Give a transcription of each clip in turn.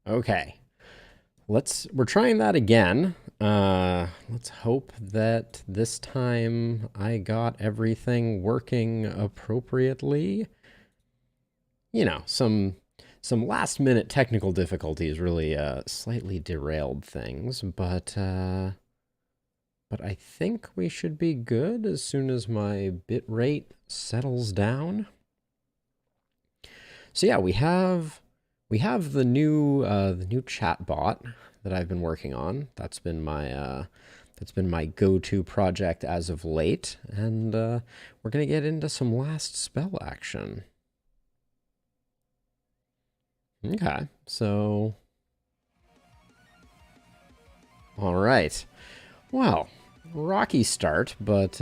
Okay. We're trying that again. Let's hope that this time I got everything working appropriately. You know, some last minute technical difficulties really slightly derailed things, but I think we should be good as soon as my bit rate settles down. So yeah, we have the new chat bot that I've been working on. That's been my go-to project as of late, and we're gonna get into some last spell action. Okay, so all right. Well, rocky start, but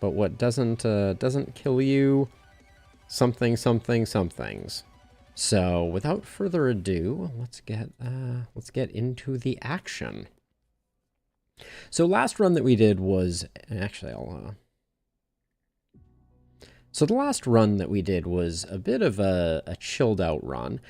what doesn't kill you, somethings. So without further ado, let's get into the action. So last run that we did was actually so the last run that we did was a bit of a chilled out run,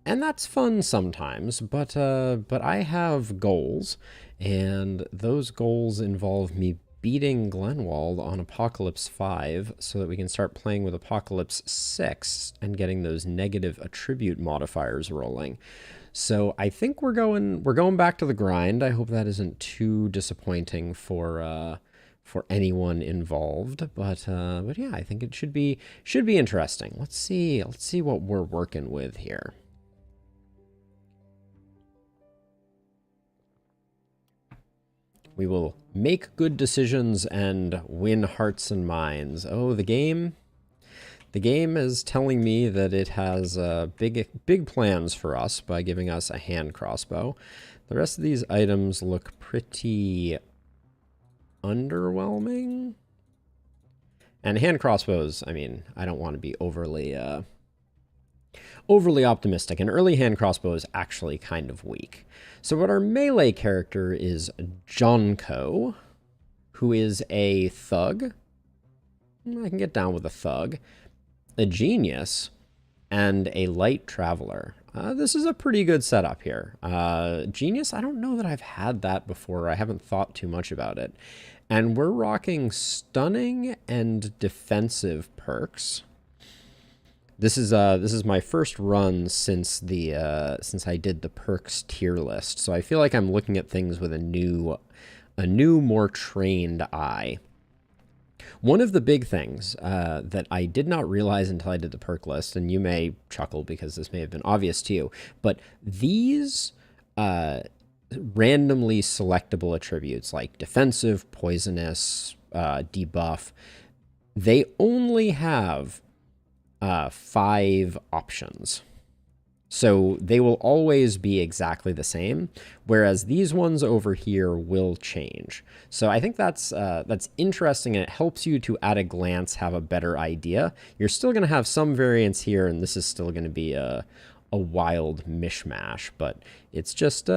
and that's fun sometimes. But I have goals, and those goals involve me beating Glenwald on Apocalypse 5 so that we can start playing with Apocalypse 6 and getting those negative attribute modifiers rolling. So I think we're going back to the grind. I hope that isn't too disappointing for anyone involved, but yeah, I think it should be interesting. Let's see what we're working with here. We will make good decisions and win hearts and minds. Oh, the game is telling me that it has big plans for us by giving us a hand crossbow. The rest of these items look pretty underwhelming. And hand crossbows, I mean, I don't want to be overly optimistic. An early hand crossbow is actually kind of weak. So what our melee character is Jonko, who is a thug. I can get down with a thug. A genius, and a light traveler. This is a pretty good setup here. Genius, I don't know that I've had that before. I haven't thought too much about it. And we're rocking stunning and defensive perks. This is my first run since I did the perks tier list. So I feel like I'm looking at things with a new, more trained eye. One of the big things that I did not realize until I did the perk list, and you may chuckle because this may have been obvious to you, but these randomly selectable attributes like defensive, poisonous, debuff, they only have 5 options. So they will always be exactly the same, whereas these ones over here will change. So I think that's interesting, and it helps you to, at a glance, have a better idea. You're still going to have some variance here, and this is still going to be a wild mishmash, but it's just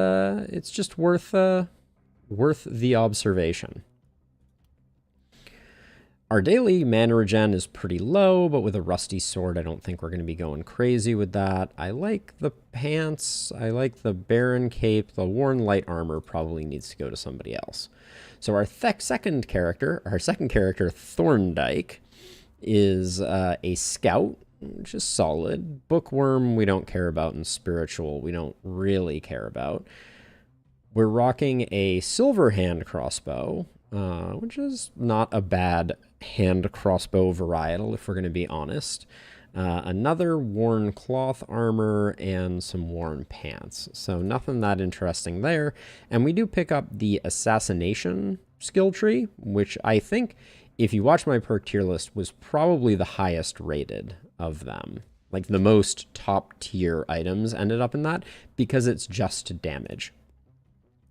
worth the observation. Our daily mana regen is pretty low, but with a rusty sword, I don't think we're going to be going crazy with that. I like the pants. I like the Baron cape. The worn light armor probably needs to go to somebody else. So our second character, Thorndyke, is a scout, which is solid. Bookworm, we don't care about, and spiritual, we don't really care about. We're rocking a silver hand crossbow, which is not a bad hand crossbow varietal, if we're going to be honest. Another worn cloth armor and some worn pants. So nothing that interesting there. And we do pick up the Assassination skill tree, which I think, if you watch my perk tier list, was probably the highest rated of them. Like the most top tier items ended up in that because it's just damage.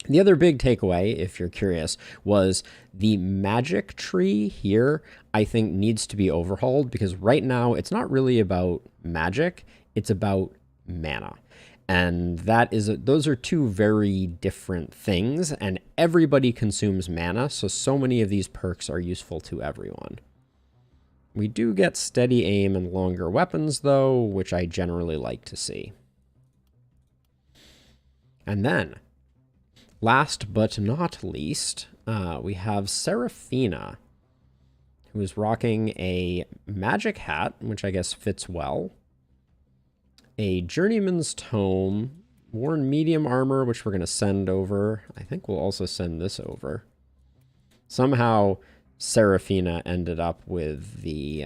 The other big takeaway, if you're curious, was the magic tree here, I think, needs to be overhauled, because right now it's not really about magic, it's about mana. And those are two very different things, and everybody consumes mana, so many of these perks are useful to everyone. We do get steady aim and longer weapons, though, which I generally like to see. And then, last but not least, we have Seraphina, who is rocking a magic hat, which I guess fits well, a journeyman's tome, worn medium armor, which we're going to send over. I think we'll also send this over. Somehow, Seraphina ended up with the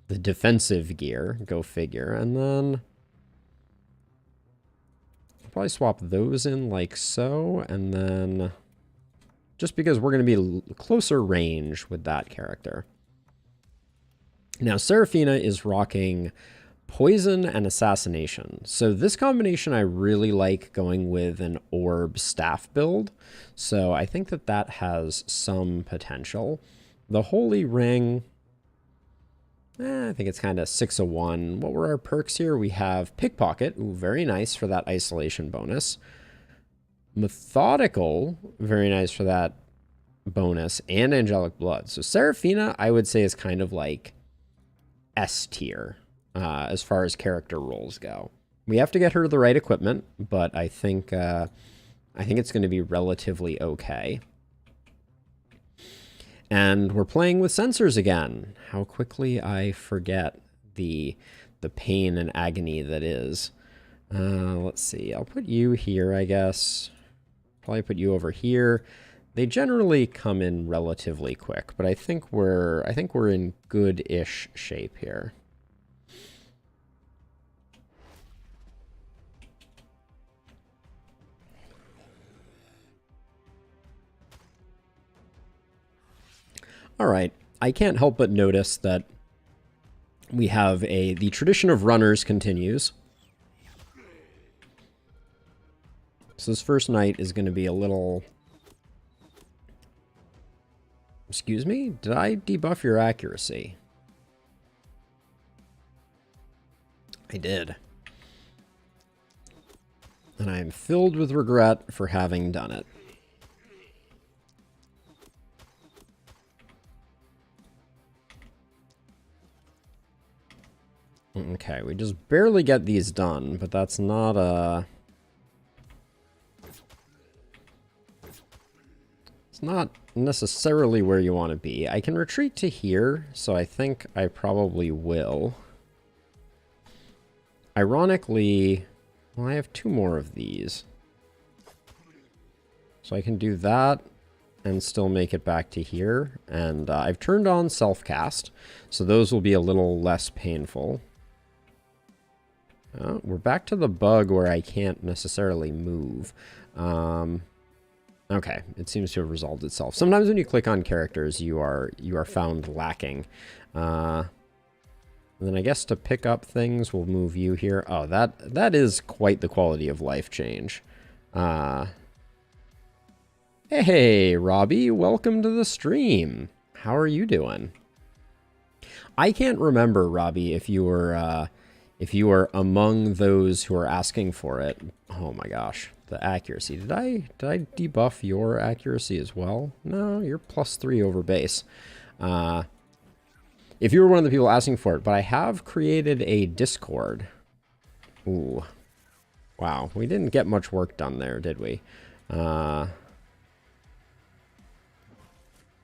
defensive gear. Go figure. And then I'll probably swap those in like so. And then just because we're going to be closer range with that character. Now, Seraphina is rocking Poison and Assassination. So this combination I really like going with an orb staff build. So I think that that has some potential. The Holy Ring, I think it's kind of 6 of 1. What were our perks here? We have Pickpocket, ooh, very nice for that isolation bonus. Methodical, very nice for that bonus, and Angelic Blood. So Seraphina, I would say, is kind of like S tier. As far as character roles go. We have to get her the right equipment, but I think it's going to be relatively okay. And we're playing with sensors again. How quickly I forget the pain and agony that is. Let's see. I'll put you here, I guess. Probably put you over here. They generally come in relatively quick, but I think we're in good-ish shape here. All right, I can't help but notice that we have the tradition of runners continues. So this first night is going to be a little... Excuse me? Did I debuff your accuracy? I did. And I am filled with regret for having done it. Okay, we just barely get these done, but that's not it's not necessarily where you want to be. I can retreat to here, so I think I probably will. Ironically, well, I have 2 more of these. So I can do that and still make it back to here. And I've turned on self-cast, so those will be a little less painful. We're back to the bug where I can't necessarily move. Okay, it seems to have resolved itself. Sometimes when you click on characters, you are found lacking. And then I guess to pick up things, we'll move you here. Oh, that is quite the quality of life change. Hey, Robbie, welcome to the stream. How are you doing? I can't remember, Robbie, if you were among those who are asking for it. Oh my gosh, the accuracy. Did I debuff your accuracy as well? No, you're +3 over base. If you were one of the people asking for it, but I have created a Discord. Ooh. Wow, we didn't get much work done there, did we? And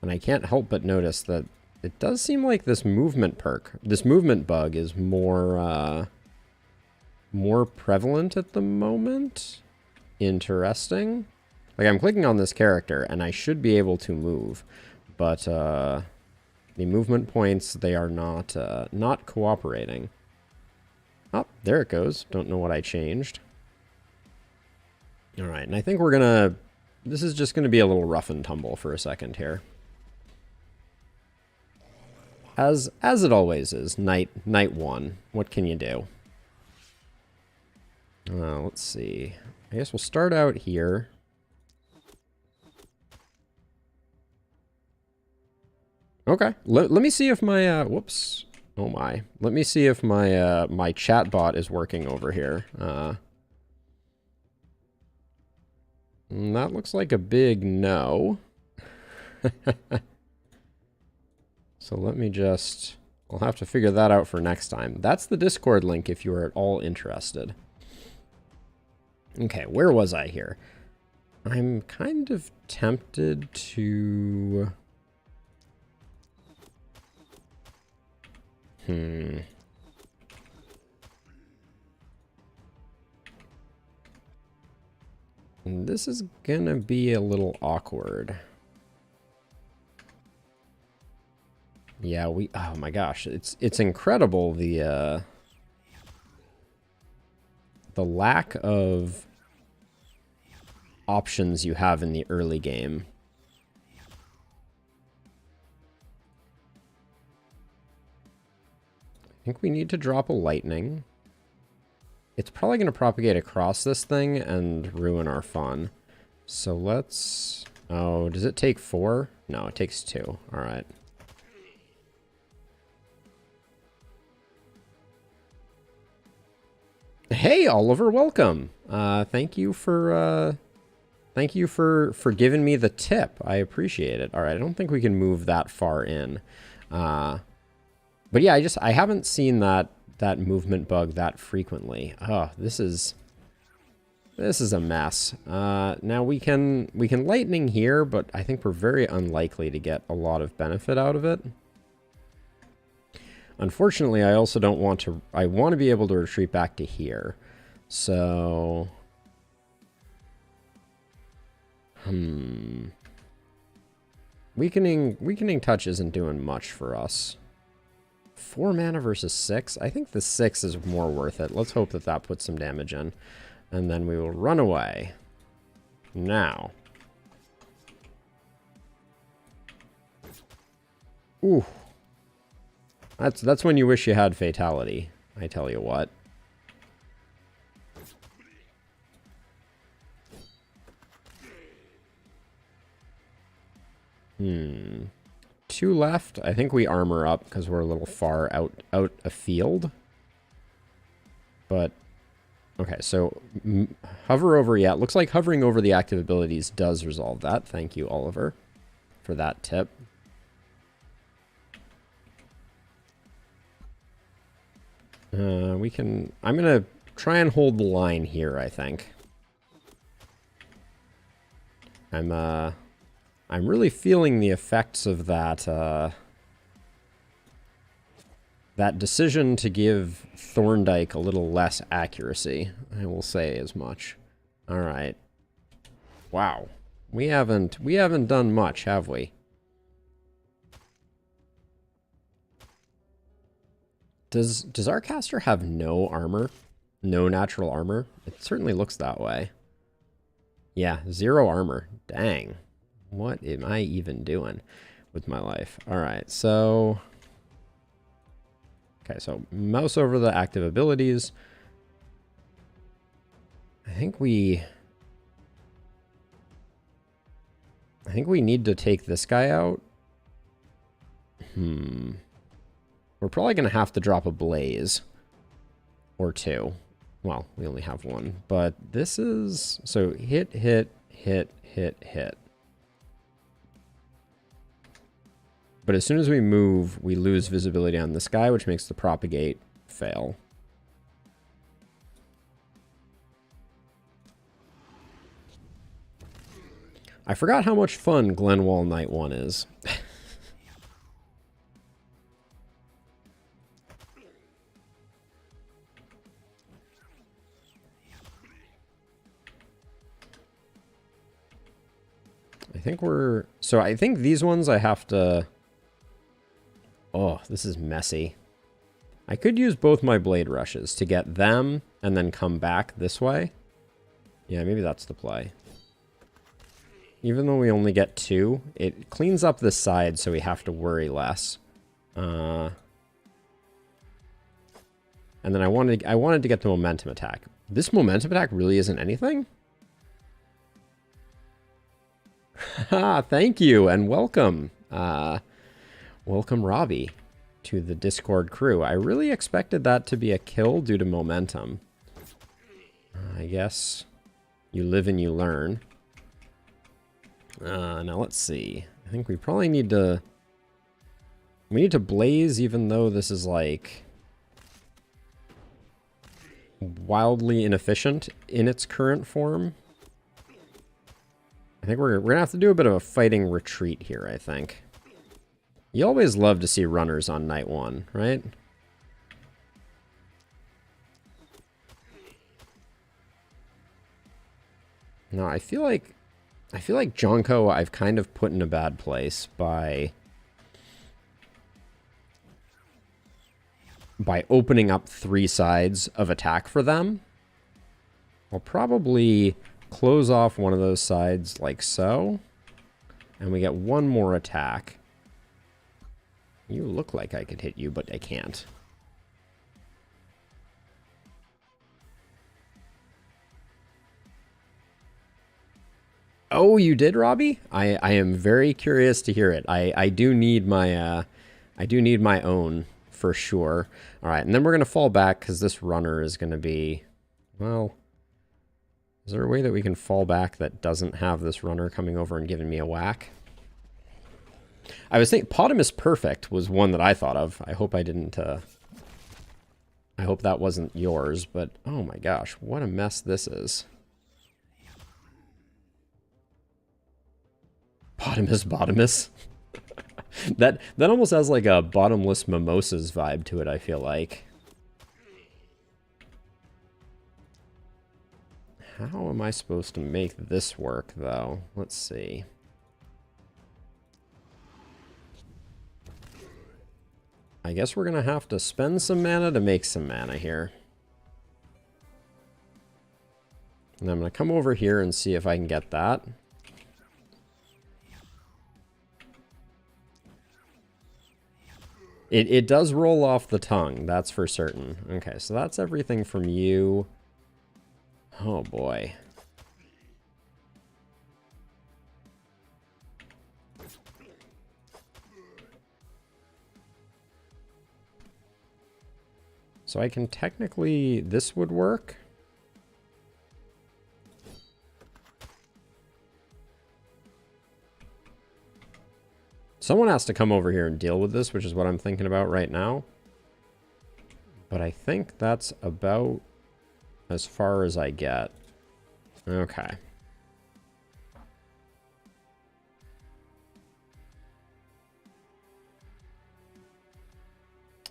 I can't help but notice that it does seem like this movement bug is more prevalent at the moment. Interesting. Like, I'm clicking on this character, and I should be able to move, but the movement points, they are not cooperating. Oh, there it goes. Don't know what I changed. All right, and I think we're gonna... This is just gonna be a little rough and tumble for a second here. As it always is, night 1. What can you do? Let's see. I guess we'll start out here. Okay. Let me see if my whoops. Oh my. Let me see if my my chat bot is working over here. That looks like a big no. So let me just... I'll have to figure that out for next time. That's the Discord link if you are at all interested. Okay, where was I here? I'm kind of tempted to... This is gonna be a little awkward. Yeah, oh my gosh, it's incredible the lack of options you have in the early game. I think we need to drop a lightning. It's probably going to propagate across this thing and ruin our fun. So let's... Oh, does it take 4? No, it takes 2. All right. Hey, Oliver, welcome. Thank you for giving me the tip. I appreciate it. All right, I don't think we can move that far in. But yeah, I haven't seen that movement bug that frequently. Oh, this is a mess. Now we can lightning here, but I think we're very unlikely to get a lot of benefit out of it. Unfortunately, I also don't want to... I want to be able to retreat back to here. So... Weakening touch isn't doing much for us. 4 mana versus 6? I think the 6 is more worth it. Let's hope that that puts some damage in. And then we will run away. Now. Ooh. That's when you wish you had Fatality, I tell you what. Hmm. 2 left. I think we armor up because we're a little far out afield. But, okay, so hover over, yeah, it looks like hovering over the active abilities does resolve that. Thank you, Oliver, for that tip. I'm gonna try and hold the line here, I think. I'm really feeling the effects of that, that decision to give Thorndyke a little less accuracy. I will say as much. All right. Wow. We haven't done much, have we? Does our caster have no armor? No natural armor? It certainly looks that way. Yeah, 0 armor. Dang. What am I even doing with my life? All right, so... Okay, so mouse over the active abilities. I think we need to take this guy out. We're probably going to have to drop a blaze. Or 2. Well, we only have 1. But this is... So hit, hit, hit, hit, hit. But as soon as we move, we lose visibility on this guy, which makes the propagate fail. I forgot how much fun Glenwall Night 1 is. I think we're... So I think these ones I have to... Oh, this is messy. I could use both my blade rushes to get them and then come back this way. Yeah, maybe that's the play. Even though we only get 2, it cleans up this side so we have to worry less. And then I wanted to get the momentum attack. This momentum attack really isn't anything? Ha! Thank you and welcome. Welcome, Robbie, to the Discord crew. I really expected that to be a kill due to momentum. I guess you live and you learn. Now let's see. I think we probably need to... We need to blaze even though this is like... wildly inefficient in its current form. I think we're gonna have to do a bit of a fighting retreat here, I think. You always love to see runners on night one, right? No, I feel like Jonko I've kind of put in a bad place by opening up 3 sides of attack for them. I'll probably close off one of those sides like so, and we get 1 more attack. You look like I could hit you, but I can't. Oh, you did, Robbie? I am very curious to hear it. I do need my own for sure. All right, and then we're gonna fall back because this runner is gonna be, well, is there a way that we can fall back that doesn't have this runner coming over and giving me a whack? I was thinking Potamus Perfect was one that I thought of. I hope I didn't, I hope that wasn't yours, but oh my gosh, what a mess this is. Bottomus. that almost has like a bottomless mimosas vibe to it, I feel like. How am I supposed to make this work, though? Let's see. I guess we're gonna have to spend some mana to make some mana here. And I'm gonna come over here and see if I can get that. It does roll off the tongue, that's for certain. Okay, so that's everything from you. Oh boy. So I can technically, this would work. Someone has to come over here and deal with this, which is what I'm thinking about right now. But I think that's about as far as I get. Okay.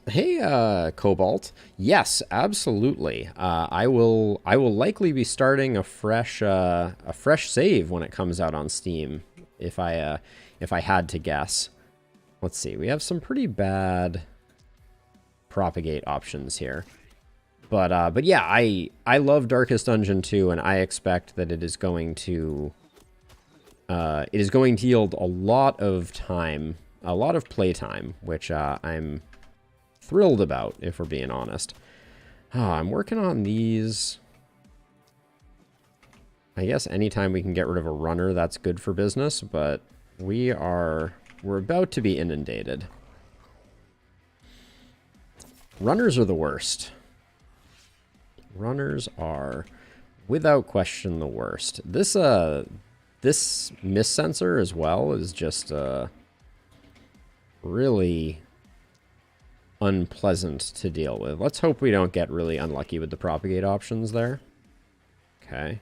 Hey, Cobalt. Yes, absolutely. I will likely be starting a fresh save when it comes out on Steam. If I had to guess. Let's see. We have some pretty bad propagate options here. But yeah, I love Darkest Dungeon 2, and I expect that it is going to yield a lot of time, a lot of playtime, which I'm thrilled about, if we're being honest. I'm working on these. I guess anytime we can get rid of a runner, that's good for business, but we're about to be inundated. Runners are the worst. Runners are, without question, the worst. This miss sensor as well is just really unpleasant to deal with. Let's hope we don't get really unlucky with the propagate options there. Okay.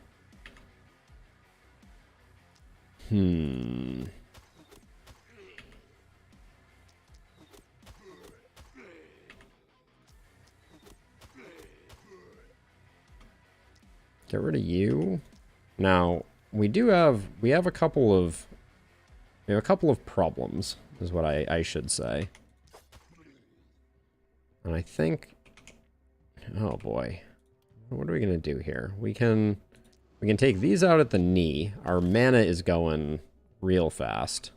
Get rid of you. Now, we have a couple of problems, is what I should say. And I think, oh boy, what are we gonna do here? We can take these out at the knee. Our mana is going real fast.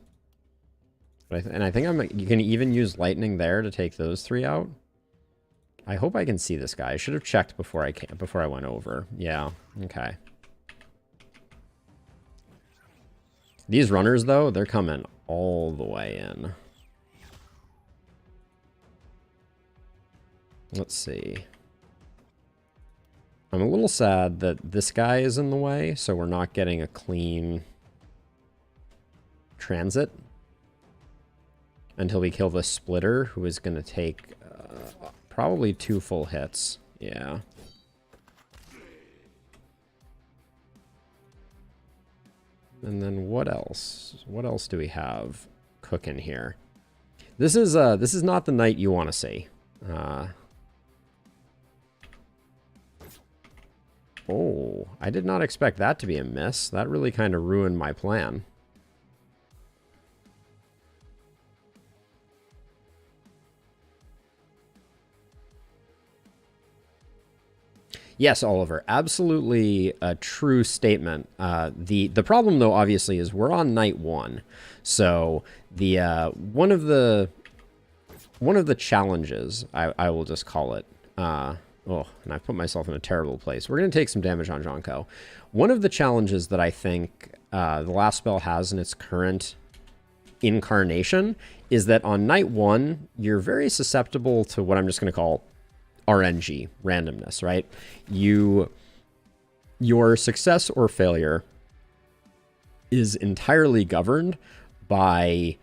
And I think you can even use lightning there to take those 3 out. I hope I can see this guy. I should have checked before I went over. Yeah, okay. These runners, though, they're coming all the way in. Let's see. I'm a little sad that this guy is in the way, so we're not getting a clean transit until we kill the splitter, who is going to take probably 2 full hits. Yeah. And then what else? What else do we have cooking here? This is not the night you want to see. Oh, I did not expect that to be a miss. That really kind of ruined my plan. Yes, Oliver, absolutely a true statement. The problem, though, obviously, is we're on night 1, so the one of the challenges, I will just call it. Oh, and I put myself in a terrible place. We're going to take some damage on Jonko. One of the challenges that I think the last spell has in its current incarnation is that on night 1, you're very susceptible to what I'm just going to call RNG, randomness, right? Your success or failure is entirely governed by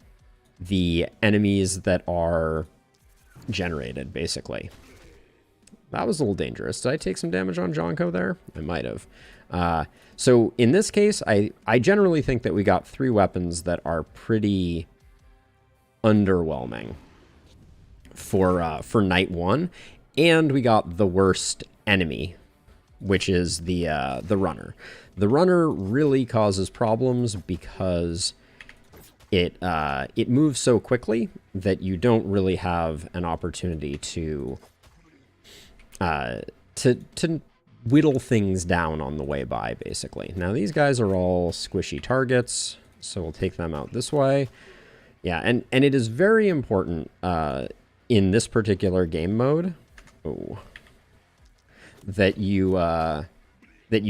the enemies that are generated, basically. That was a little dangerous. Did I take some damage on Jonko there? I might have. So in this case, I generally think that we got 3 weapons that are pretty underwhelming for night 1. And we got the worst enemy, which is the runner. The runner really causes problems because it moves so quickly that you don't really have an opportunity to whittle things down on the way by, basically. Now these guys are all squishy targets, so we'll take them out this way. Yeah, and it is very important in this particular game mode. Oh, that you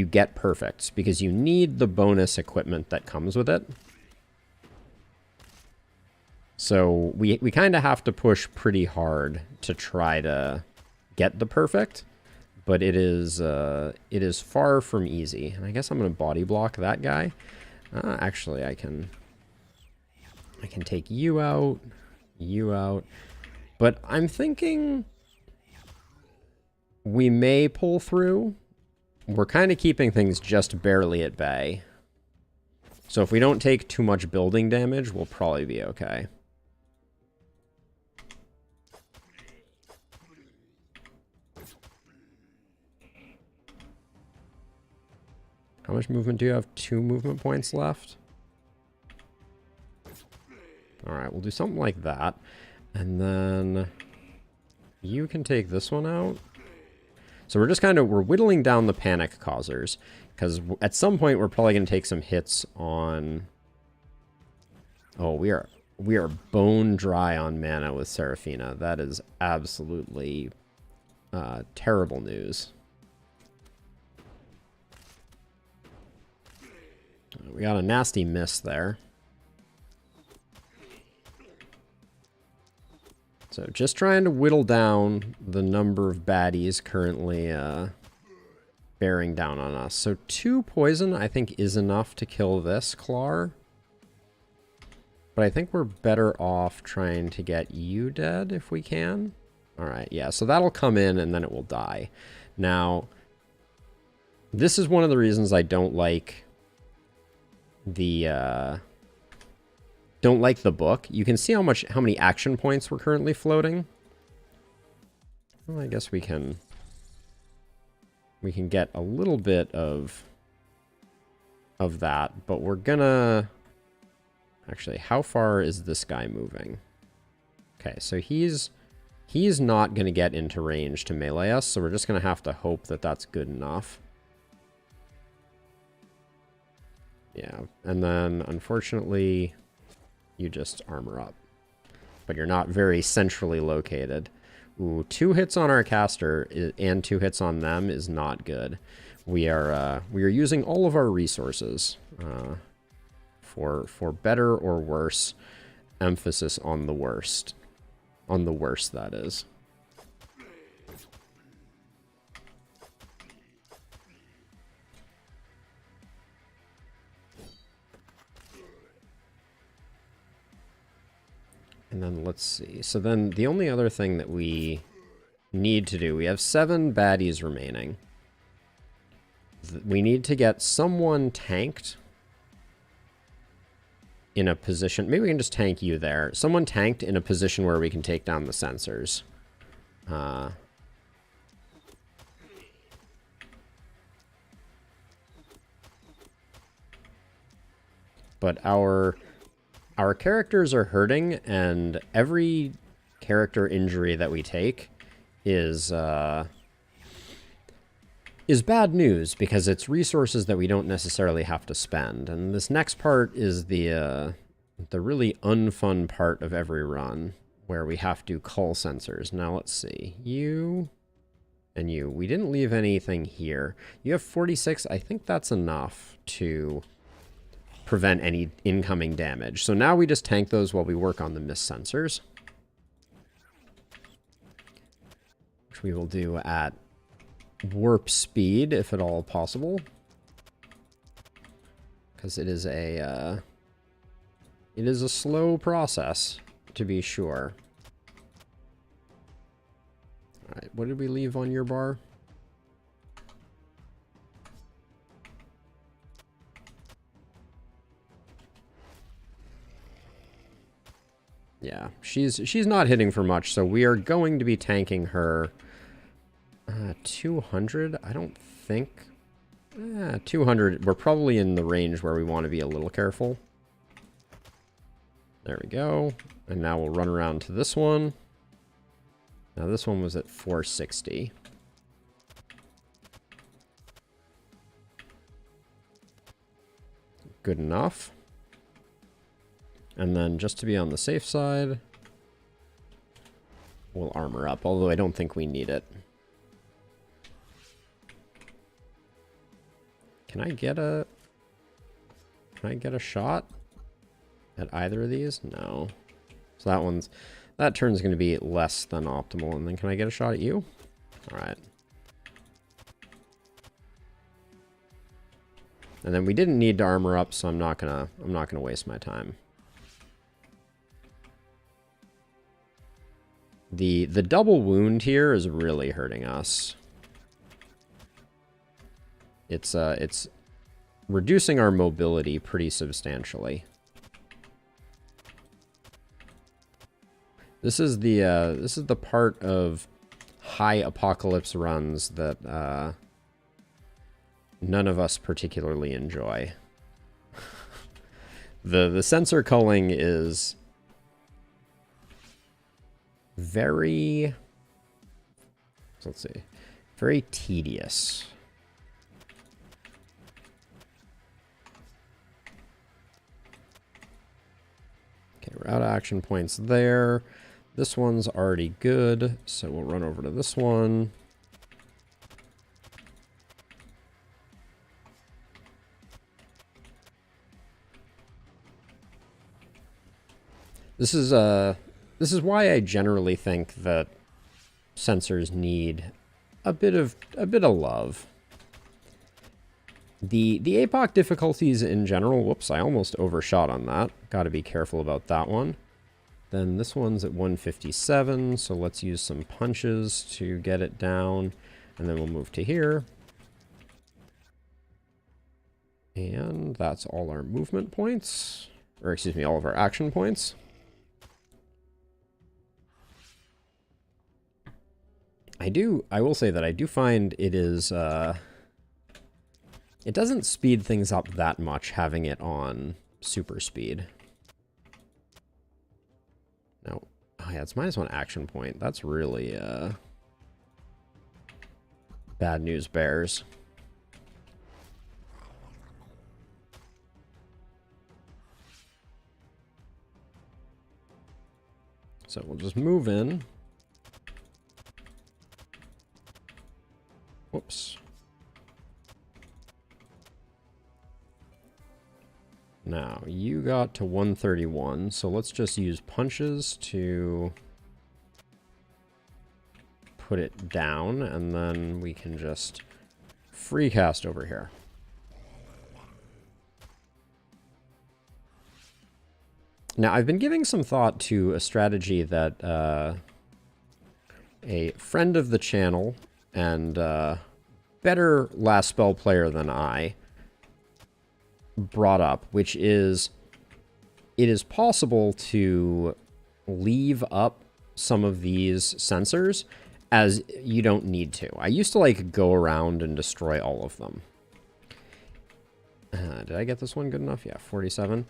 get perfects, because you need the bonus equipment that comes with it. So we kind of have to push pretty hard to try to get the perfect, but it is far from easy. And I guess I'm going to body block that guy. Actually, I can take you out, but I'm thinking we may pull through. We're kind of keeping things just barely at bay. So if we don't take too much building damage, we'll probably be okay. How much movement do you have? 2 movement points left? Alright, we'll do something like that. And then you can take this one out. So we're just we're whittling down the panic causers, because at some point we're probably going to take some hits on... Oh, we are bone dry on mana with Seraphina. That is absolutely terrible news. We got a nasty miss there. So just trying to whittle down the number of baddies currently bearing down on us. So 2 poison, I think, is enough to kill this Clar. But I think we're better off trying to get you dead if we can. Alright, yeah, so that'll come in and then it will die. Now, this is one of the reasons I don't like the book. You can see how many action points we're currently floating. Well, I guess we can get a little bit of that, but we're gonna actually, how far is this guy moving? Okay, so he's not gonna get into range to melee us, so we're just gonna have to hope that that's good enough. Yeah, and then unfortunately you just armor up. But you're not very centrally located. Ooh, 2 hits on our caster and 2 hits on them is not good. We are using all of our resources for better or worse. Emphasis on the worst. On the worst, that is. And then let's see. So then the only other thing that we need to do, we have 7 baddies remaining. We need to get someone tanked in a position... Maybe we can just tank you there. Someone tanked in a position where we can take down the sensors. But our characters are hurting, and every character injury that we take is bad news, because it's resources that we don't necessarily have to spend. And this next part is the really unfun part of every run, where we have to cull sensors. Now let's see. You and you. We didn't leave anything here. You have 46. I think that's enough to prevent any incoming damage. So now we just tank those while we work on the missed sensors, which we will do at warp speed, if at all possible, because it is a slow process, to be sure. All right, what did we leave on your bar? Yeah, she's not hitting for much, so we are going to be tanking her. 200? I don't think... 200, we're probably in the range where we want to be a little careful. There we go. And now we'll run around to this one. Now this one was at 460. Good enough. And then just to be on the safe side, we'll armor up, although I don't think we need it. Can I get a shot at either of these? No. So that turn's going to be less than optimal. And then can I get a shot at you? All right. And then we didn't need to armor up, so I'm not gonna waste my time. The double wound here is really hurting us. It's reducing our mobility pretty substantially. This is the part of high apocalypse runs that none of us particularly enjoy. The sensor culling is very, let's see, very tedious. Okay, we're out of action points there. This one's already good, so we'll run over to this one. This is why I generally think that sensors need a bit of love. The APOC difficulties in general, whoops, I almost overshot on that. Got to be careful about that one. Then this one's at 157, so let's use some punches to get it down, and then we'll move to here. And that's all our movement points, or excuse me, all of our action points. I will say that I do find it is, it doesn't speed things up that much having it on super speed. No. Oh yeah, it's -1 action point. That's really, bad news bears. So we'll just move in. Whoops. Now, you got to 131, so let's just use punches to put it down, and then we can just free cast over here. Now, I've been giving some thought to a strategy that a friend of the channel and better last spell player than I brought up, which is it is possible to leave up some of these sensors as you don't need to. I used to like go around and destroy all of them. Did I get this one good enough? Yeah, 47.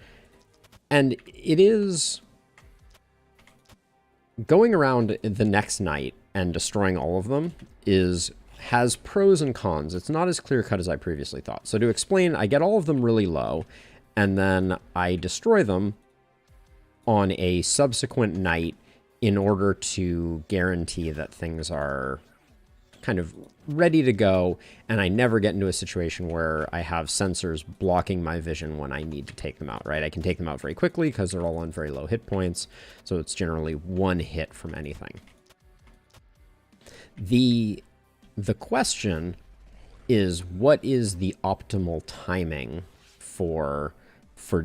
And it is going around the next night and destroying all of them has pros and cons. It's not as clear-cut as I previously thought. So to explain, I get all of them really low, and then I destroy them on a subsequent night in order to guarantee that things are kind of ready to go, and I never get into a situation where I have sensors blocking my vision when I need to take them out, right? I can take them out very quickly because they're all on very low hit points, so it's generally one hit from anything. The question is, what is the optimal timing for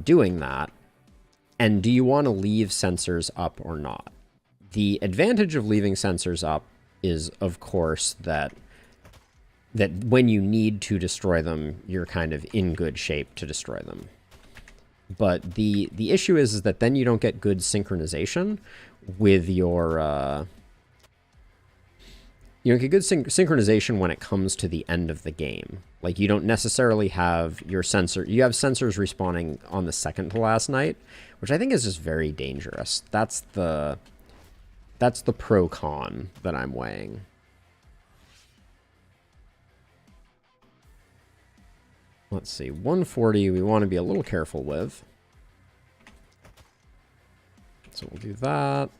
doing that? And do you want to leave sensors up or not? The advantage of leaving sensors up is, of course, that when you need to destroy them, you're kind of in good shape to destroy them. But the issue is that then you don't get good synchronization with your... you don't get good synchronization when it comes to the end of the game. Like, you don't necessarily have your sensor... You have sensors respawning on the second to last night, which I think is just very dangerous. That's the pro-con that I'm weighing. Let's see, 140 we want to be a little careful with. So we'll do that.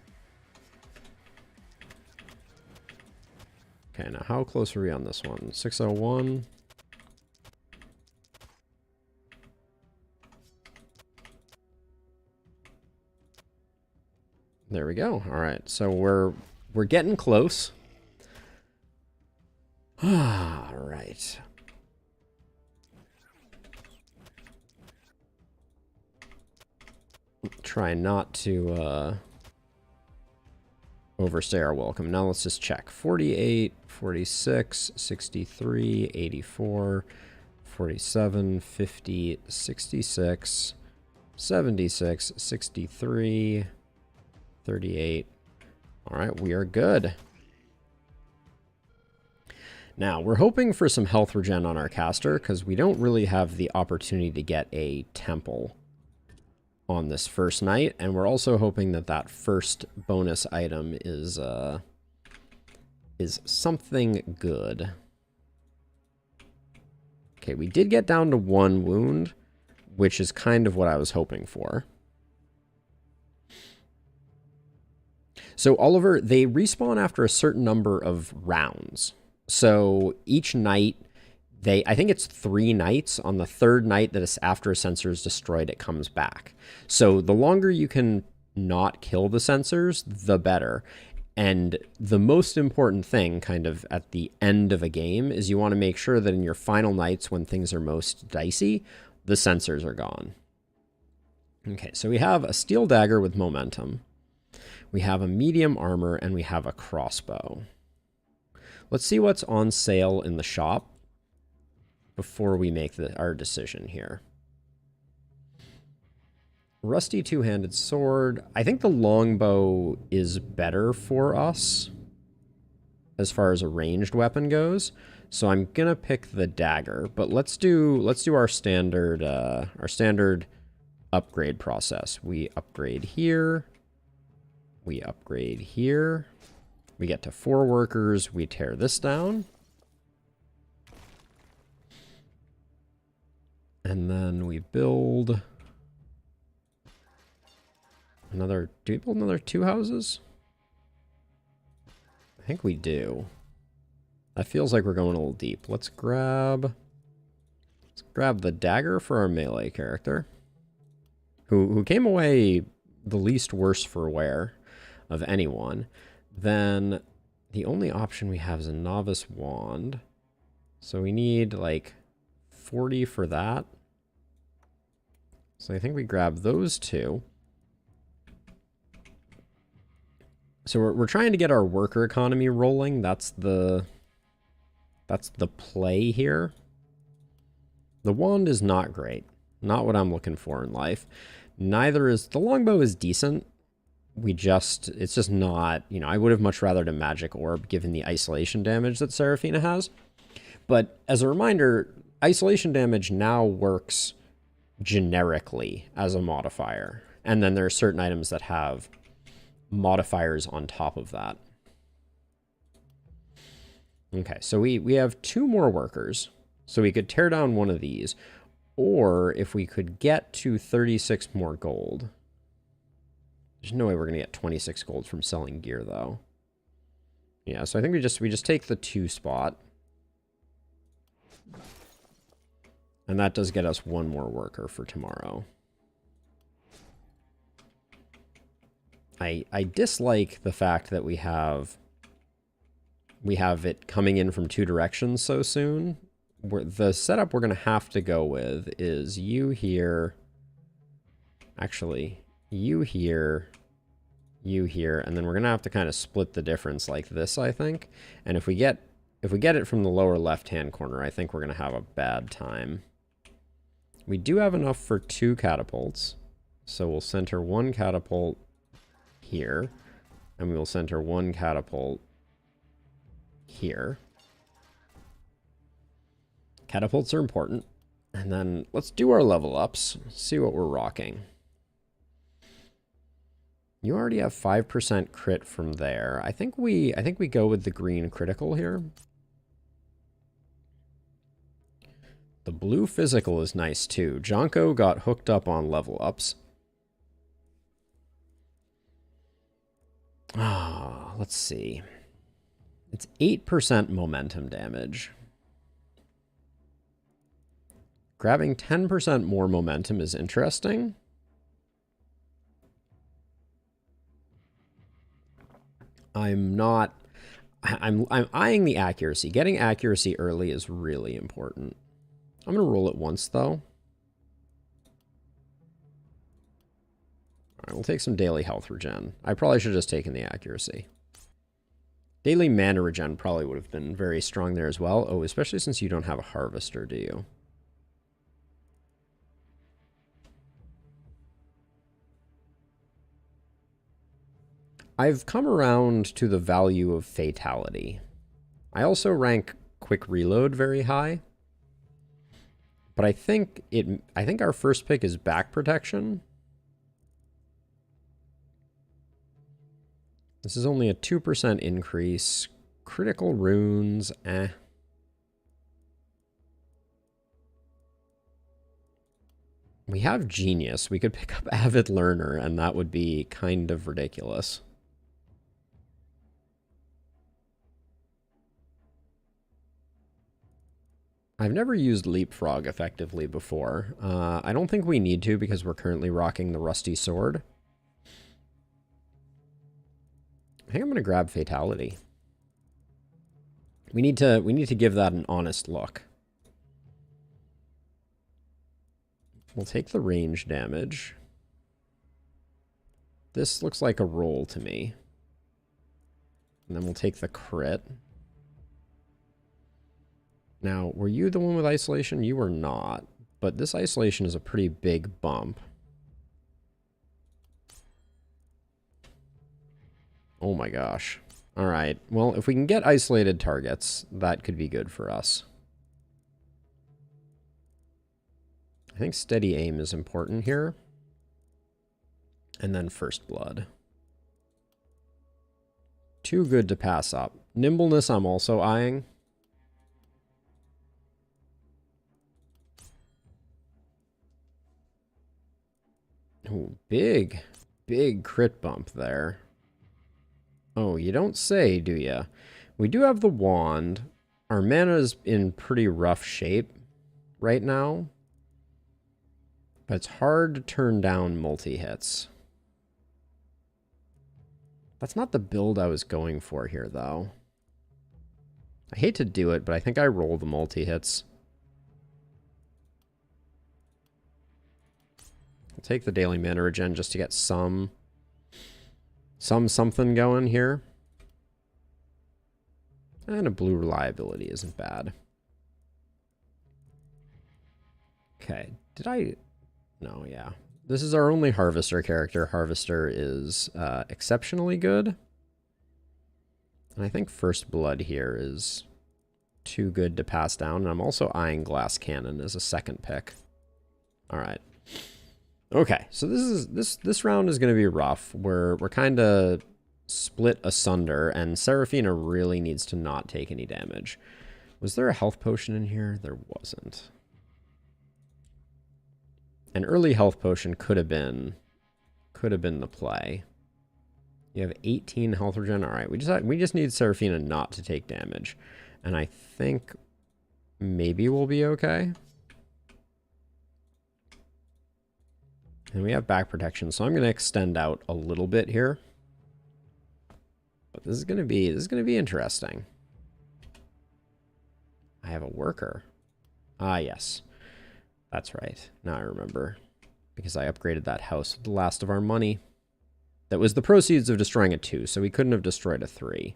Okay, now how close are we on this one? 601. There we go. All right, so we're getting close. All right. Try not to overstay our welcome. Now let's just check. 48, 46, 63, 84, 47, 50, 66, 76, 63, 38. All right, we are good. Now, we're hoping for some health regen on our caster because we don't really have the opportunity to get a temple on this first night, and we're also hoping that that first bonus item is something good. Okay, we did get down to 1 wound, which is kind of what I was hoping for. So Oliver, they respawn after a certain number of rounds. So each night, I think it's 3 nights. On the 3rd night that is after a sensor is destroyed, it comes back. So the longer you can not kill the sensors, the better. And the most important thing kind of at the end of a game is you want to make sure that in your final nights when things are most dicey, the sensors are gone. Okay, so we have a steel dagger with momentum. We have a medium armor, and we have a crossbow. Let's see what's on sale in the shop before we make our decision here. Rusty two-handed sword. I think the longbow is better for us as far as a ranged weapon goes. So I'm gonna pick the dagger, but let's do our standard upgrade process. We upgrade here. We upgrade here. We get to 4 workers. We tear this down. And then we build another... Do we build another 2 houses? I think we do. That feels like we're going a little deep. Let's grab the dagger for our melee character, who came away the least worse for wear of anyone. Then the only option we have is a novice wand. So we need like 40 for that. So I think we grab those 2. So we're trying to get our worker economy rolling. That's the play here. The wand is not great. Not what I'm looking for in life. Neither is... The longbow is decent. It's just not... You know, I would have much rather a magic orb given the isolation damage that Seraphina has. But as a reminder, isolation damage now works generically as a modifier. And then there are certain items that have modifiers on top of that. Okay, so we have 2 more workers. So we could tear down one of these. Or if we could get to 36 more gold. There's no way we're going to get 26 gold from selling gear, though. Yeah, so I think we just take the 2 spot. And that does get us 1 more worker for tomorrow. I dislike the fact that we have it coming in from 2 directions so soon. The setup we're going to have to go with is you here. Actually, you here, you here, and then we're going to have to kind of split the difference like this, I think. And if we get it from the lower left-hand corner, I think we're going to have a bad time. We do have enough for 2 catapults. So we'll center 1 catapult here, and we will center 1 catapult here. Catapults are important. And then let's do our level ups, see what we're rocking. You already have 5% crit from there. I think we go with the green critical here. The blue physical is nice too. Jonko got hooked up on level ups. Ah, let's see. It's 8% momentum damage. Grabbing 10% more momentum is interesting. I'm eyeing the accuracy. Getting accuracy early is really important. I'm going to roll it once, though. All right, we'll take some daily health regen. I probably should have just taken the accuracy. Daily mana regen probably would have been very strong there as well. Oh, especially since you don't have a harvester, do you? I've come around to the value of fatality. I also rank quick reload very high. But I think our first pick is back protection. This is only a 2% increase. Critical runes, eh. We have genius. We could pick up avid learner, and that would be kind of ridiculous. I've never used Leapfrog effectively before. I don't think we need to because we're currently rocking the Rusty Sword. I think I'm going to grab Fatality. We need to give that an honest look. We'll take the range damage. This looks like a roll to me. And then we'll take the crit. Now, were you the one with isolation? You were not. But this isolation is a pretty big bump. Oh my gosh. Alright. Well, if we can get isolated targets, that could be good for us. I think steady aim is important here. And then first blood. Too good to pass up. Nimbleness I'm also eyeing. Oh, big crit bump there. Oh, you don't say, do ya? We do have the wand. Our mana is in pretty rough shape right now. But it's hard to turn down multi-hits. That's not the build I was going for here, though. I hate to do it, but I think I roll the multi-hits. I'll take the daily mana regen just to get something going here. And a blue reliability isn't bad. Okay, did I... No, yeah. This is our only Harvester character. Harvester is exceptionally good. And I think First Blood here is too good to pass down. And I'm also eyeing Glass Cannon as a second pick. All right. Okay, so this round is going to be rough. We're kind of split asunder, and Seraphina really needs to not take any damage. Was there a health potion in here? There wasn't. An early health potion could have been the play. You have 18 health regen. All right, we just need Seraphina not to take damage, and I think maybe we'll be okay. And we have back protection, so I'm going to extend out a little bit here. But this is going to be interesting. I have a worker. Ah, yes. That's right. Now I remember. Because I upgraded that house with the last of our money. That was the proceeds of destroying a 2, so we couldn't have destroyed a 3.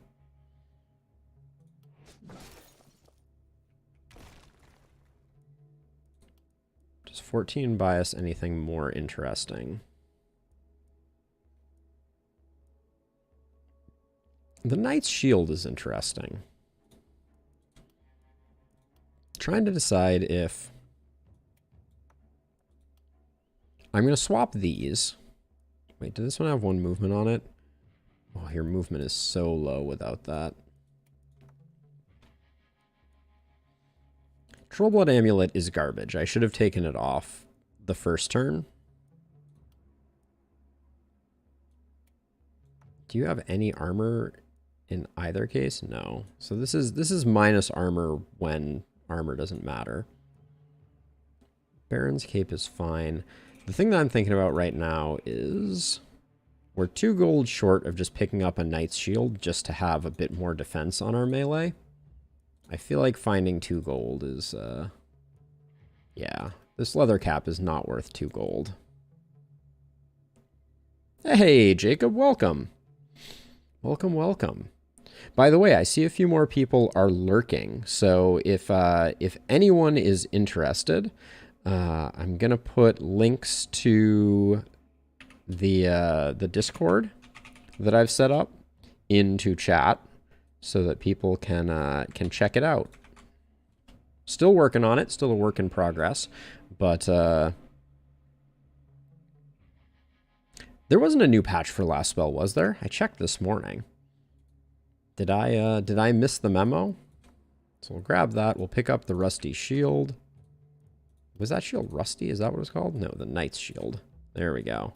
Does 14 buy us anything more interesting? The Knight's Shield is interesting. Trying to decide if I'm going to swap these. Wait, did this one have 1 movement on it? Oh, your movement is so low without that. Trollblood Amulet is garbage. I should have taken it off the first turn. Do you have any armor in either case? No. So this is minus armor when armor doesn't matter. Baron's Cape is fine. The thing that I'm thinking about right now is we're 2 gold short of just picking up a Knight's Shield just to have a bit more defense on our melee. I feel like finding 2 gold is, yeah. This leather cap is not worth 2 gold. Hey, Jacob, welcome. Welcome, welcome. By the way, I see a few more people are lurking, so if anyone is interested, I'm gonna put links to the Discord that I've set up into chat so that people can check it out. Still working on it, still a work in progress, but there wasn't a new patch for last spell, was there? I checked this morning. Did I miss the memo? So we'll grab that. We'll pick up the Rusty Shield. Was that shield rusty? Is that what it's called? No, the Knight's Shield. There we go.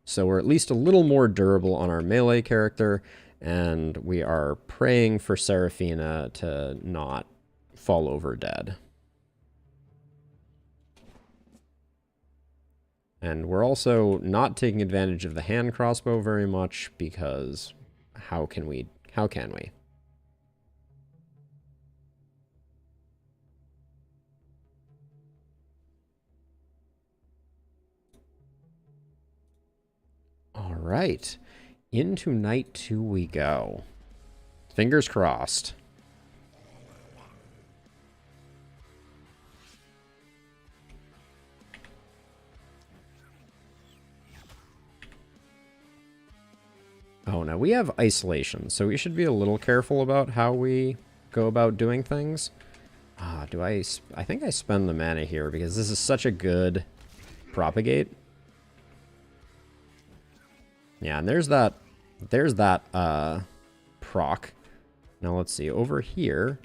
So we're at least a little more durable on our melee character, and we are praying for Seraphina to not fall over dead. And we're also not taking advantage of the hand crossbow very much because how can we? All right, into night 2 we go. Fingers crossed. Oh, no, we have isolation, so we should be a little careful about how we go about doing things. I think I spend the mana here because this is such a good propagate. Yeah, and there's that proc. Now let's see, over here,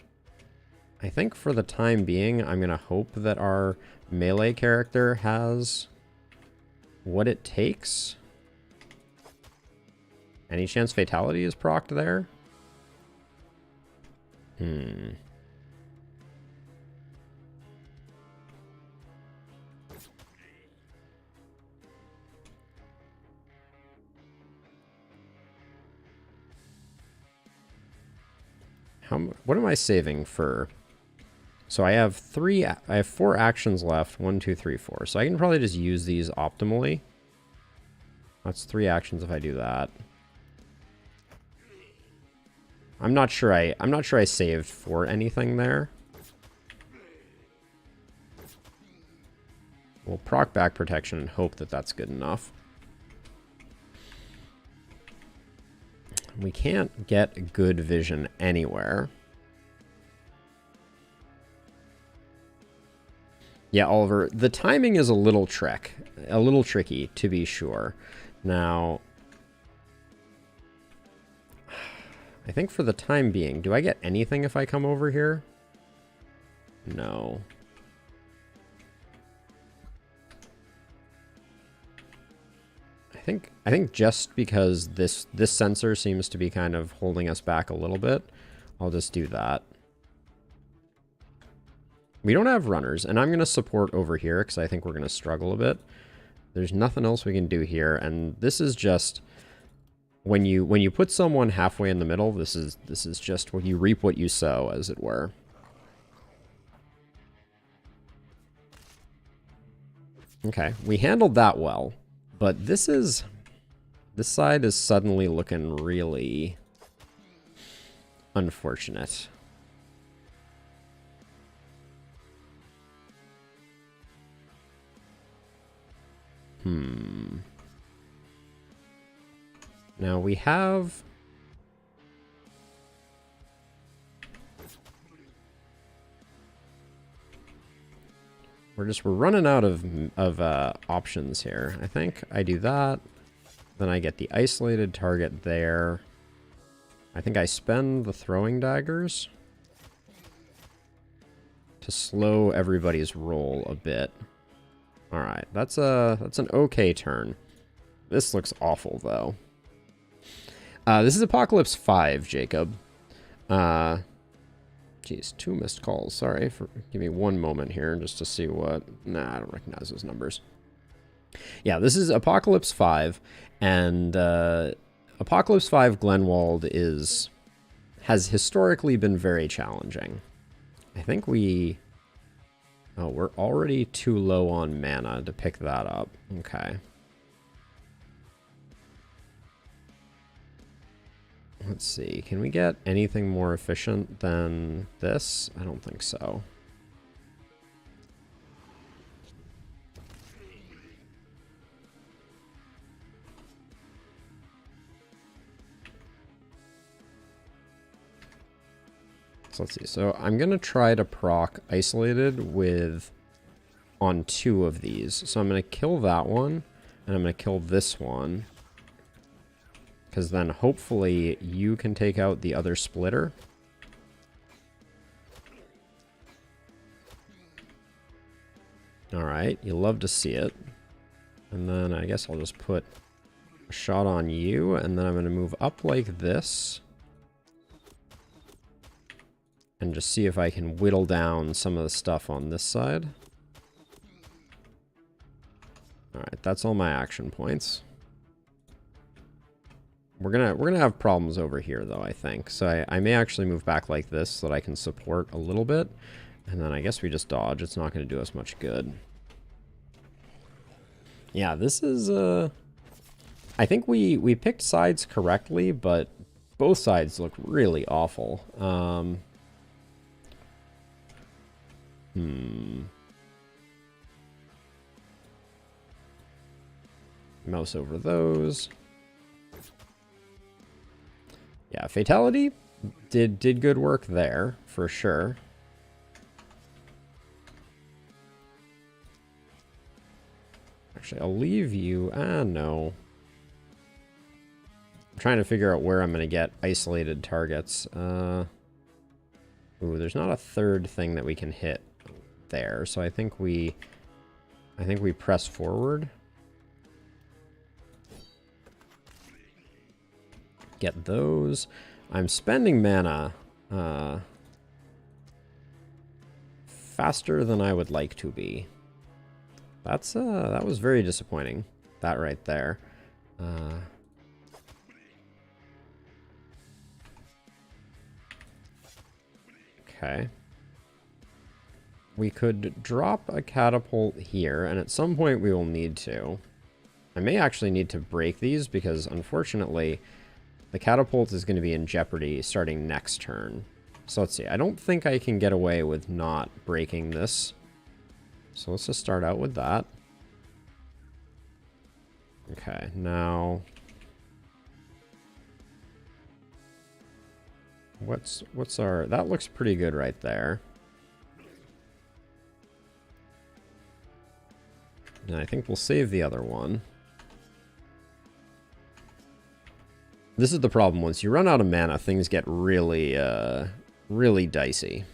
I think for the time being, I'm going to hope that our melee character has what it takes. Any chance Fatality is procced there? What am I saving for? So I have 4 actions left. 1, 2, 3, 4. So I can probably just use these optimally. That's 3 actions if I do that. I'm not sure I saved for anything there. We'll proc back protection and hope that that's good enough. We can't get good vision anywhere. Yeah, Oliver, the timing is a little tricky, to be sure. Now, I think for the time being, do I get anything if I come over here? No. I think just because this sensor seems to be kind of holding us back a little bit, I'll just do that. We don't have runners, and I'm going to support over here because I think we're going to struggle a bit. There's nothing else we can do here, and this is just when you put someone halfway in the middle, this is just when you reap what you sow, as it were. Okay, we handled that well, but this side is suddenly looking really unfortunate. Now we have... We're running out of options here. I think I do that. Then I get the isolated target there. I think I spend the throwing daggers to slow everybody's roll a bit. All right, that's an okay turn. This looks awful though. This is Apocalypse 5, Jacob. Geez, 2 missed calls. Sorry. Give me 1 moment here just to see what... Nah, I don't recognize those numbers. Yeah, this is Apocalypse 5, and Apocalypse 5 Glenwald has historically been very challenging. I think we... Oh, we're already too low on mana to pick that up. Okay. Let's see. Can we get anything more efficient than this? I don't think so. So let's see. So I'm going to try to proc isolated on 2 of these. So I'm going to kill that one, and I'm going to kill this one. Because then hopefully you can take out the other splitter. Alright, you love to see it. And then I guess I'll just put a shot on you, and then I'm going to move up like this. And just see if I can whittle down some of the stuff on this side. Alright, that's all my action points. We're gonna have problems over here though, I think. So I may actually move back like this so that I can support a little bit. And then I guess we just dodge. It's not gonna do us much good. Yeah, this is I think we picked sides correctly, but both sides look really awful. Mouse over those. Yeah, Fatality did good work there, for sure. Actually, I'll leave you... no. I'm trying to figure out where I'm going to get isolated targets. Ooh, there's not a third thing that we can hit there, so I think we press forward. Get those. I'm spending mana faster than I would like to be. That was very disappointing. That right there. Okay. We could drop a catapult here, and at some point we will need to. I may actually need to break these because, unfortunately, the catapult is going to be in jeopardy starting next turn. So let's see. I don't think I can get away with not breaking this. So let's just start out with that. Okay, now... What's our... That looks pretty good right there. And I think we'll save the other one. This is the problem. Once you run out of mana, things get really, really dicey.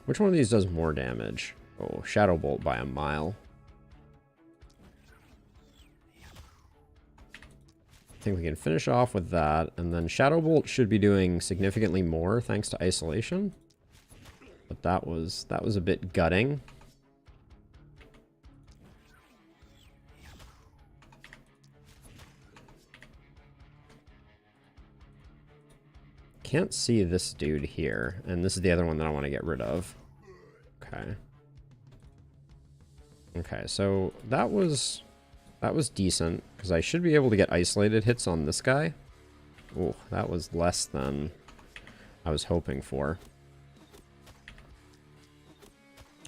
Which one of these does more damage? Oh, Shadow Bolt by a mile. I think we can finish off with that, and then Shadow Bolt should be doing significantly more thanks to Isolation. But that was a bit gutting. Can't see this dude here, and this is the other one that I want to get rid of. Okay. Okay, so that was decent, because I should be able to get isolated hits on this guy. Oh, that was less than I was hoping for.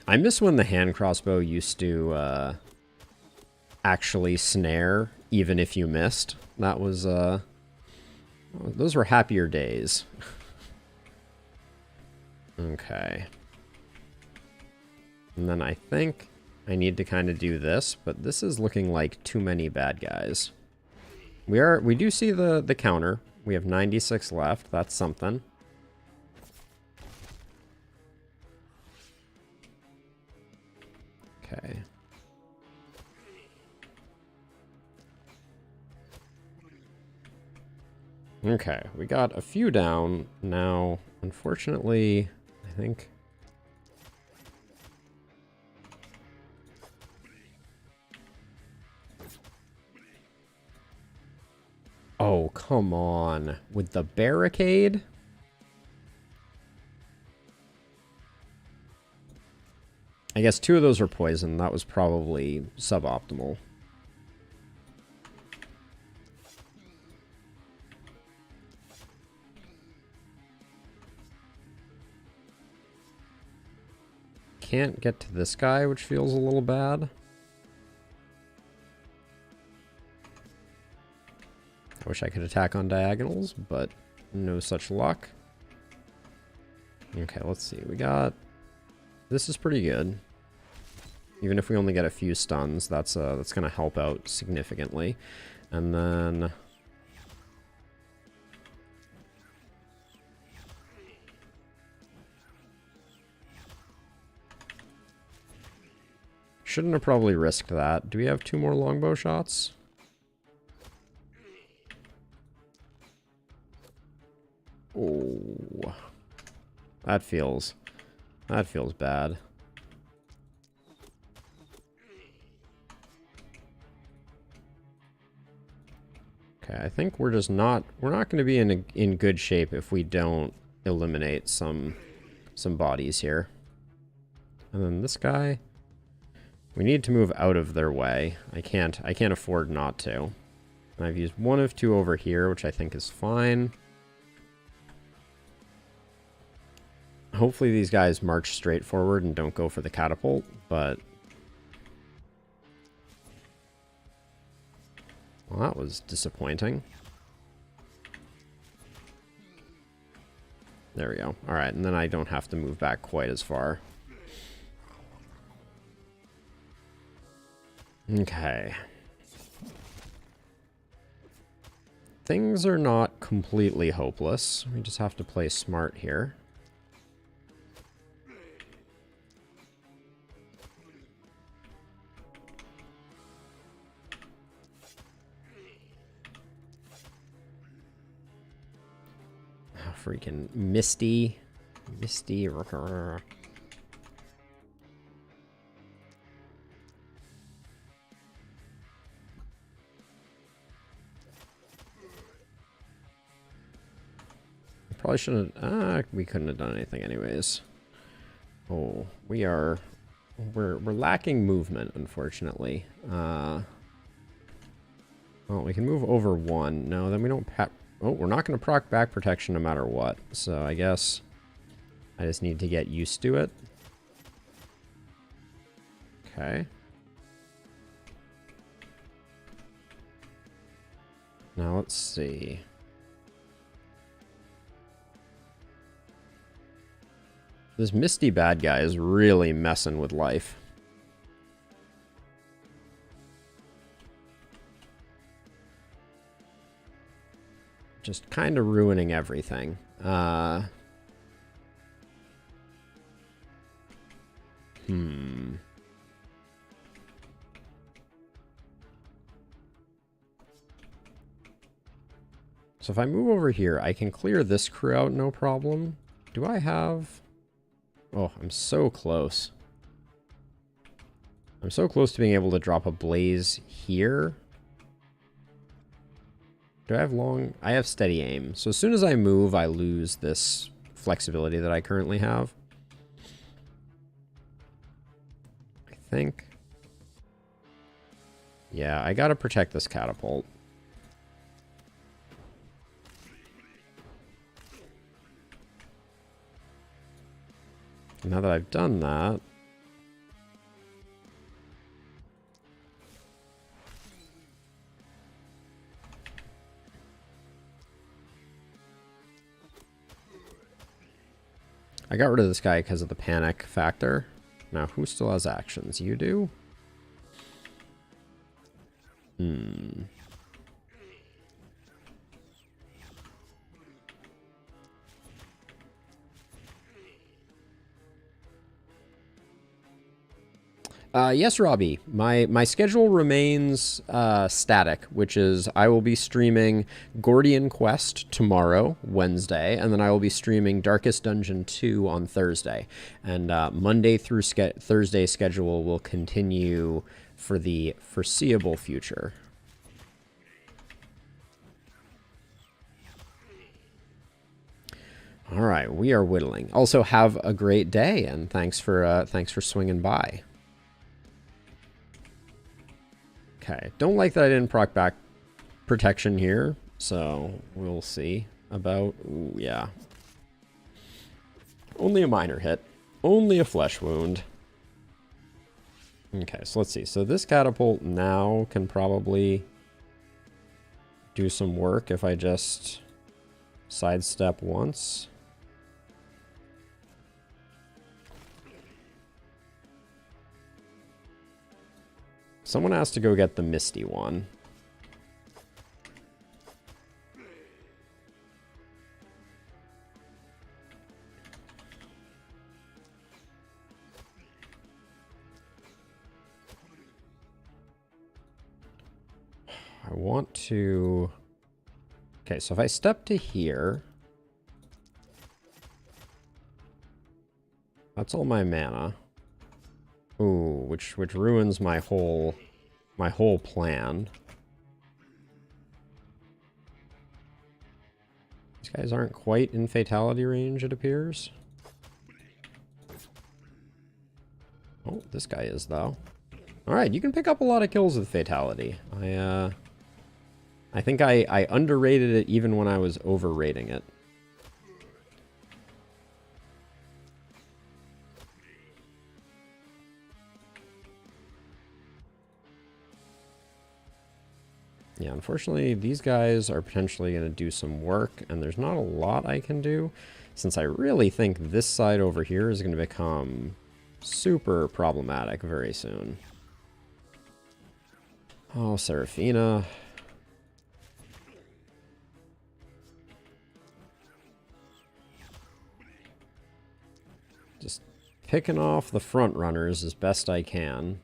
I miss when the hand crossbow used to actually snare, even if you missed. That was, those were happier days. Okay. And then I think I need to kind of do this, but this is looking like too many bad guys. We do see the counter. We have 96 left. That's something. Okay. Okay, we got a few down. Now, unfortunately, I think... Oh, come on. With the barricade? I guess 2 of those are poison. That was probably suboptimal. Can't get to this guy, which feels a little bad. I wish I could attack on diagonals, but no such luck. Okay, let's see. We got... This is pretty good. Even if we only get a few stuns, that's going to help out significantly. And then... Shouldn't have probably risked that. Do we have 2 more longbow shots? Oh, that feels bad. Okay, I think we're not going to be in good shape if we don't eliminate some bodies here. And then this guy, we need to move out of their way. I can't afford not to. And I've used 1 of 2 over here, which I think is fine. Hopefully these guys march straight forward and don't go for the catapult, but... Well, that was disappointing. There we go. Alright, and then I don't have to move back quite as far. Okay. Things are not completely hopeless. We just have to play smart here. Freaking Misty. Probably shouldn't have... we couldn't have done anything anyways. Oh, we're lacking movement, unfortunately. Well, we can move over 1. No, then we don't Oh, we're not going to proc back protection no matter what. So I guess I just need to get used to it. Okay. Now let's see. This Misty bad guy is really messing with life. Just kind of ruining everything. So if I move over here, I can clear this crew out no problem. Do I have... Oh, I'm so close. I'm so close to being able to drop a blaze here. Do I have long... I have steady aim. So as soon as I move, I lose this flexibility that I currently have. I think. Yeah, I gotta protect this catapult. Now that I've done that... I got rid of this guy because of the panic factor. Now, who still has actions? You do? Yes, Robbie. My schedule remains static, which is I will be streaming Gordian Quest tomorrow, Wednesday, and then I will be streaming Darkest Dungeon 2 on Thursday. And Monday through Thursday schedule will continue for the foreseeable future. All right, we are whittling. Also, have a great day, and thanks for swinging by. Okay, don't like that I didn't proc back protection here, so we'll see about... Ooh, yeah. Only a minor hit. Only a flesh wound. Okay, so let's see. So this catapult now can probably do some work if I just sidestep once. Someone has to go get the Misty one. I want to... Okay, so if I step to here... That's all my mana. Ooh, which ruins my whole plan. These guys aren't quite in fatality range, it appears. Oh, this guy is though. All right, you can pick up a lot of kills with fatality. I think I underrated it even when I was overrating it. Yeah, unfortunately, these guys are potentially going to do some work, and there's not a lot I can do, since I really think this side over here is going to become super problematic very soon. Oh, Seraphina. Just picking off the front runners as best I can.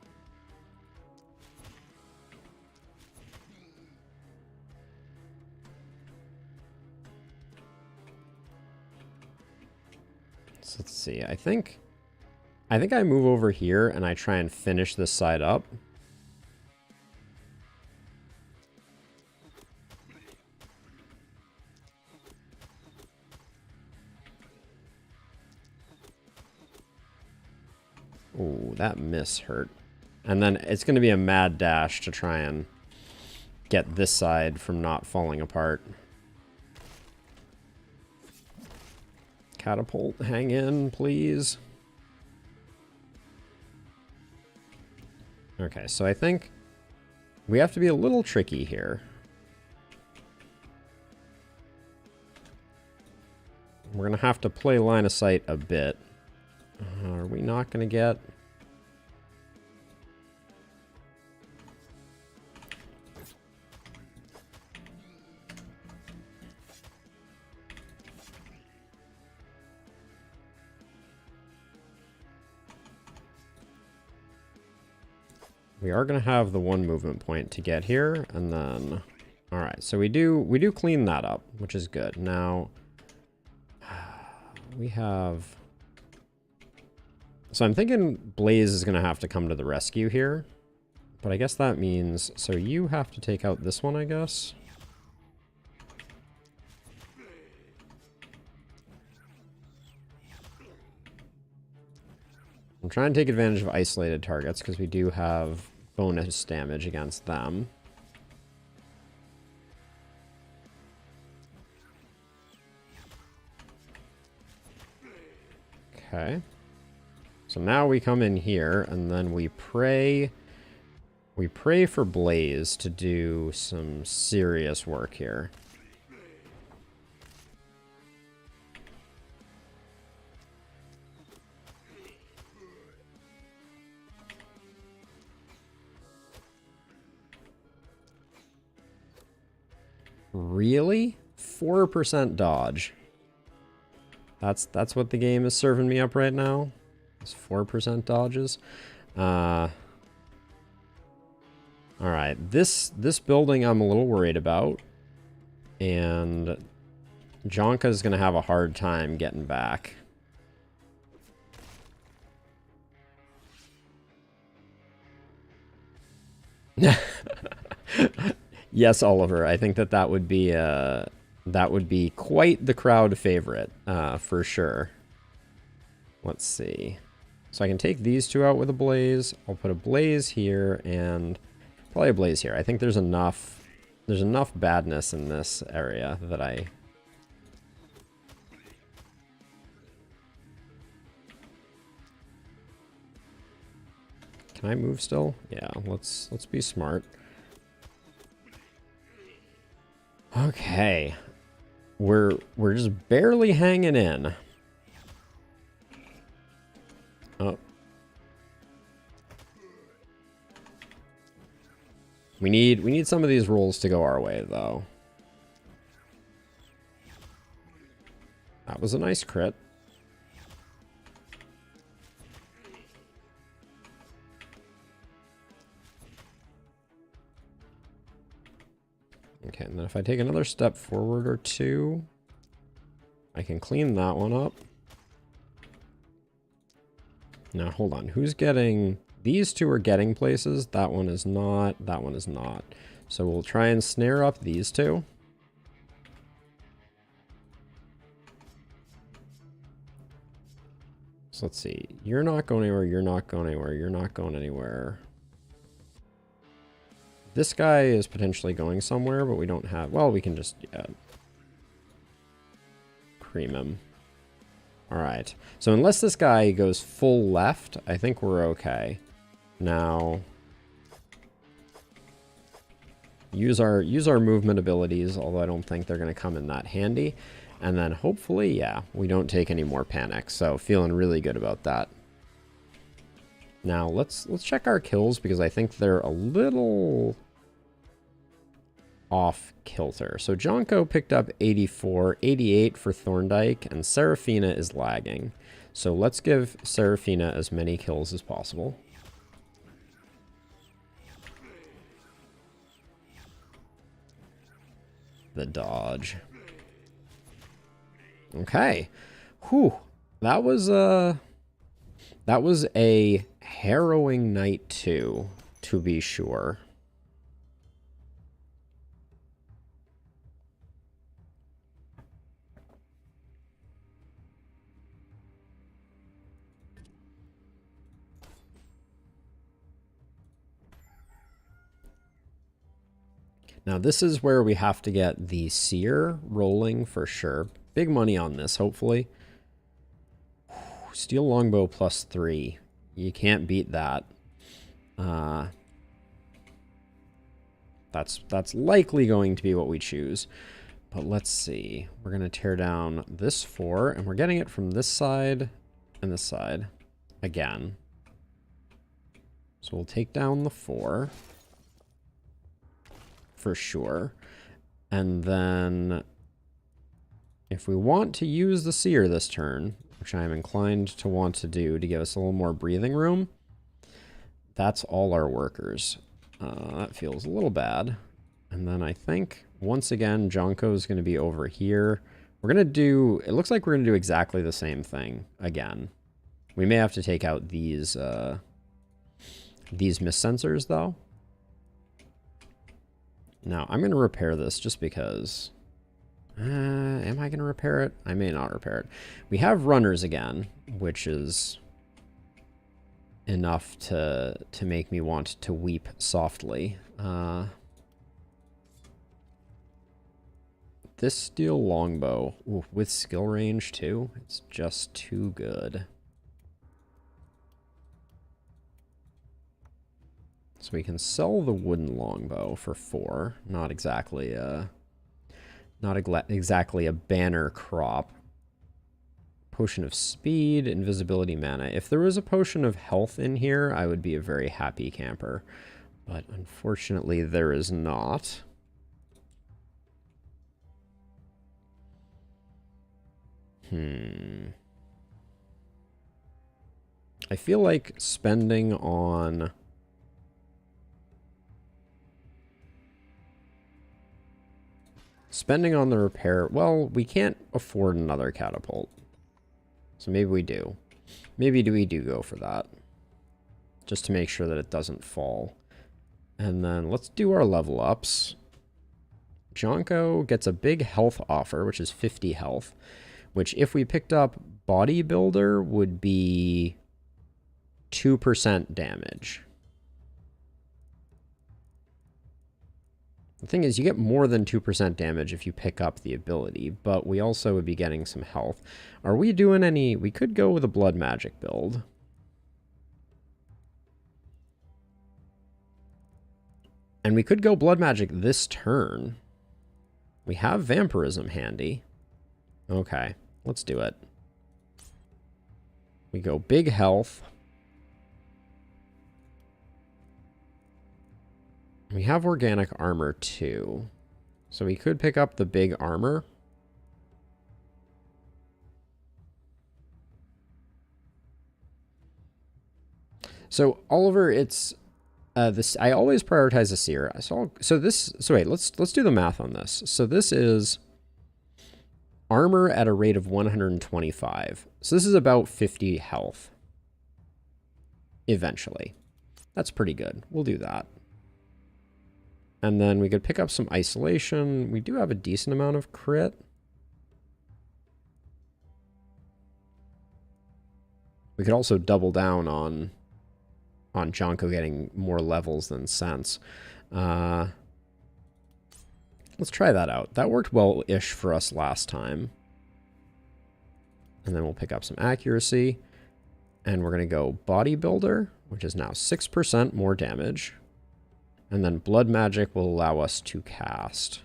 Let's see. I think I move over here and I try and finish this side up. Ooh, that miss hurt. And then it's going to be a mad dash to try and get this side from not falling apart. Catapult, hang in, please. Okay, so I think we have to be a little tricky here. We're going to have to play line of sight a bit. Are we not going to get... We are going to have the one movement point to get here, and then... Alright, so we do clean that up, which is good. Now, we have... So I'm thinking Blaze is going to have to come to the rescue here. But I guess that means... So you have to take out this one, I guess? I'm trying to take advantage of isolated targets because we do have bonus damage against them. Okay. So now we come in here and then we pray for Blaze to do some serious work here. Really? 4% dodge. That's what the game is serving me up right now. It's 4% dodges. Alright, this building I'm a little worried about. And Jonka is going to have a hard time getting back. Yes, Oliver. I think that would be quite the crowd favorite, for sure. Let's see. So I can take these two out with a Blaze. I'll put a Blaze here and probably a Blaze here. I think there's enough badness in this area that I... Can I move still? Yeah, let's be smart. Okay. We're just barely hanging in. Oh. We need some of these rolls to go our way, though. That was a nice crit. Okay, and then if I take another step forward or two, I can clean that one up. Now, hold on. Who's getting... These two are getting places. That one is not. That one is not. So we'll try and snare up these two. So let's see. You're not going anywhere. You're not going anywhere. You're not going anywhere. This guy is potentially going somewhere, but we don't have... Well, we can just cream him. Alright. So unless this guy goes full left, I think we're okay. Now... Use our movement abilities, although I don't think they're going to come in that handy. And then hopefully, yeah, we don't take any more panic. So feeling really good about that. Now let's check our kills because I think they're a little off kilter. So Jonko picked up 84, 88 for Thorndyke, and Seraphina is lagging. So let's give Seraphina as many kills as possible. The dodge. Okay. Whew. That was a harrowing night too, to be sure. Now this is where we have to get the Seer rolling for sure. Big money on this, hopefully. Steel longbow +3. You can't beat that. That's likely going to be what we choose. But let's see. We're going to tear down this 4, and we're getting it from this side and this side again. So we'll take down the 4 for sure. And then if we want to use the seer this turn, which I'm inclined to want to do to give us a little more breathing room, that's all our workers. That feels a little bad. And then I think, once again, Jonko is going to be over here. We're going to do, it looks like we're going to do exactly the same thing again. We may have to take out these mist sensors, though. Now, I'm going to repair this just because... am I going to repair it? I may not repair it. We have runners again, which is enough to make me want to weep softly. This steel longbow, ooh, with skill range too, it's just too good. So we can sell the wooden longbow for 4. Not exactly a banner crop. Potion of speed, invisibility, mana. If there was a potion of health in here, I would be a very happy camper. But unfortunately, there is not. I feel like spending on... the repair... Well, we can't afford another catapult. So maybe we do. Maybe we do go for that. Just to make sure that it doesn't fall. And then let's do our level ups. Jonko gets a big health offer, which is 50 health. Which, if we picked up Bodybuilder, would be 2% damage. The thing is, you get more than 2% damage if you pick up the ability, but we also would be getting some health. Are we doing any... We could go with a blood magic build. And we could go blood magic this turn. We have vampirism handy. Okay, let's do it. We go big health. We have organic armor too. So we could pick up the big armor. So Oliver, it's this. I always prioritize a seer. So wait, let's do the math on this. So this is armor at a rate of 125. So this is about 50 health. Eventually, that's pretty good. We'll do that. And then we could pick up some isolation. We do have a decent amount of crit. We could also double down on Jonko getting more levels than sense. Let's try that out. That worked well-ish for us last time. And then we'll pick up some accuracy. And we're going to go Bodybuilder, which is now 6% more damage. And then blood magic will allow us to cast.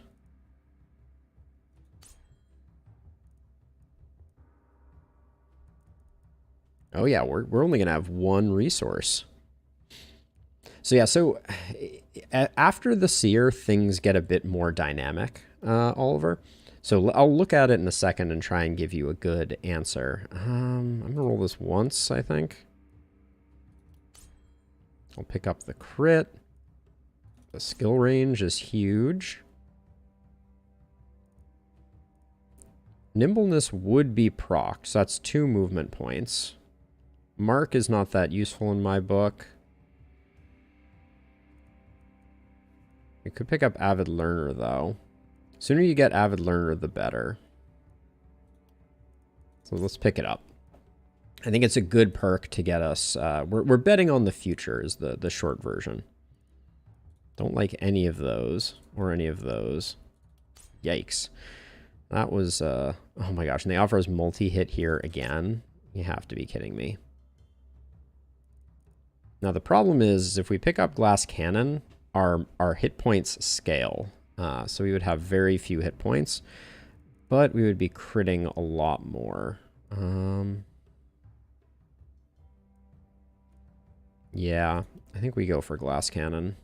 Oh yeah, we're only going to have one resource. So yeah, so after the seer, things get a bit more dynamic, Oliver. So I'll look at it in a second and try and give you a good answer. I'm going to roll this once, I think. I'll pick up the crit. The skill range is huge. Nimbleness would be procced, so that's 2 movement points. Mark is not that useful in my book. We could pick up Avid Learner, though. Sooner you get Avid Learner, the better. So let's pick it up. I think it's a good perk to get us... we're betting on the future is the short version. Don't like any of those or any of those. Yikes. That was, oh my gosh. And they offer us multi-hit here again. You have to be kidding me. Now the problem is if we pick up Glass Cannon, our hit points scale. So we would have very few hit points, but we would be critting a lot more. Yeah, I think we go for Glass Cannon.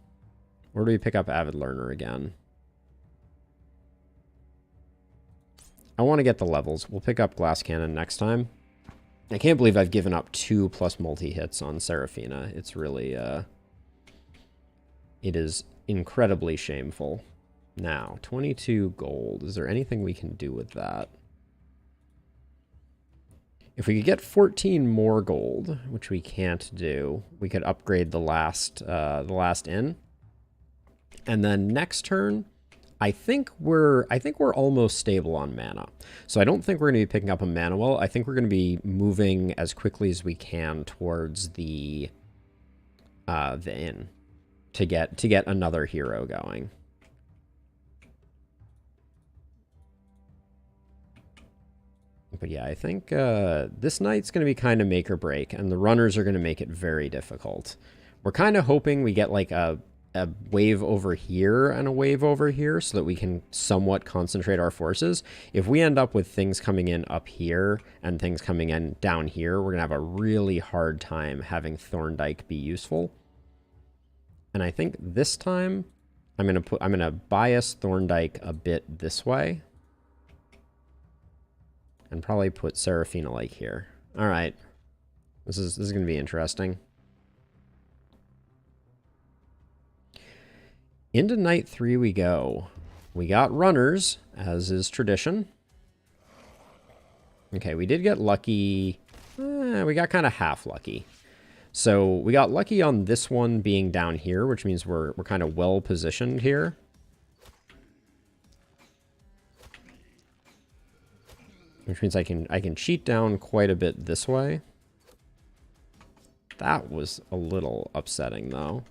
Or do we pick up Avid Learner again? I want to get the levels. We'll pick up Glass Cannon next time. I can't believe I've given up 2+ multi-hits on Seraphina. It's really, it is incredibly shameful. Now, 22 gold. Is there anything we can do with that? If we could get 14 more gold, which we can't do, we could upgrade the last inn. And then next turn, I think we're almost stable on mana. So I don't think we're going to be picking up a mana well. I think we're going to be moving as quickly as we can towards the inn to get another hero going. But yeah, I think this night's going to be kind of make or break, and the runners are going to make it very difficult. We're kind of hoping we get like a wave over here and a wave over here so that we can somewhat concentrate our forces. If we end up with things coming in up here and things coming in down here, we're going to have a really hard time having Thorndyke be useful. And I think this time I'm going to bias Thorndyke a bit this way. And probably put Seraphina like here. All right. This is going to be interesting. Into night 3 we go. We got runners, as is tradition. Okay, we did get lucky. We got kind of half lucky. So we got lucky on this one being down here, which means we're kind of well positioned here. Which means I can cheat down quite a bit this way. That was a little upsetting, though.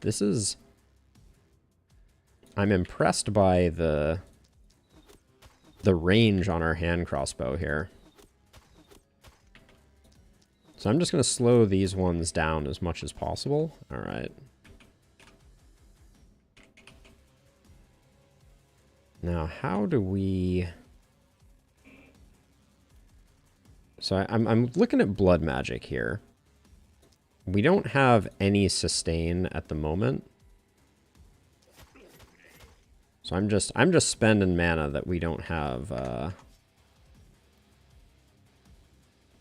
This is... I'm impressed by the range on our hand crossbow here. So I'm just going to slow these ones down as much as possible. All right. Now, how do we... So I'm looking at blood magic here. We don't have any sustain at the moment. So I'm just spending mana that we don't have a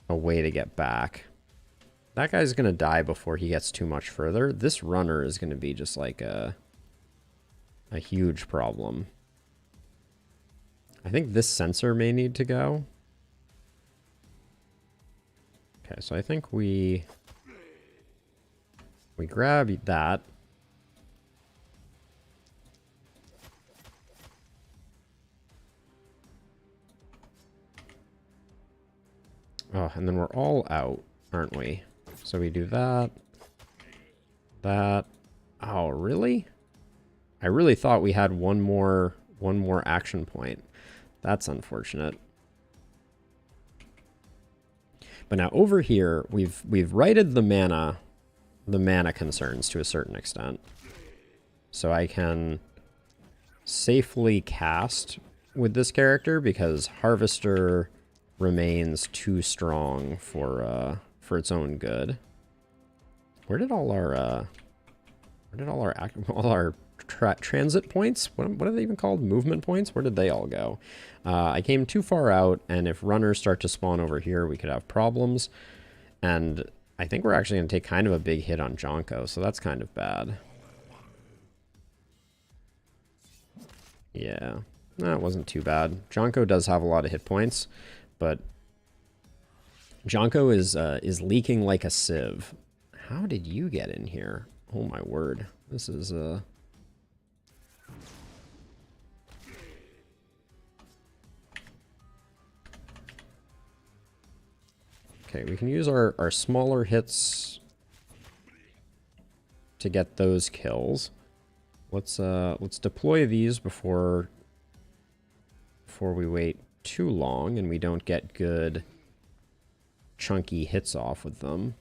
way to get back. That guy's gonna die before he gets too much further. This runner is gonna be just like a huge problem. I think this sensor may need to go. Okay, so I think we grab that. Oh, and then we're all out, aren't we? So we do that. That. Oh, really? I really thought we had one more action point. That's unfortunate. But now over here, we've righted the mana concerns to a certain extent. So I can safely cast with this character because Harvester remains too strong for its own good. Where did all our transit points? What are they even called? Movement points? Where did they all go? I came too far out, and if runners start to spawn over here, we could have problems. And I think we're actually going to take kind of a big hit on Jonko, so that's kind of bad. Yeah, that wasn't too bad. Jonko does have a lot of hit points, but Jonko is leaking like a sieve. How did you get in here? Oh my word. This is okay, we can use our smaller hits to get those kills. Let's deploy these before before we wait too long and we don't get good chunky hits off with them.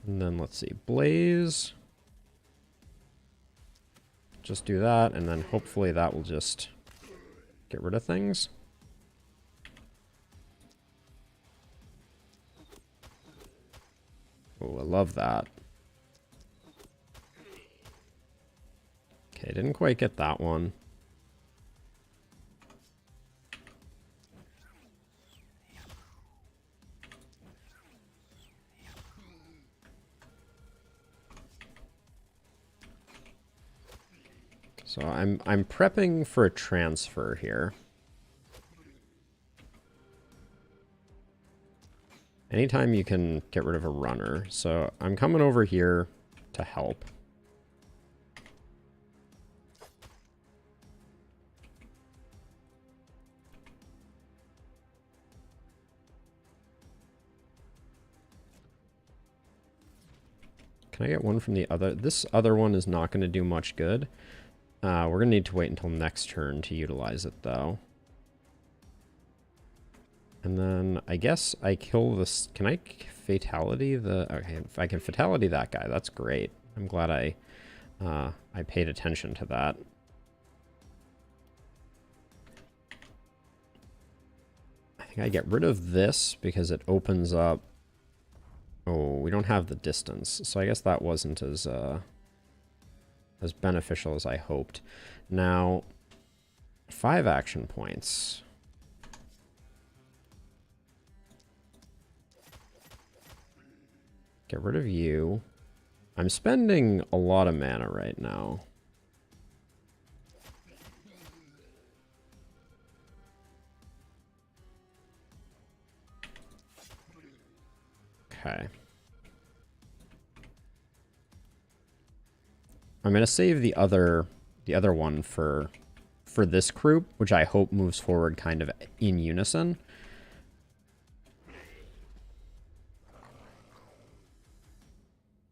And then let's see, Blaze. Just do that, and then hopefully that will just get rid of things. Oh, I love that. Okay, didn't quite get that one. So I'm prepping for a transfer here. Anytime you can get rid of a runner. So I'm coming over here to help. Can I get one from the other? This other one is not going to do much good. We're going to need to wait until next turn to utilize it, though. And then I guess I kill this. Can I fatality the... Okay, if I can fatality that guy, that's great. I'm glad I paid attention to that. I think I get rid of this because it opens up... Oh, we don't have the distance, so I guess that wasn't as beneficial as I hoped. Now, 5 action points. Get rid of you. I'm spending a lot of mana right now. Okay. I'm going to save the other one for this group, which I hope moves forward kind of in unison.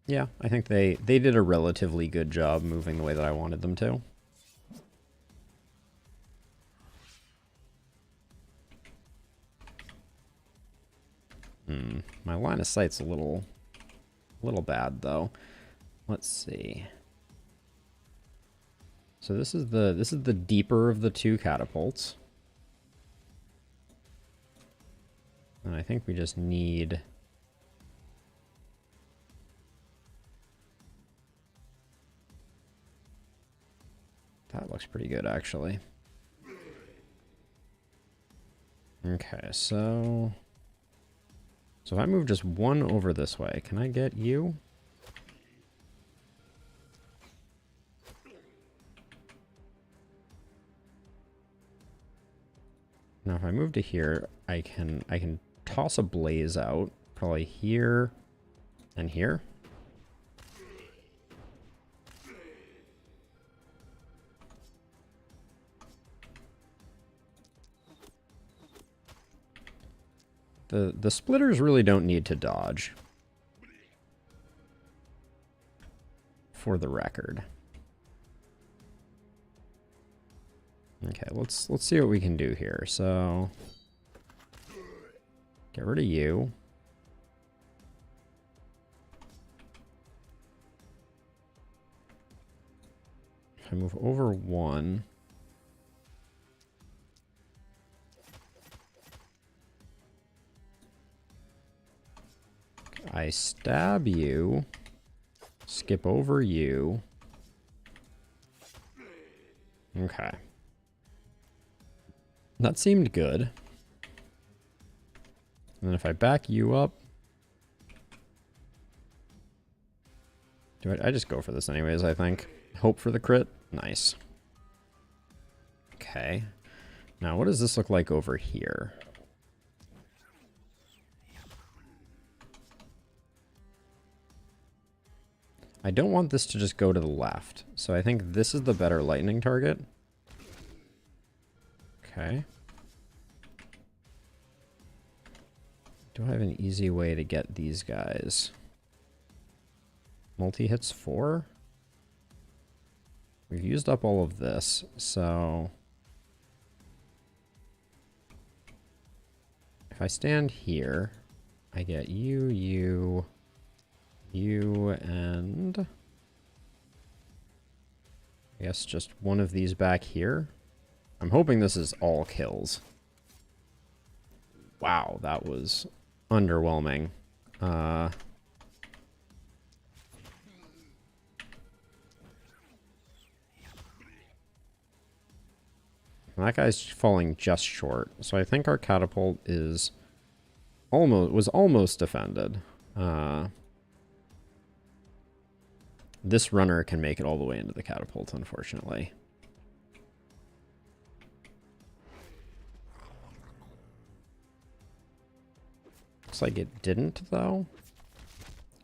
Yeah, I think they did a relatively good job moving the way that I wanted them to. My line of sight's a little bad though. Let's see. So this is the deeper of the 2 catapults. And I think we just need... That looks pretty good, actually. Okay, so if I move just 1 over this way, can I get you? Now, if I move to here, I can toss a blaze out, probably here and here. The splitters really don't need to dodge, for the record. Okay, let's see what we can do here. So get rid of you. If I move over 1, I stab you, skip over you. Okay. That seemed good. And then if I back you up... I just go for this anyways, I think. Hope for the crit. Nice. Okay. Now, what does this look like over here? I don't want this to just go to the left, so I think this is the better lightning target. Okay. Do I have an easy way to get these guys? Multi-hits 4? We've used up all of this, so... If I stand here, I get you, and... I guess just one of these back here. I'm hoping this is all kills. Wow, that was underwhelming. That guy's falling just short, so I think our catapult is almost defended. This runner can make it all the way into the catapult, unfortunately. Looks like it didn't, though.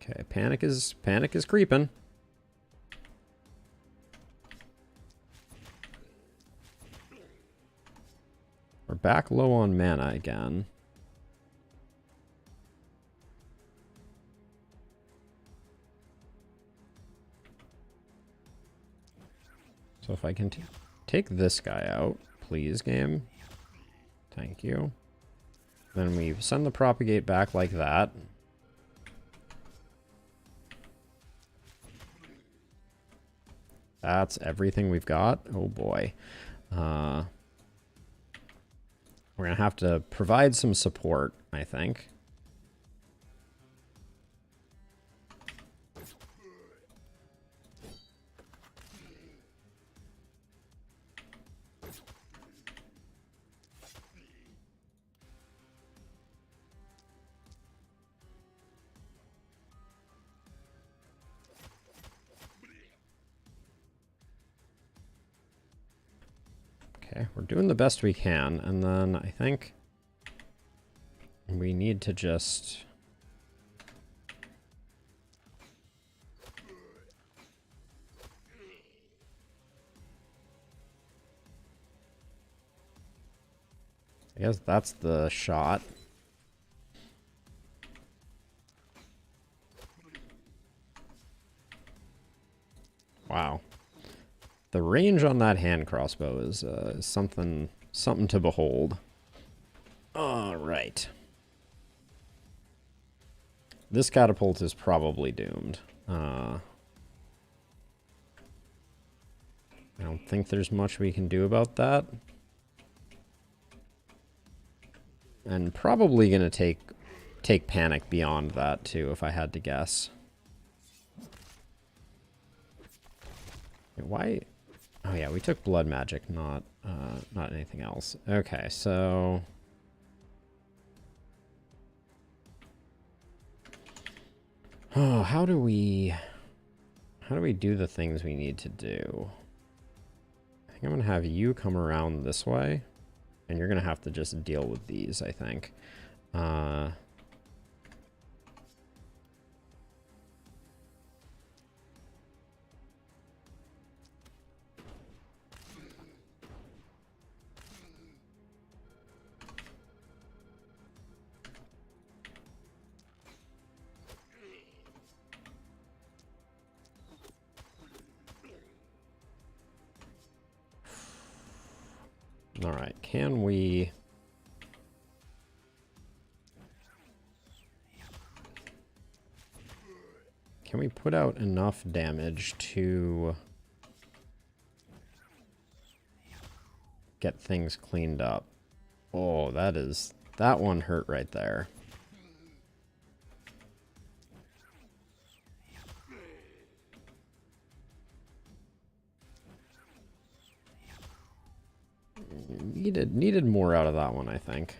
Okay, panic is creeping. We're back low on mana again. So if I can take this guy out, please, game. Thank you. Then we send the propagate back like that. That's everything we've got. Oh boy. We're going to have to provide some support, I think. Okay, we're doing the best we can, and then I think we need to just... I guess that's the shot. Wow. The range on that hand crossbow is something to behold. All right. This catapult is probably doomed. I don't think there's much we can do about that. And probably gonna take panic beyond that too, if I had to guess. Why? Oh yeah, we took blood magic, not anything else. Okay, so oh, how do we do the things we need to do? I think I'm gonna have you come around this way, and you're gonna have to just deal with these, I think. All right, can we... put out enough damage to get things cleaned up? Oh, that one hurt right there. Needed more out of that one, I think.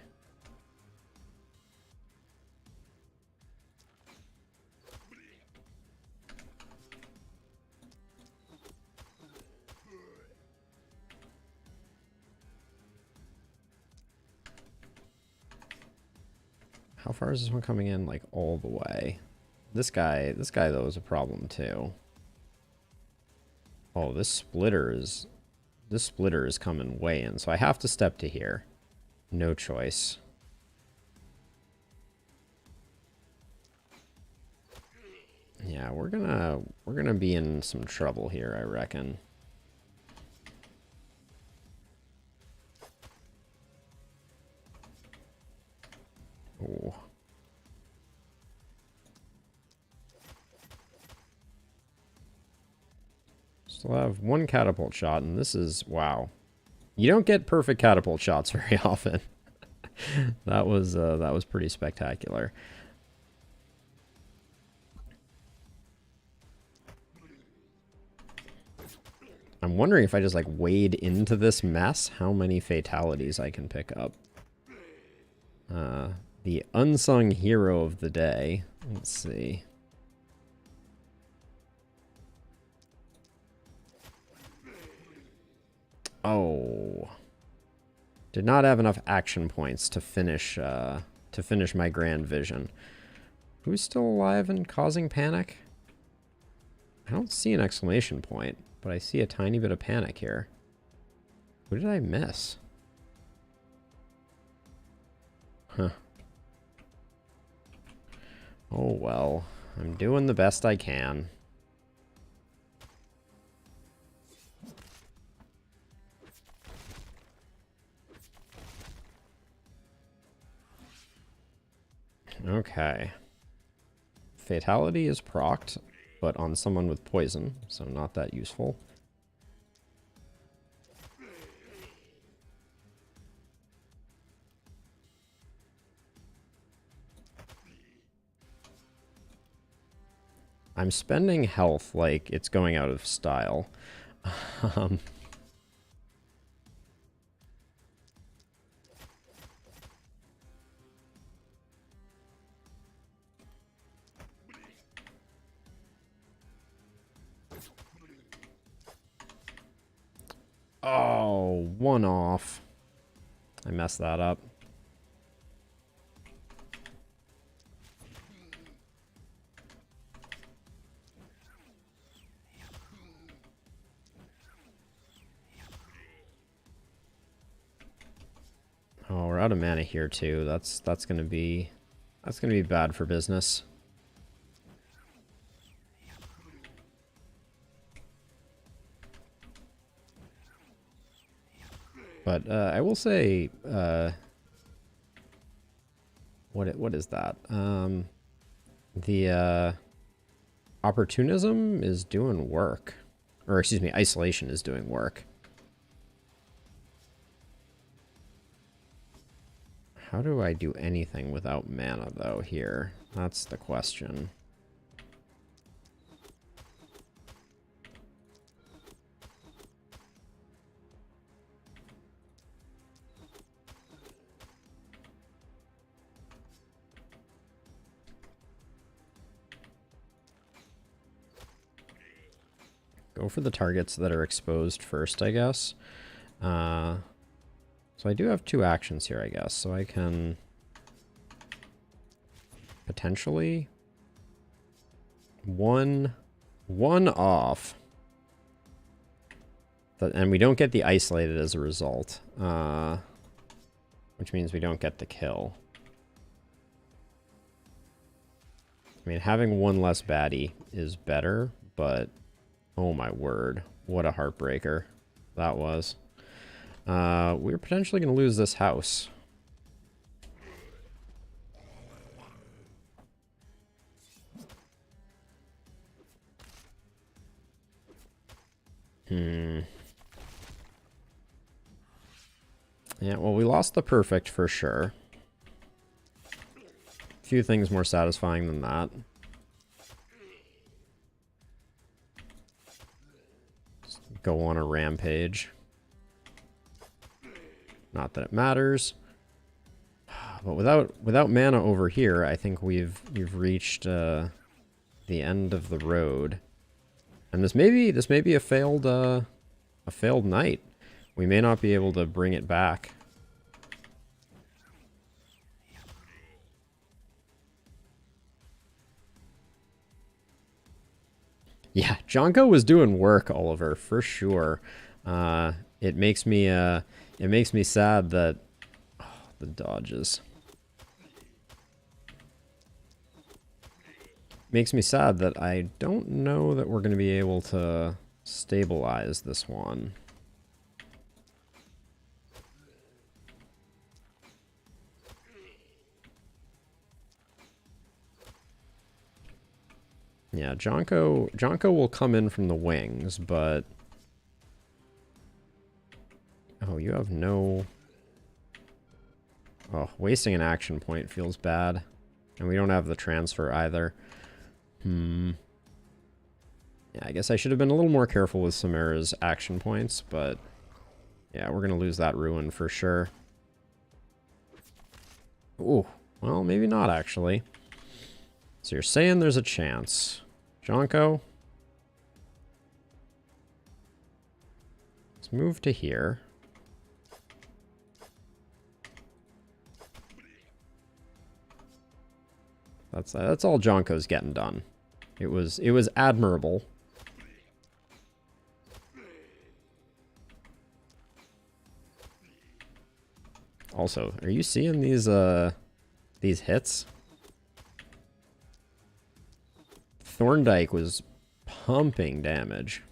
How far is this one coming in? Like all the way. This guy though is a problem too. Oh, this splitter is coming way in, so I have to step to here. No choice. Yeah, we're gonna be in some trouble here, I reckon. Oh. Still have one catapult shot, and this is, wow. You don't get perfect catapult shots very often. That was pretty spectacular. I'm wondering if I just like wade into this mess, how many fatalities I can pick up. The unsung hero of the day. Let's see. Oh. Did not have enough action points to finish my grand vision. Who's still alive and causing panic? I don't see an exclamation point, but I see a tiny bit of panic here. Who did I miss? Huh. Oh well, I'm doing the best I can. Okay. Fatality is procced, but on someone with poison, so not that useful. I'm spending health like it's going out of style. Oh, one off. I messed that up. Oh, we're out of mana here too. That's gonna be bad for business. But I will say, what is that? The opportunism is doing work, or excuse me, isolation is doing work. How do I do anything without mana though here? That's the question. Go for the targets that are exposed first, I guess. So I do have two actions here, I guess. So I can potentially one off. And we don't get the isolated as a result, which means we don't get the kill. I mean, having one less baddie is better, but oh my word, what a heartbreaker that was. We're potentially going to lose this house. Yeah, well, we lost the perfect for sure. Few things more satisfying than that. Just go on a rampage. Not that it matters. But without mana over here, I think we've reached the end of the road. And this may be a failed night. We may not be able to bring it back. Yeah, Jonko was doing work, Oliver, for sure. It makes me sad that the dodges. makes me sad that I don't know that we're going to be able to stabilize this one. Yeah, Jonko will come in from the wings, but... Oh, you have no... Oh, wasting an action point feels bad. And we don't have the transfer either. Yeah, I guess I should have been a little more careful with Samara's action points, but... Yeah, we're gonna lose that ruin for sure. Ooh, well, maybe not, actually. So you're saying there's a chance. Jonko? Let's move to here. That's all Jonko's getting done. It was admirable. Also, are you seeing these hits? Thorndyke was pumping damage.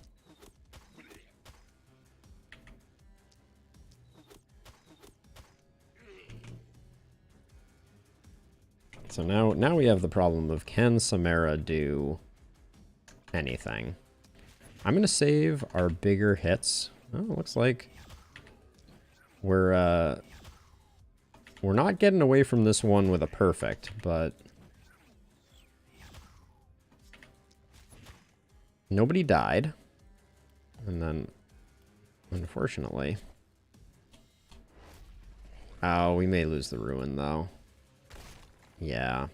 So now we have the problem of, can Samara do anything? I'm gonna save our bigger hits. Oh, looks like we're not getting away from this one with a perfect, but nobody died. And then, unfortunately... Oh, we may lose the ruin, though. Yeah.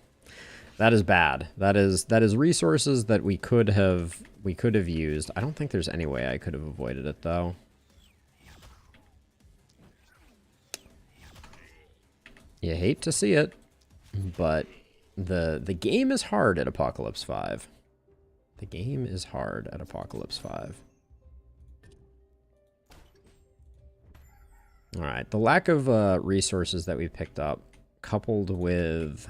That is bad. That is resources that we could have used. I don't think there's any way I could have avoided it, though. You hate to see it, but the game is hard at Apocalypse 5. The game is hard at Apocalypse 5. Alright, the lack of resources that we picked up, coupled with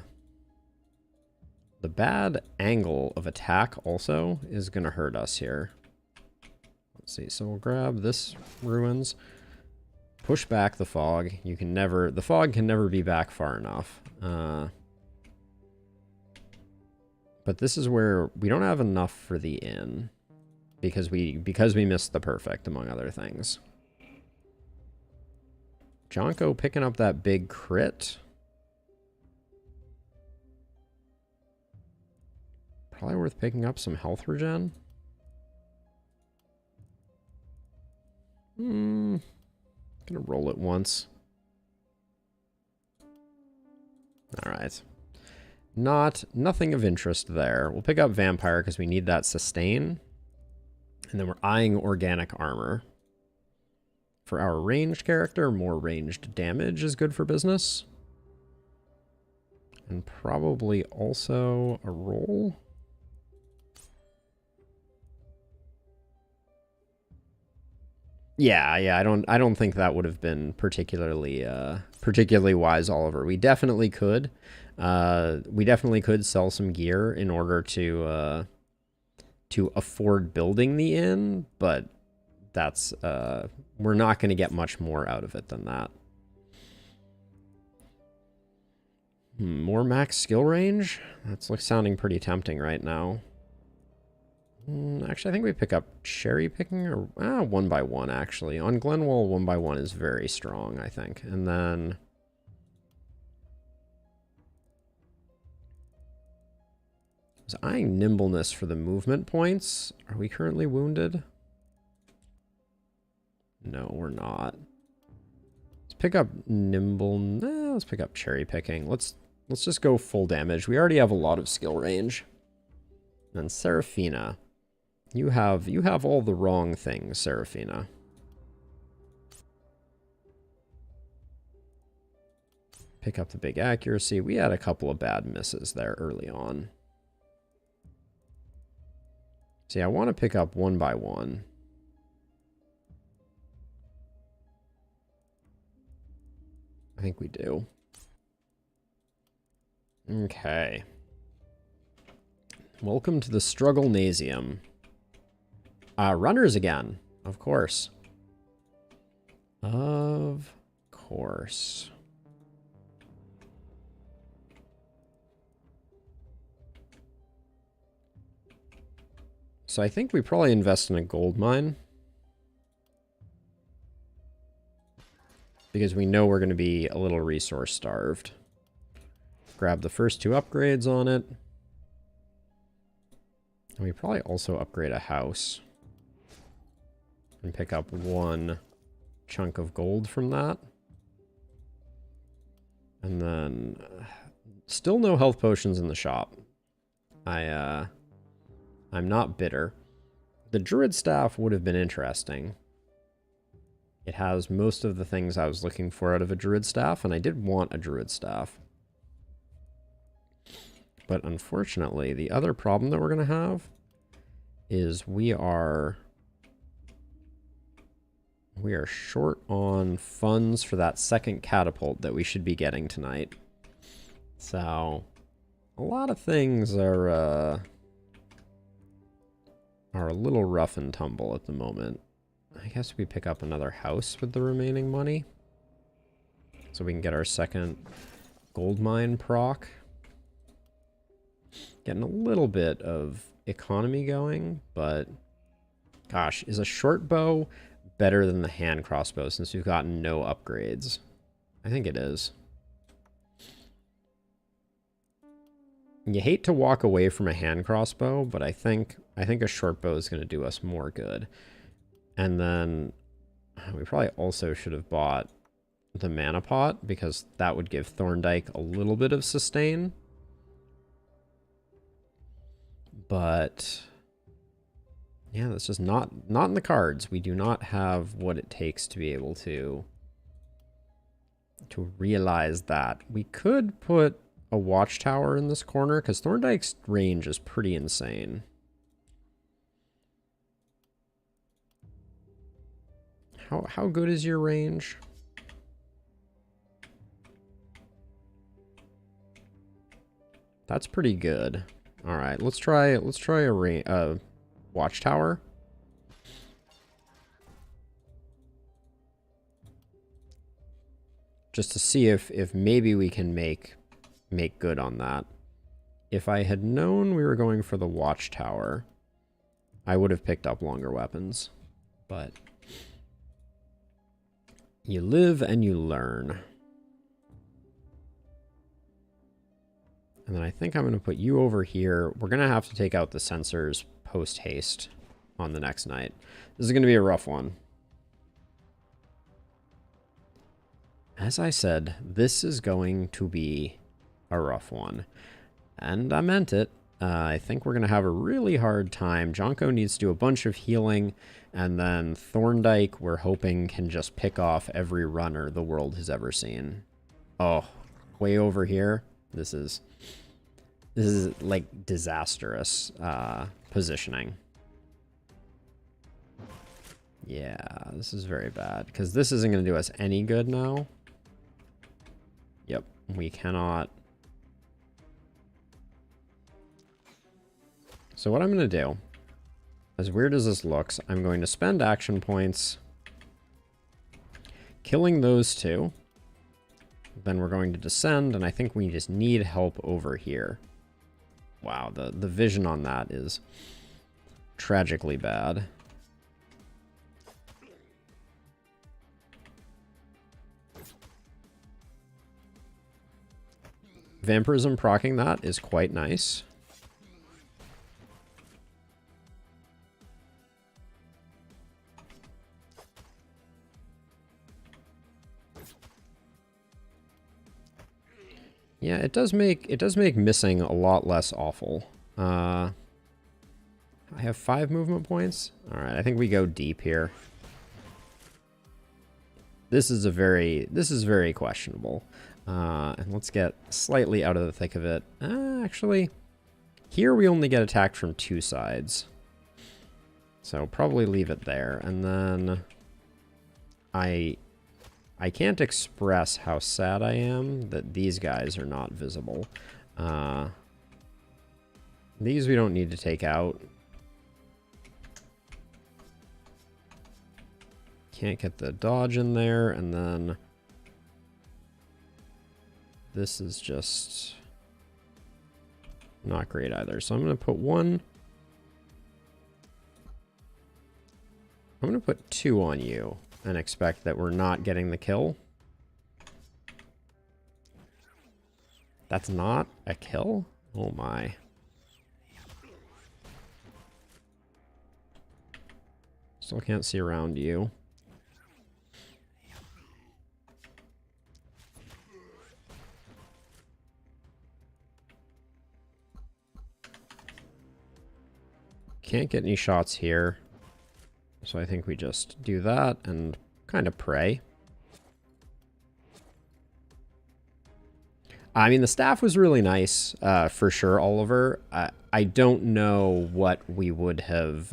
the bad angle of attack also, is going to hurt us here. Let's see, so we'll grab this ruins, push back the fog. The fog can never be back far enough. But this is where we don't have enough for the inn, because we missed the perfect, among other things. Jonko picking up that big crit. Probably worth picking up some health regen. Gonna roll it once. Alright. Nothing of interest there. We'll pick up Vampire because we need that sustain. And then we're eyeing Organic Armor. For our ranged character, more ranged damage is good for business. And probably also a roll. Yeah, I don't think that would have been particularly wise, Oliver. We definitely could. We definitely could sell some gear in order to afford building the inn, but that's we're not going to get much more out of it than that. More max skill range? That's sounding pretty tempting right now. Actually, I think we pick up cherry picking, or 1 by 1 actually. On Glenwall, 1 by 1 is very strong, I think. And then I was eyeing nimbleness for the movement points. Are we currently wounded? No, we're not. Let's pick up let's pick up cherry picking. Let's just go full damage. We already have a lot of skill range. And Seraphina. You have all the wrong things, Seraphina. Pick up the big accuracy. We had a couple of bad misses there early on. See, I want to pick up 1 by 1. I think we do. Okay. Welcome to the Struggle-nasium. Runners again. Of course. Of course. So I think we probably invest in a gold mine. Because we know we're going to be a little resource starved. Grab the first 2 upgrades on it. And we probably also upgrade a house. And pick up 1 chunk of gold from that. And then still no health potions in the shop. I'm not bitter. The druid staff would have been interesting. It has most of the things I was looking for out of a druid staff, and I did want a druid staff. But unfortunately, the other problem that we're going to have is we are short on funds for that second catapult that we should be getting tonight. So a lot of things are a little rough and tumble at the moment. I guess we pick up another house with the remaining money. So we can get our second gold mine proc. Getting a little bit of economy going, but gosh, is a short bow better than the hand crossbow since we've gotten no upgrades? I think it is. You hate to walk away from a hand crossbow, but I think a short bow is going to do us more good. And then we probably also should have bought the mana pot because that would give Thorndyke a little bit of sustain. But yeah, that's just not in the cards. We do not have what it takes to be able to realize that. We could put a watchtower in this corner because Thorndyke's range is pretty insane. How good is your range? That's pretty good. All right, let's try a watchtower. Just to see if maybe we can make good on that. If I had known we were going for the watchtower, I would have picked up longer weapons. But you live and you learn. And then I think I'm going to put you over here. We're going to have to take out the sensors post-haste on the next night. This is going to be a rough one. As I said, this is going to be a rough one. And I meant it. I think we're going to have a really hard time. Jonko needs to do a bunch of healing. And then Thorndyke, we're hoping, can just pick off every runner the world has ever seen. Oh, way over here. This is like disastrous positioning. Yeah, this is very bad because this isn't going to do us any good now. Yep, we cannot. So what I'm going to do, as weird as this looks, I'm going to spend action points killing those 2. Then we're going to descend, and I think we just need help over here. Wow, the vision on that is tragically bad. Vampirism proccing that is quite nice. Yeah, it does make missing a lot less awful. I have 5 movement points. All right, I think we go deep here. This is very questionable. And let's get slightly out of the thick of it. Actually, here we only get attacked from 2 sides. So probably leave it there. And then I can't express how sad I am that these guys are not visible. These we don't need to take out. Can't get the dodge in there, and then this is just not great either. So I'm going to put one. I'm going to put 2 on you and expect that we're not getting the kill. That's not a kill? Oh my. Still can't see around you. Can't get any shots here. So I think we just do that and kind of pray. I mean, the staff was really nice, for sure, Oliver. I don't know what we would have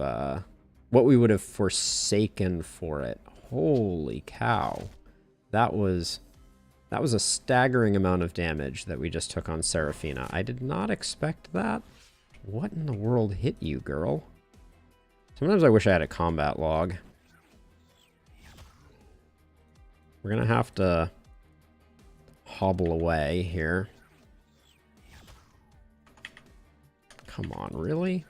forsaken for it. Holy cow. That was a staggering amount of damage that we just took on Seraphina. I did not expect that. What in the world hit you, girl? Sometimes I wish I had a combat log. We're gonna have to hobble away here. Come on, really?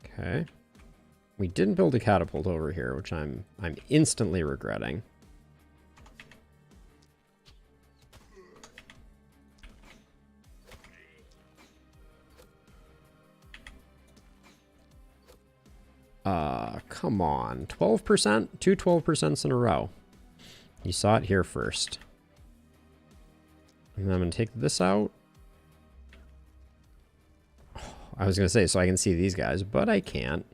Okay. We didn't build a catapult over here, which I'm instantly regretting. Come on. 12%? 2 12% in a row. You saw it here first. And I'm going to take this out. Oh, I was going to say, so I can see these guys, but I can't.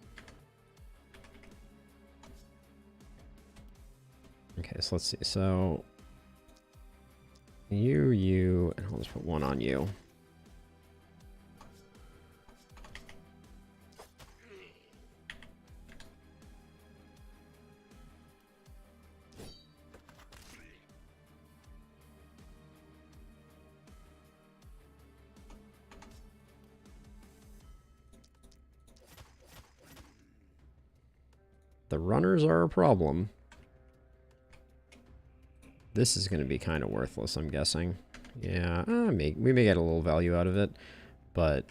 Okay, so let's see. So, you, and I'll just put 1 on you. The runners are a problem. This is going to be kind of worthless, I'm guessing. Yeah, we may get a little value out of it, but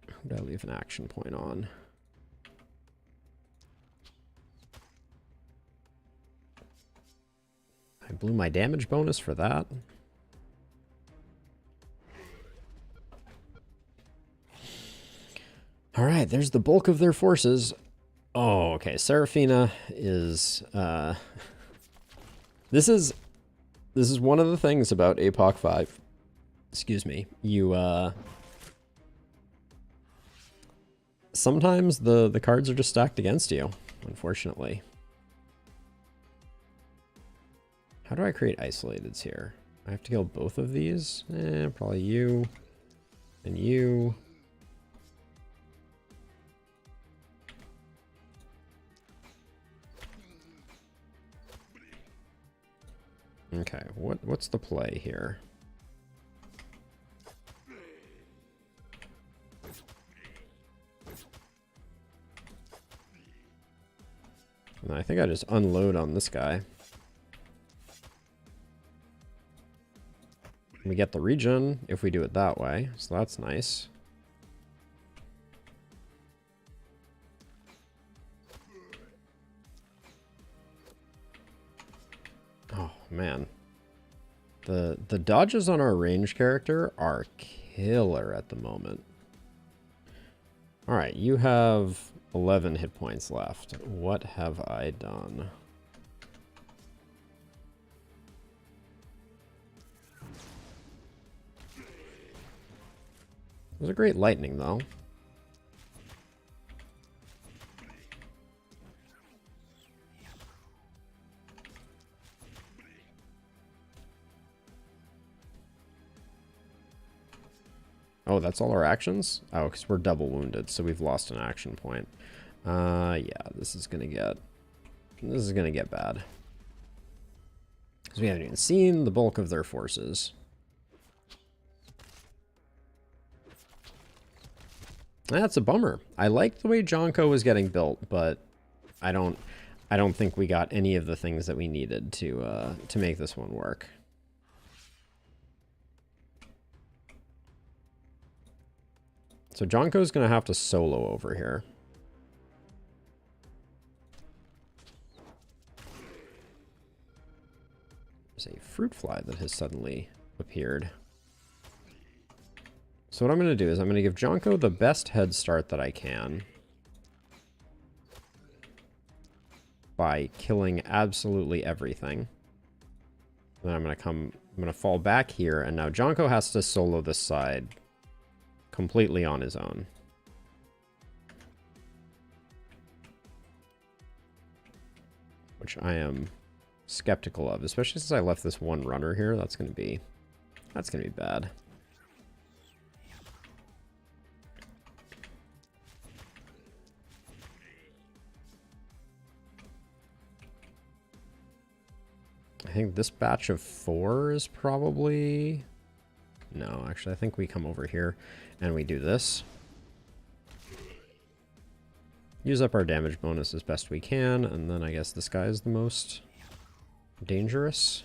who did I leave an action point on? I blew my damage bonus for that. All right, there's the bulk of their forces. Oh, okay. Seraphina is this is one of the things about APOC 5. Excuse me. You sometimes the cards are just stacked against you, unfortunately. How do I create isolateds here? I have to kill both of these? Probably you and you. Okay, what's the play here? And I think I just unload on this guy. We get the regen if we do it that way, so that's nice. Oh, man. The dodges on our range character are killer at the moment. Alright, you have 11 hit points left. What have I done? It was a great lightning, though. Oh, that's all our actions? Oh, because we're double wounded, so we've lost an action point. Yeah, this is gonna get bad. Because we haven't even seen the bulk of their forces. That's a bummer. I liked the way Jonko was getting built, but I don't think we got any of the things that we needed to make this one work. So Jonko's gonna have to solo over here. There's a fruit fly that has suddenly appeared. So what I'm going to do is I'm going to give Jonko the best head start that I can by killing absolutely everything. Then I'm going to fall back here, and now Jonko has to solo this side completely on his own. Which I am skeptical of, especially since I left this one runner here. That's gonna be bad. I think this batch of 4 is probably... No, actually, I think we come over here and we do this. Use up our damage bonus as best we can, and then I guess this guy is the most dangerous.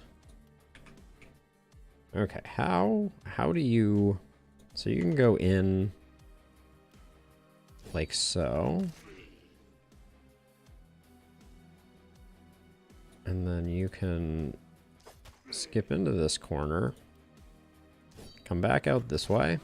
Okay, how do you... So you can go in like so. And then you can skip into this corner. Come back out this way.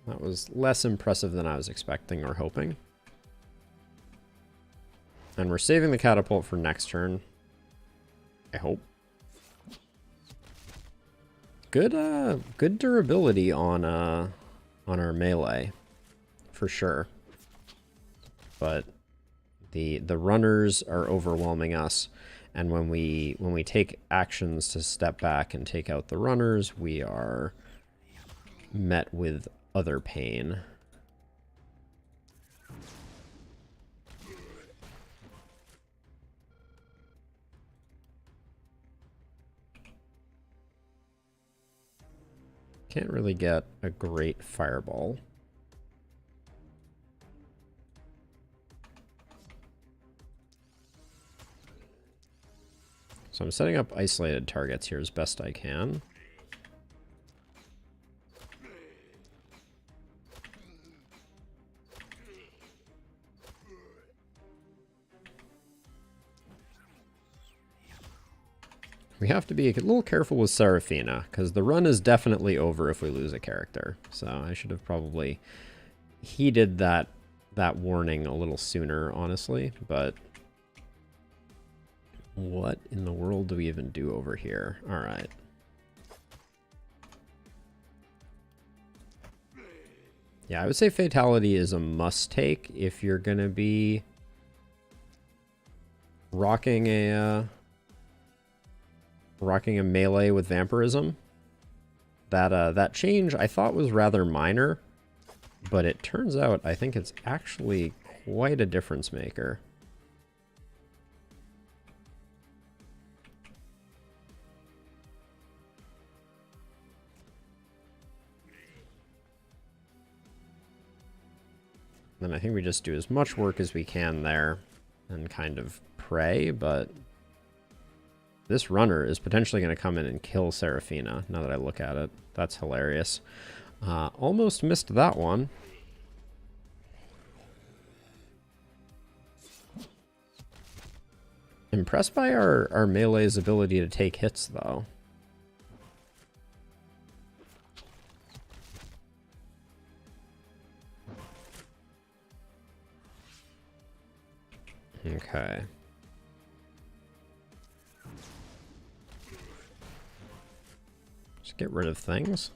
That was less impressive than I was expecting or hoping. And we're saving the catapult for next turn. I hope. Good durability on our melee, for sure. But the runners are overwhelming us, and when we take actions to step back and take out the runners, we are met with other pain. Can't really get a great fireball. So I'm setting up isolated targets here as best I can. We have to be a little careful with Seraphina, because the run is definitely over if we lose a character. So I should have probably heeded that warning a little sooner, honestly. But what in the world do we even do over here? All right. Yeah, I would say Fatality is a must-take if you're going to be rocking a melee with vampirism. That change I thought was rather minor, but it turns out I think it's actually quite a difference maker. Then I think we just do as much work as we can there and kind of pray, but this runner is potentially going to come in and kill Seraphina, now that I look at it. That's hilarious. Almost missed that one. Impressed by our melee's ability to take hits, though. Okay. Just get rid of things.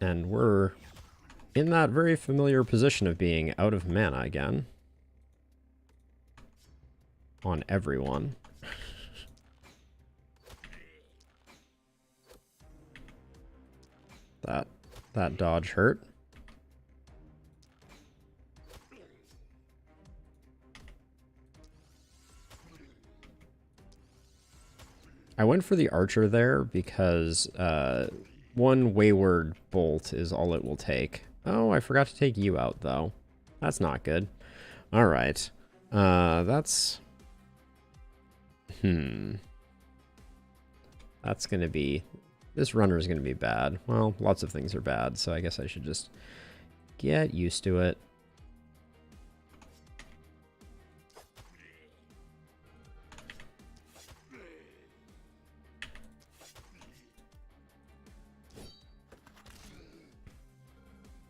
And we're in that very familiar position of being out of mana again. On everyone. That dodge hurt. I went for the archer there because one wayward bolt is all it will take. Oh, I forgot to take you out, though. That's not good. All right. That's... That's going to be... This runner is going to be bad. Well, lots of things are bad, so I guess I should just get used to it.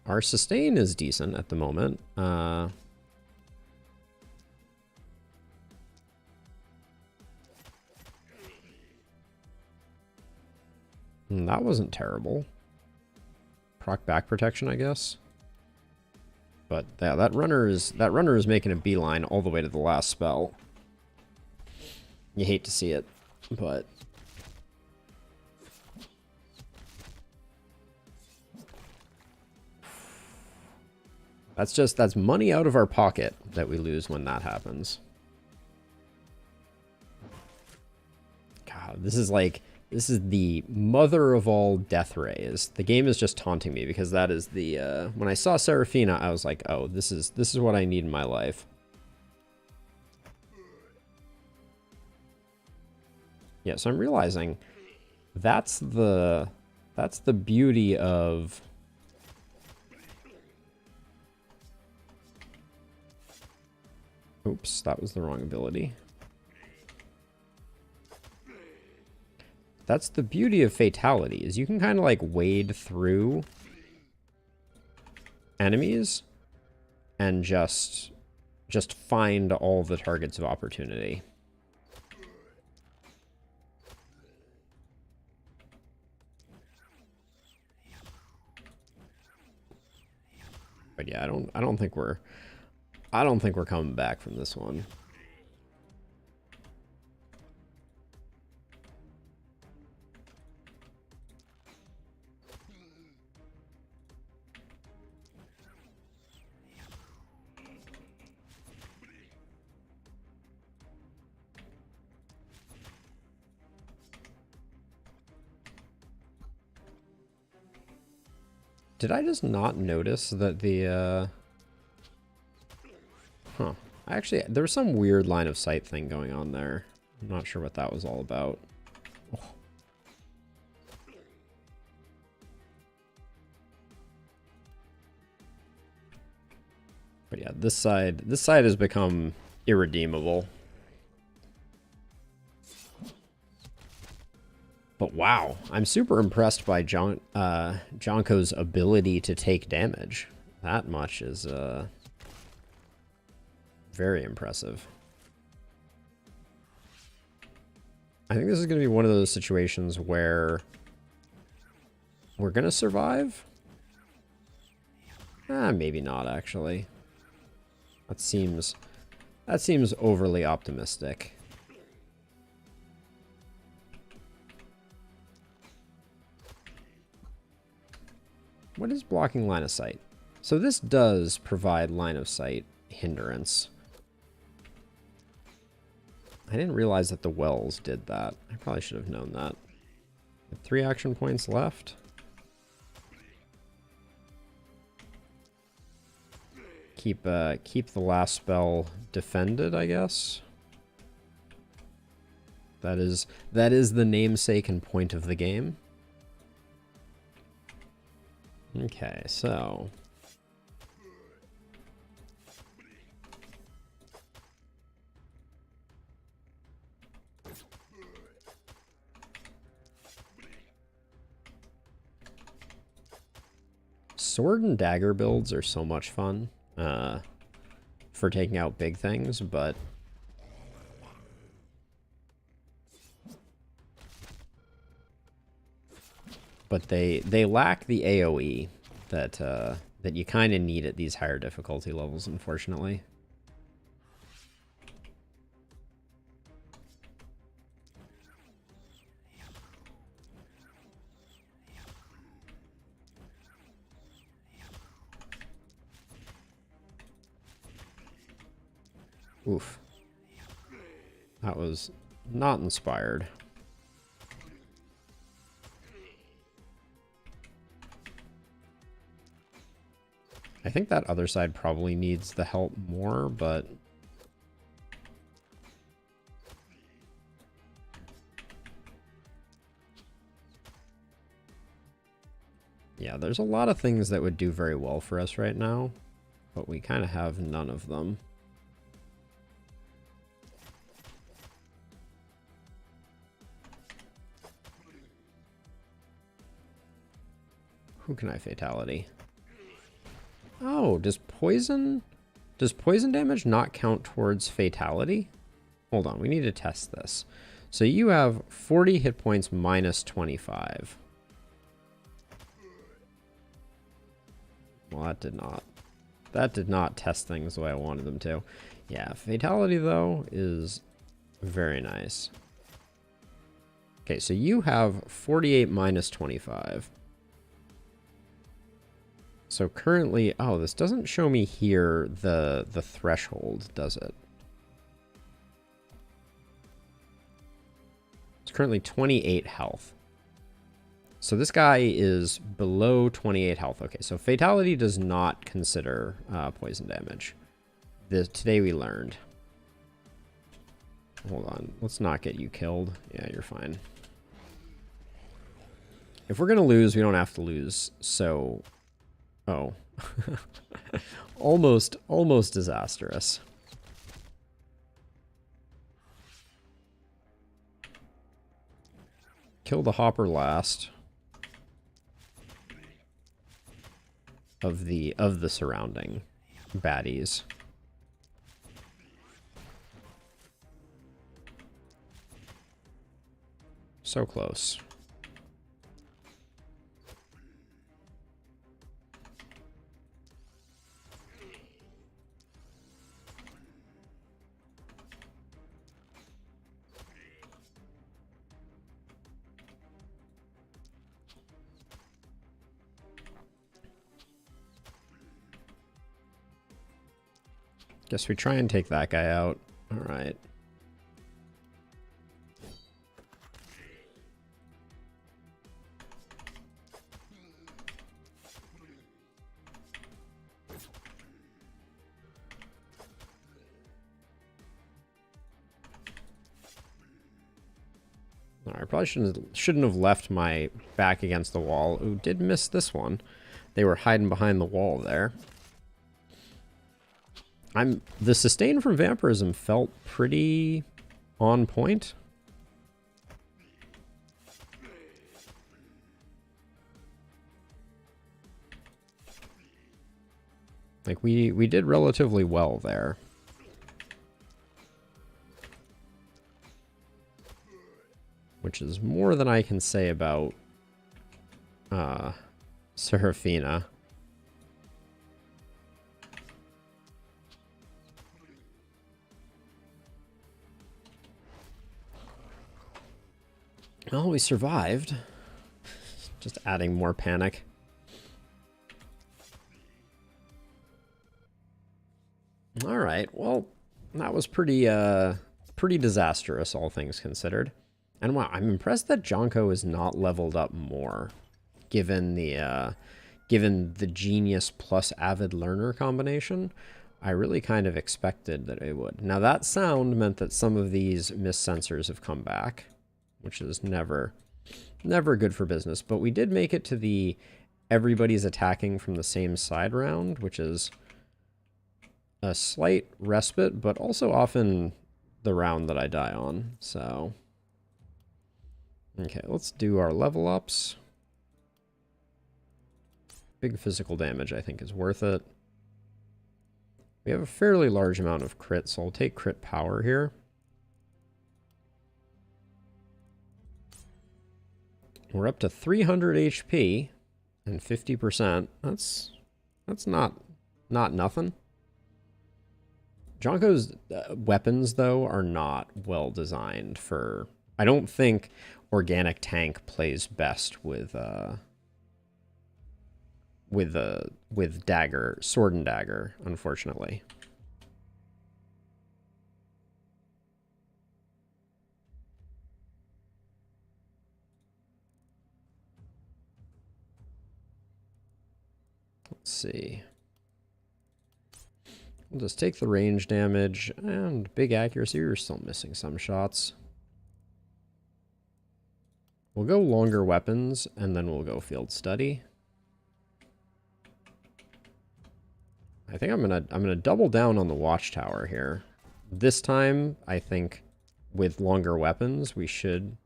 Our sustain is decent at the moment. That wasn't terrible. Proc back protection, I guess. But yeah, that runner is making a beeline all the way to the last spell. You hate to see it, but that's money out of our pocket that we lose when that happens. God, this is the mother of all death rays. The game is just taunting me because that is the when I saw Seraphina, I was like, oh, this is what I need in my life. Yeah, so I'm realizing that's the beauty of oops, that was the wrong ability. That's the beauty of Fatality, is you can kind of like wade through enemies and just find all the targets of opportunity. But yeah, I don't think we're coming back from this one. Did I just not notice that the, huh. Actually, there was some weird line of sight thing going on there. I'm not sure what that was all about. Oh. But yeah, this side has become irredeemable. But wow, I'm super impressed by Jonko's ability to take damage. That much is very impressive. I think this is going to be one of those situations where we're going to survive. Maybe not, actually. That seems overly optimistic. What is blocking line of sight? So this does provide line of sight hindrance. I didn't realize that the wells did that. I probably should have known that. 3 action points left. Keep the last spell defended, I guess. That is the namesake and point of the game. Okay, so sword and dagger builds are so much fun for taking out big things, but but they lack the AoE that that you kind of need at these higher difficulty levels, unfortunately. Oof. That was not inspired. I think that other side probably needs the help more, but... yeah, there's a lot of things that would do very well for us right now, but we kind of have none of them. Who can I fatality? Oh, does poison damage not count towards fatality? Hold on, we need to test this. So you have 40 hit points minus 25. Well, that did not test things the way I wanted them to. Yeah, fatality though is very nice. Okay, so you have 48 minus 25. So currently, oh, this doesn't show me here the threshold, does it? It's currently 28 health. So this guy is below 28 health. Okay, so fatality does not consider poison damage. Today we learned. Hold on, let's not get you killed. Yeah, you're fine. If we're gonna lose, we don't have to lose, so... oh. almost disastrous. Kill the hopper last of the surrounding baddies. So close. Guess we try and take that guy out. All right. I probably shouldn't have left my back against the wall. Ooh, did miss this one. They were hiding behind the wall there. The sustain from vampirism felt pretty on point. Like we did relatively well there. Which is more than I can say about Serafina. Well, we survived. Just adding more panic. All right, well, that was pretty disastrous, all things considered. And wow, I'm impressed that Jonko is not leveled up more, given the genius plus avid learner combination. I really kind of expected that it would. Now that sound meant that some of these missed sensors have come back, which is never good for business. But we did make it to the everybody's attacking from the same side round, which is a slight respite, but also often the round that I die on. So, okay, let's do our level ups. Big physical damage, I think, is worth it. We have a fairly large amount of crit, so I'll take crit power here. We're up to 300 HP and 50%. That's not nothing. Jonko's weapons, though, are not well designed for... I don't think organic tank plays best with dagger, sword and dagger, unfortunately. Let's see. We'll just take the range damage and big accuracy. We're still missing some shots. We'll go longer weapons and then we'll go field study. I think I'm gonna double down on the Watchtower here. This time, I think with longer weapons, we should...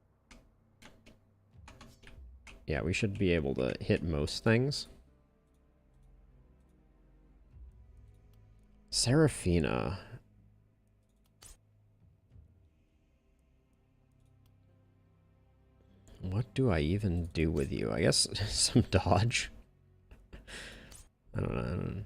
Yeah, we should be able to hit most things. Seraphina. What do I even do with you? I guess some dodge. I don't know.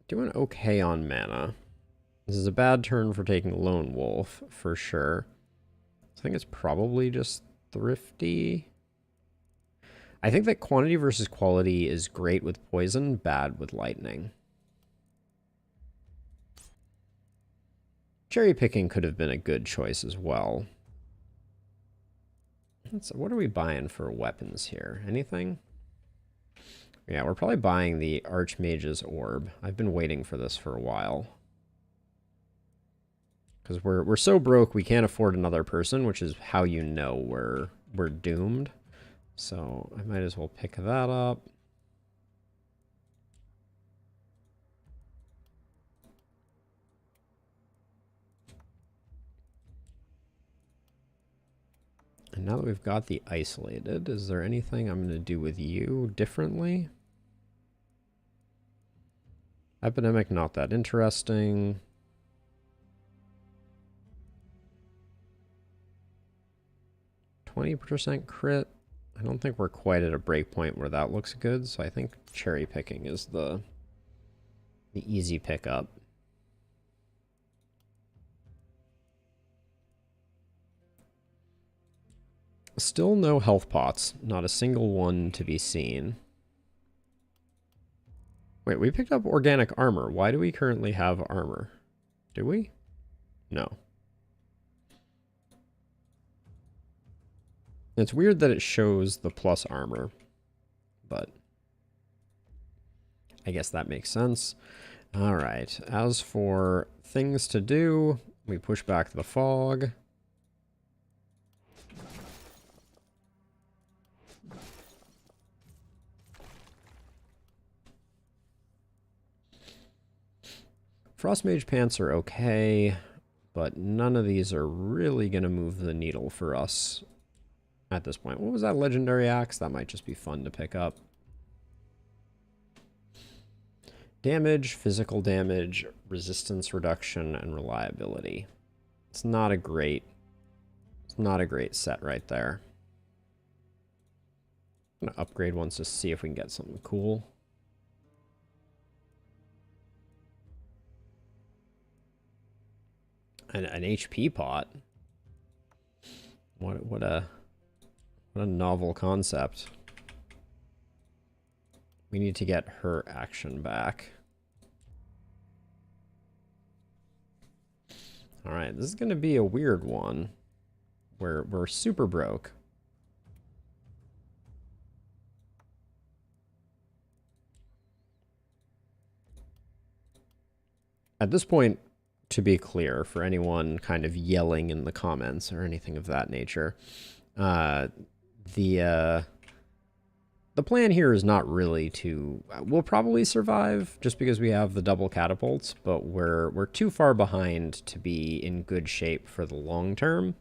Doing okay on mana. This is a bad turn for taking Lone Wolf, for sure. I think it's probably just thrifty. I think that quantity versus quality is great with poison, bad with lightning. Cherry picking could have been a good choice as well. What are we buying for weapons here? Anything? Yeah, we're probably buying the Archmage's Orb. I've been waiting for this for a while. Because we're so broke we can't afford another person, which is how you know we're doomed. So I might as well pick that up. And now that we've got the isolated, is there anything I'm going to do with you differently? Epidemic, not that interesting. %crit. I don't think we're quite at a breakpoint where that looks good, so I think cherry picking is the easy pickup. Still no health pots. Not a single one to be seen. Wait, we picked up organic armor. Why do we currently have armor? Do we? No. It's weird that it shows the plus armor, but I guess that makes sense. All right. As for things to do, we push back the fog. Frostmage pants are okay, but none of these are really going to move the needle for us at this point. What was that legendary axe? That might just be fun to pick up. Damage, physical damage, resistance reduction, and reliability. It's not a great set right there. I'm gonna upgrade once to see if we can get something cool. An HP pot. What a novel concept. We need to get her action back. All right, this is going to be a weird one. We're super broke. At this point, to be clear, for anyone kind of yelling in the comments or anything of that nature, the plan here is not really to... We'll probably survive just because we have the double catapults, but we're too far behind to be in good shape for the long term.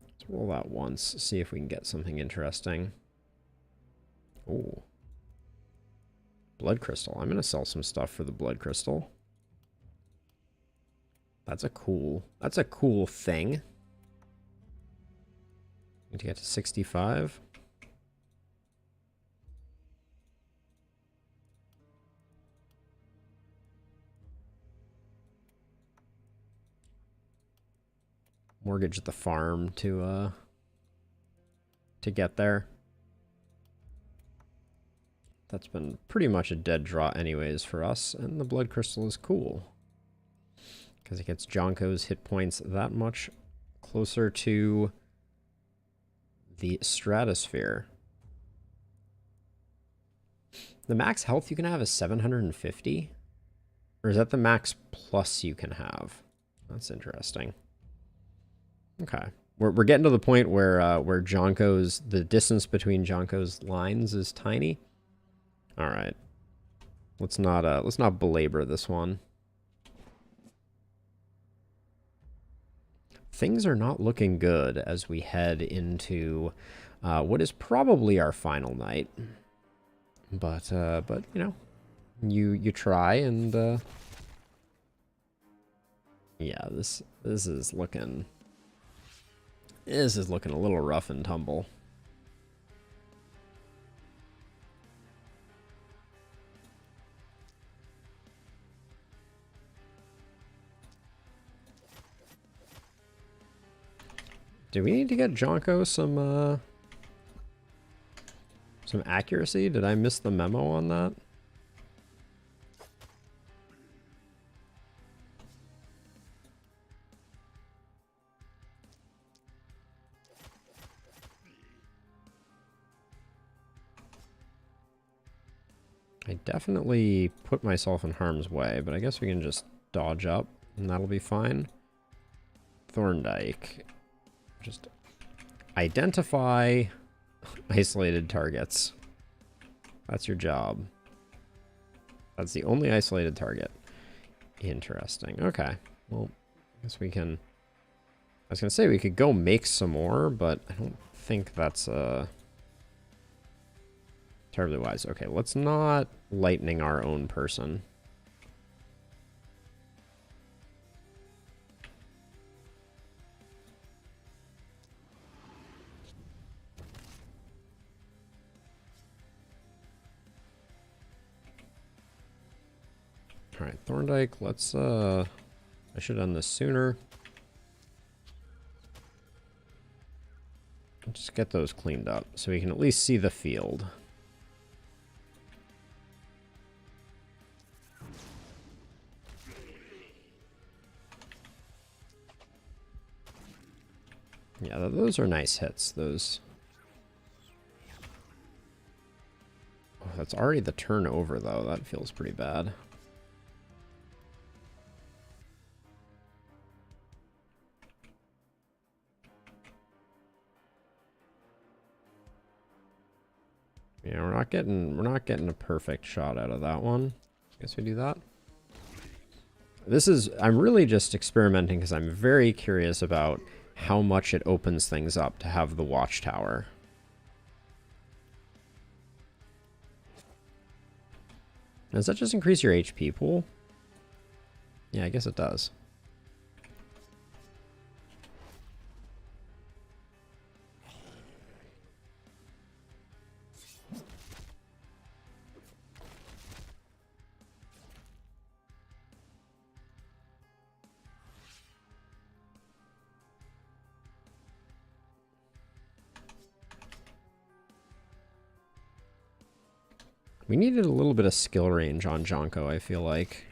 Let's roll that once, see if we can get something interesting. Ooh. Blood crystal. I'm going to sell some stuff for the blood crystal. That's a cool thing. Need to get to 65. Mortgage the farm to get there. That's been pretty much a dead draw anyways for us, and the blood crystal is cool because it gets Jonko's hit points that much closer to the stratosphere. The max health you can have is 750, or is that the max plus you can have? That's interesting. Okay, we're getting to the point where Jonko's, the distance between Jonko's lines is tiny. All right, let's not belabor this one. Things are not looking good as we head into what is probably our final night. But you know, you try, and yeah, this is looking a little rough and tumble. Do we need to get Jonko some accuracy? Did I miss the memo on that? I definitely put myself in harm's way, but I guess we can just dodge up and that'll be fine. Thorndyke. Just identify isolated targets. That's your job. That's the only isolated target. Interesting. Okay. Well, I guess we can... I was going to say we could go make some more, but I don't think that's terribly wise. Okay, let's not lightning our own person. All right, Thorndyke, let's, I should have done this sooner. Just get those cleaned up so we can at least see the field. Yeah, those are nice hits, those. Oh, that's already the turnover, though. That feels pretty bad. Yeah, we're not getting a perfect shot out of that one. Guess we do that. I'm really just experimenting because I'm very curious about how much it opens things up to have the Watchtower. Does that just increase your HP pool? Yeah, I guess it does. We needed a little bit of skill range on Jonko, I feel like.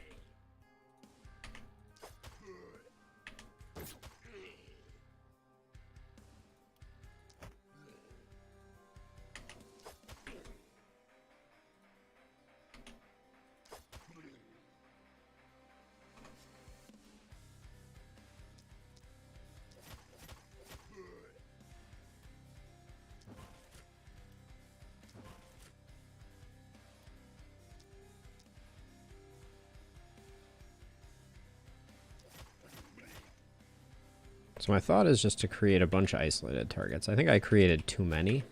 So my thought is just to create a bunch of isolated targets. I think I created too many.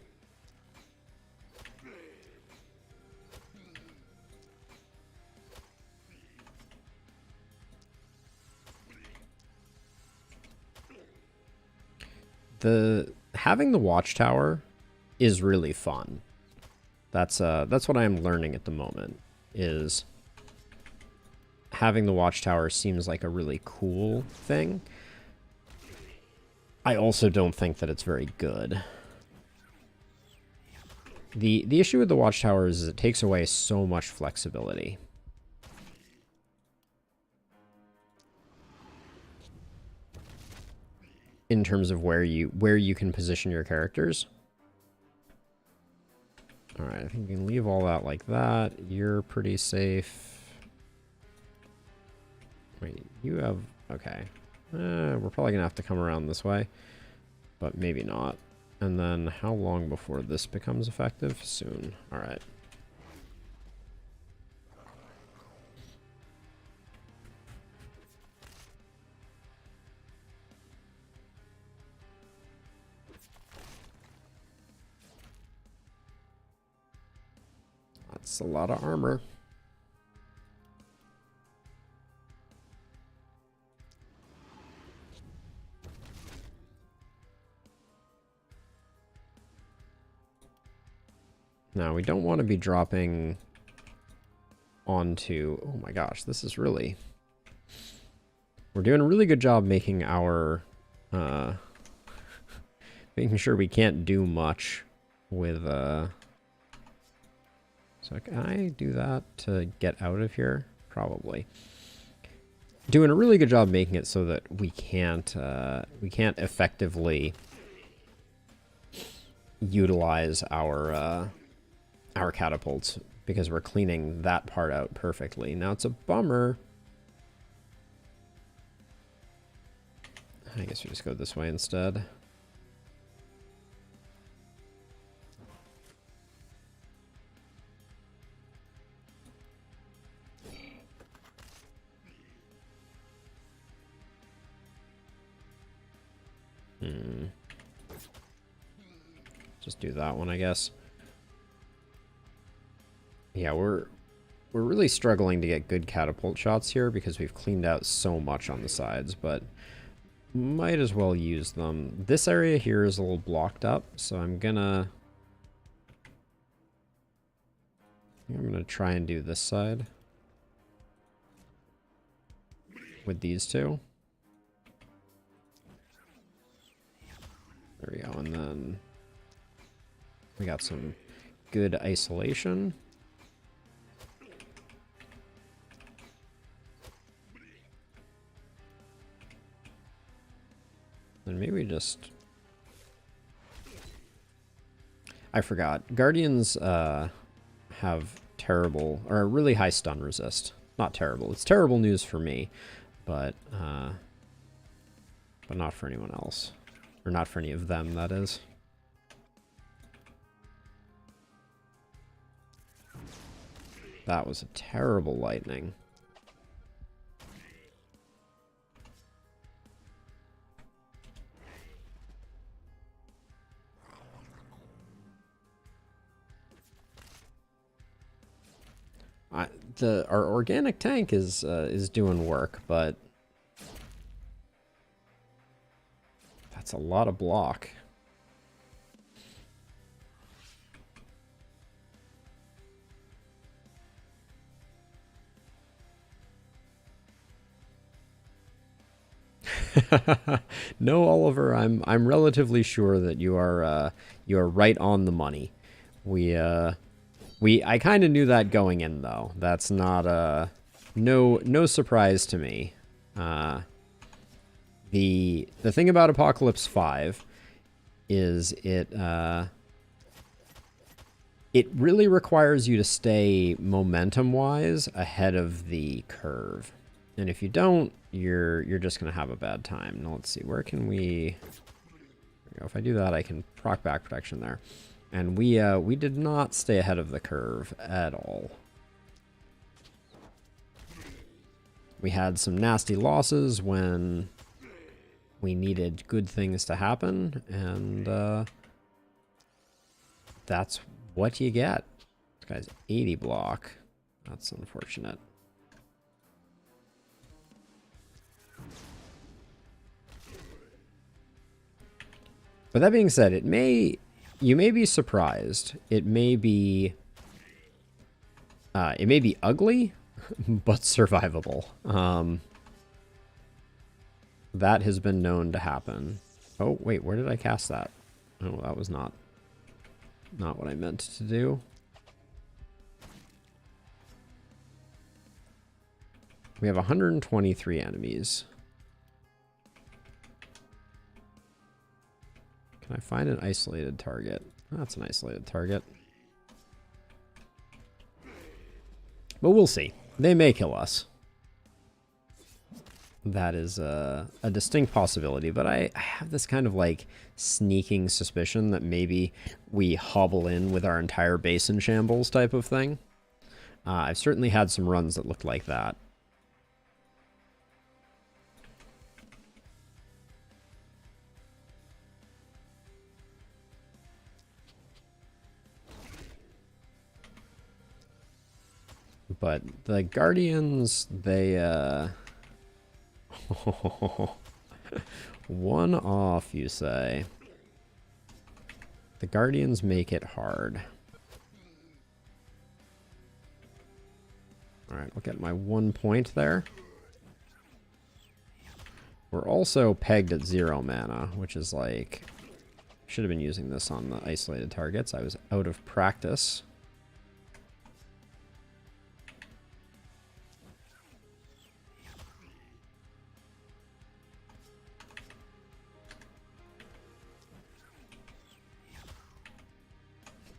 Having the Watchtower is really fun. That's what I'm learning at the moment, is having the Watchtower seems like a really cool thing. I also don't think that it's very good. The issue with the Watchtower is it takes away so much flexibility. In terms of where you can position your characters. Alright, I think you can leave all that like that. You're pretty safe. Wait, you have... Okay. We're probably gonna have to come around this way. But maybe not. And then how long before this becomes effective? Soon. Alright. That's a lot of armor. Now, we don't want to be dropping onto... Oh my gosh, this is really... We're doing a really good job making our... making sure we can't do much with... So can I do that to get out of here? Probably. Doing a really good job making it so that we can't effectively utilize our catapults, because we're cleaning that part out perfectly. Now it's a bummer. I guess we just go this way instead. Just do that one, I guess. Yeah, we're really struggling to get good catapult shots here because we've cleaned out so much on the sides, but might as well use them. This area here is a little blocked up, so I'm gonna try and do this side with these two. There we go, and then we got some good isolation. And maybe just... I forgot. Guardians have terrible, or a really high stun resist. Not terrible. It's terrible news for me, but not for anyone else. Or not for any of them, that is. That was a terrible lightning. Our organic tank is doing work, but that's a lot of block. No, Oliver, I'm relatively sure that you are right on the money. I kind of knew that going in, though. That's not no surprise to me. The thing about Apocalypse 5 is it really requires you to stay momentum-wise ahead of the curve. And if you don't, you're just gonna have a bad time. Now let's see, where can we... There we go. If I do that, I can proc back protection there. And we did not stay ahead of the curve at all. We had some nasty losses when we needed good things to happen, and that's what you get. This guy's 80 block. That's unfortunate. But that being said, you may be surprised. It may be ugly, but survivable. That has been known to happen. Oh, wait, where did I cast that? Oh, that was not what I meant to do. We have 123 enemies. Can I find an isolated target? That's an isolated target. But we'll see. They may kill us. That is a distinct possibility, but I have this kind of like sneaking suspicion that maybe we hobble in with our entire base in shambles type of thing. I've certainly had some runs that looked like that. But the Guardians, they, one off, you say? The Guardians make it hard. Alright, look at my 1 point there. We're also pegged at 0 mana, which is like... Should have been using this on the isolated targets. I was out of practice.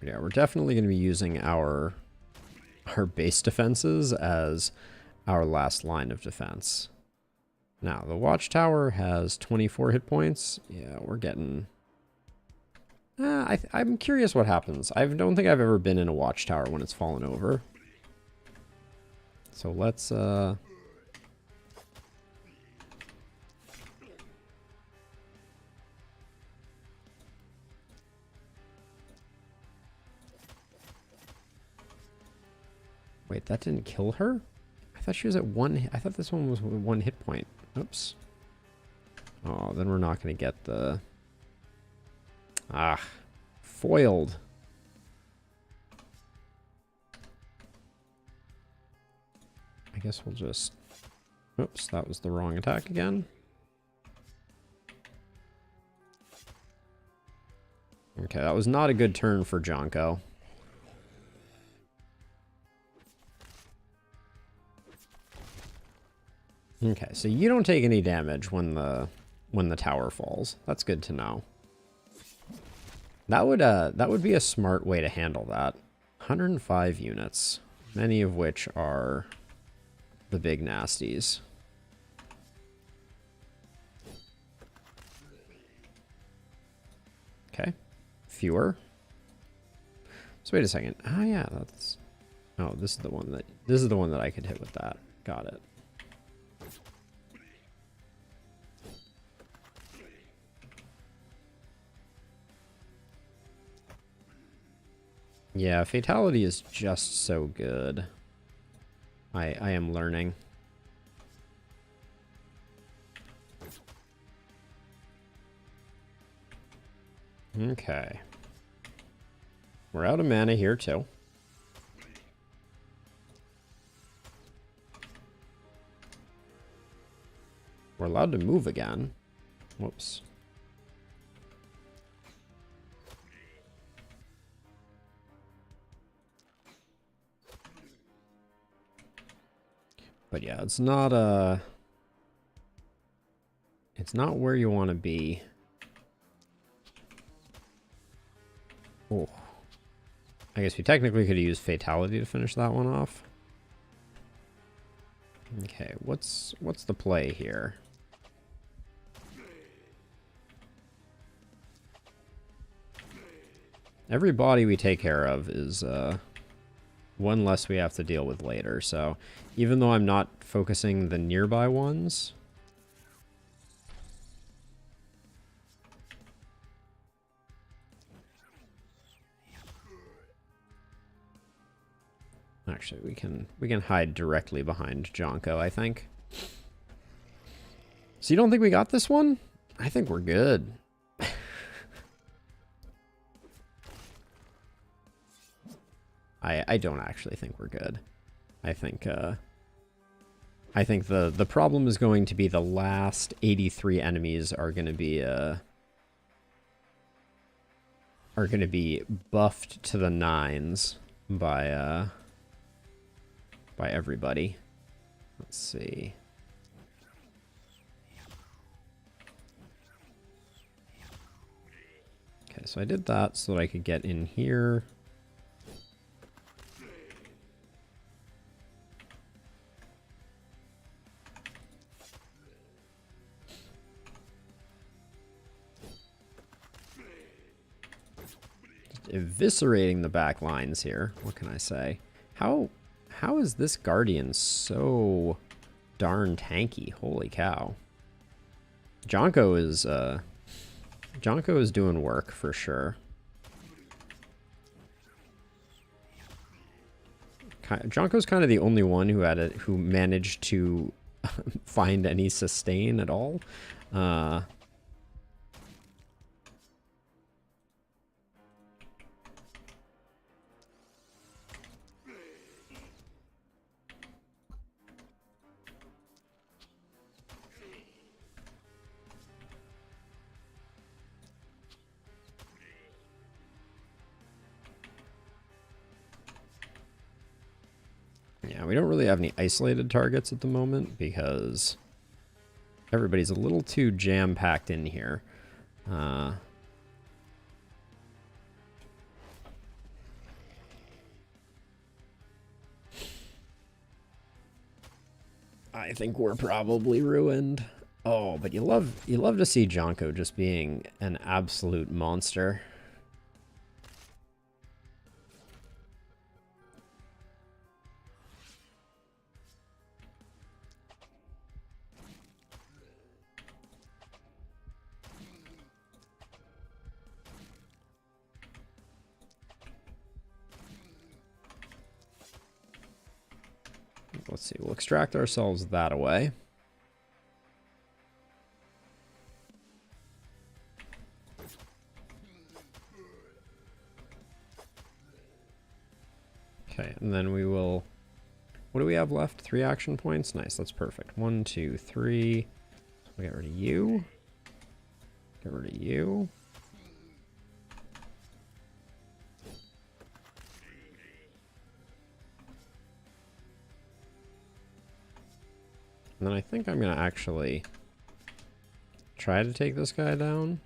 Yeah, we're definitely going to be using our base defenses as our last line of defense. Now, the Watchtower has 24 hit points. Yeah, we're getting... I'm curious what happens. I don't think I've ever been in a Watchtower when it's fallen over. So let's... Wait, that didn't kill her? I thought she was at 1... I thought this one was 1 hit point. Oops. Oh, then we're not going to get the... Ah. Foiled. I guess we'll just... Oops, that was the wrong attack again. Okay, that was not a good turn for Jonko. Okay, so you don't take any damage when the tower falls. That's good to know. That would be a smart way to handle that. 105 units, many of which are the big nasties. Okay, fewer. So wait a second. Oh yeah, that's... Oh, this is the one that I could hit with that. Got it. Yeah, Fatality is just so good. I am learning. Okay. We're out of mana here, too. We're allowed to move again. Whoops. But yeah, it's not where you want to be. Oh. I guess we technically could have used Fatality to finish that one off. Okay, what's the play here? Every body we take care of is one less we have to deal with later, so even though I'm not focusing the nearby ones... Actually, we can hide directly behind Jonko, I think. So you don't think we got this one? I think we're good. I don't actually think we're good. I think the problem is going to be the last 83 enemies are going to be buffed to the nines by everybody. Let's see. Okay, so I did that so that I could get in here. Eviscerating the back lines here. What can I say? How is this Guardian so darn tanky? Holy cow. Jonko is doing work for sure. Jonko's kind of the only one who managed to find any sustain at all. Yeah, we don't really have any isolated targets at the moment because everybody's a little too jam-packed in here. I think we're probably ruined. Oh, but you love to see Jonko just being an absolute monster. Let's see, we'll extract ourselves that away. Okay, and then we will... What do we have left? 3 action points? Nice, that's perfect. 1, 2, 3. We'll get rid of you. Get rid of you. And then I think I'm going to actually try to take this guy down.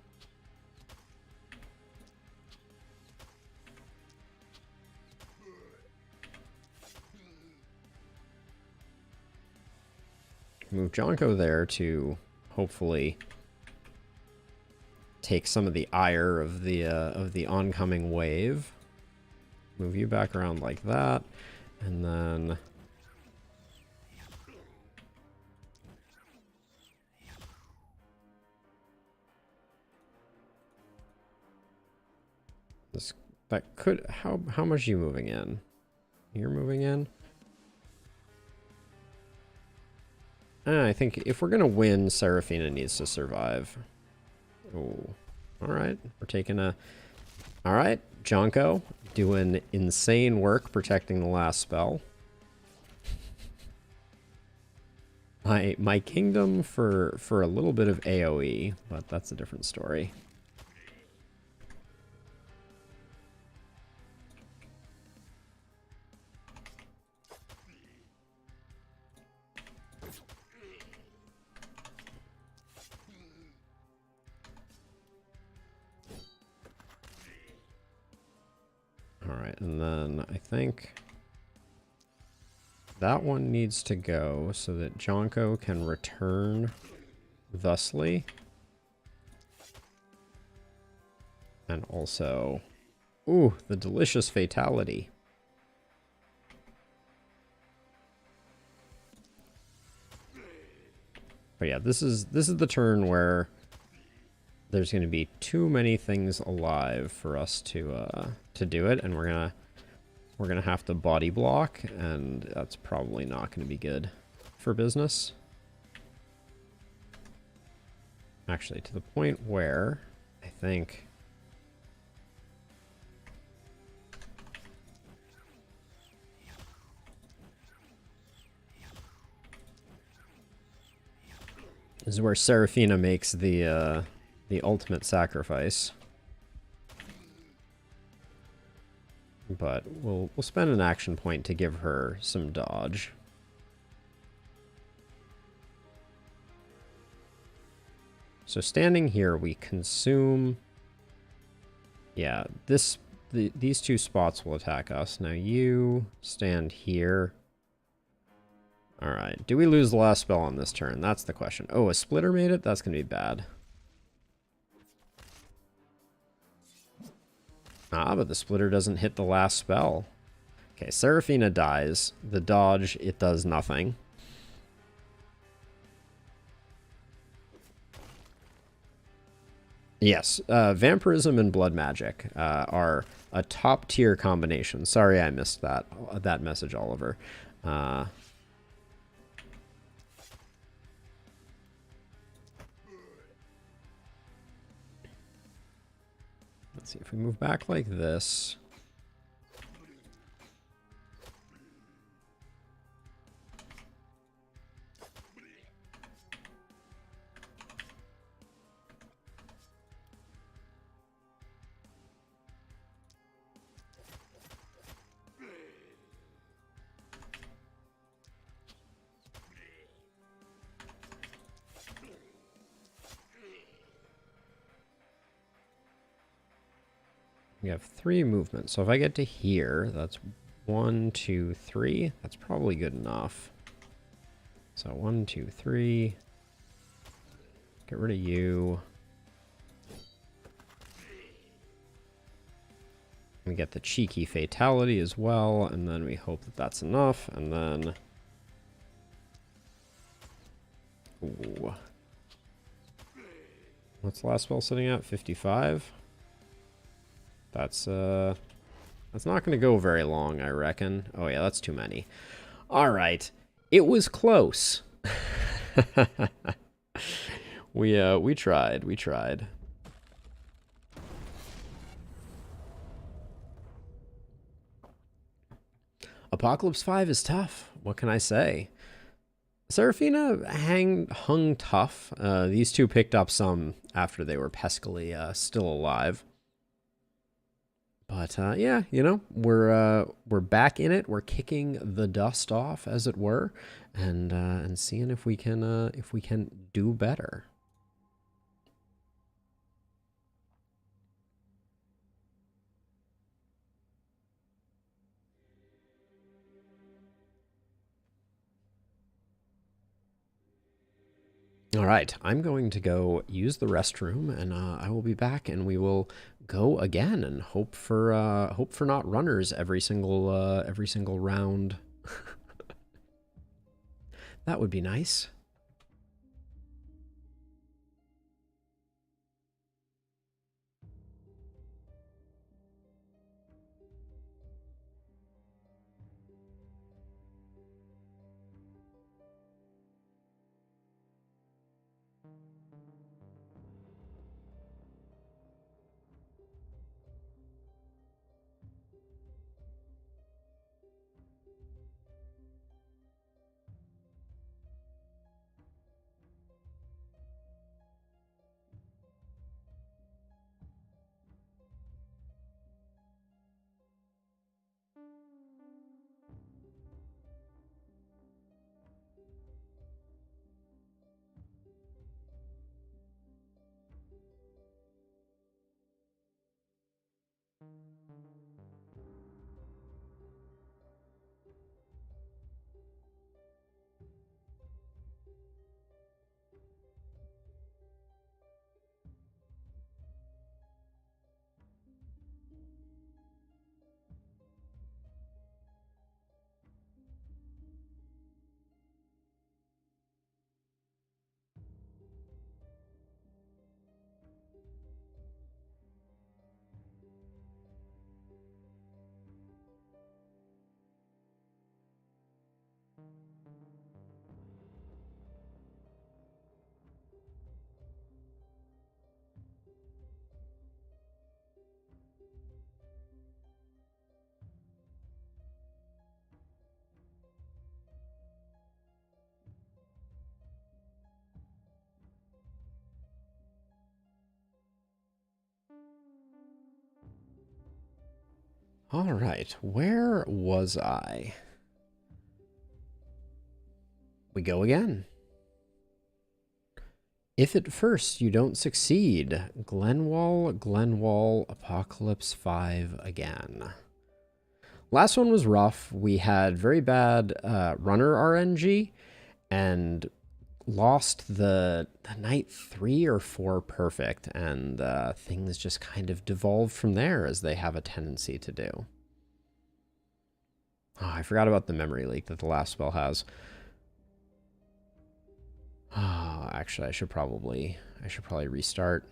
Move Jonko there to hopefully take some of the ire of the oncoming wave. Move you back around like that, and then this that could how much are you moving in? You're moving in. I think if we're gonna win, Seraphina needs to survive. Oh, all right. We're taking a... All right, Jonko doing insane work protecting the last spell. My kingdom for a little bit of AoE, but that's a different story. Alright, and then I think that one needs to go so that Jonko can return thusly. And also, ooh, the delicious fatality. But yeah, this is the turn where there's going to be too many things alive for us to do it, and we're gonna have to body block, and that's probably not going to be good for business. Actually, to the point where I think This is where Seraphina makes the ultimate sacrifice. But we'll spend an action point to give her some dodge. So standing here, we consume... Yeah, these two spots will attack us. Now you stand here. Alright, do we lose the last spell on this turn? That's the question. Oh, a splitter made it? That's going to be bad. Ah, but the splitter doesn't hit the last spell. Okay, Seraphina dies. The dodge, it does nothing. Yes, vampirism and blood magic are a top tier combination. Sorry I missed that message, Oliver. Let's see if we move back like this. We have 3 movements. So if I get to here, that's 1, 2, 3. That's probably good enough. So 1, 2, 3. Get rid of you. We get the cheeky fatality as well, and then we hope that that's enough, and then... Ooh. What's the last spell sitting at? 55? That's not going to go very long, I reckon. Oh yeah, that's too many. All right. It was close. We tried. Apocalypse 5 is tough. What can I say? Seraphina hung tough. These two picked up some after they were peskily still alive. But yeah, you know, we're back in it. We're kicking the dust off, as it were, and seeing if we can do better. All right, I'm going to go use the restroom, and I will be back, and we will go again and hope for not runners every single round. That would be nice. All right, where was I? We go again. If at first you don't succeed, Glenwall, Apocalypse 5 again. Last one was rough. We had very bad runner RNG and lost the night 3 or 4 perfect, and things just kind of devolved from there, as they have a tendency to do. Oh, I forgot about the memory leak that the last spell has. Oh, actually, I should probably restart.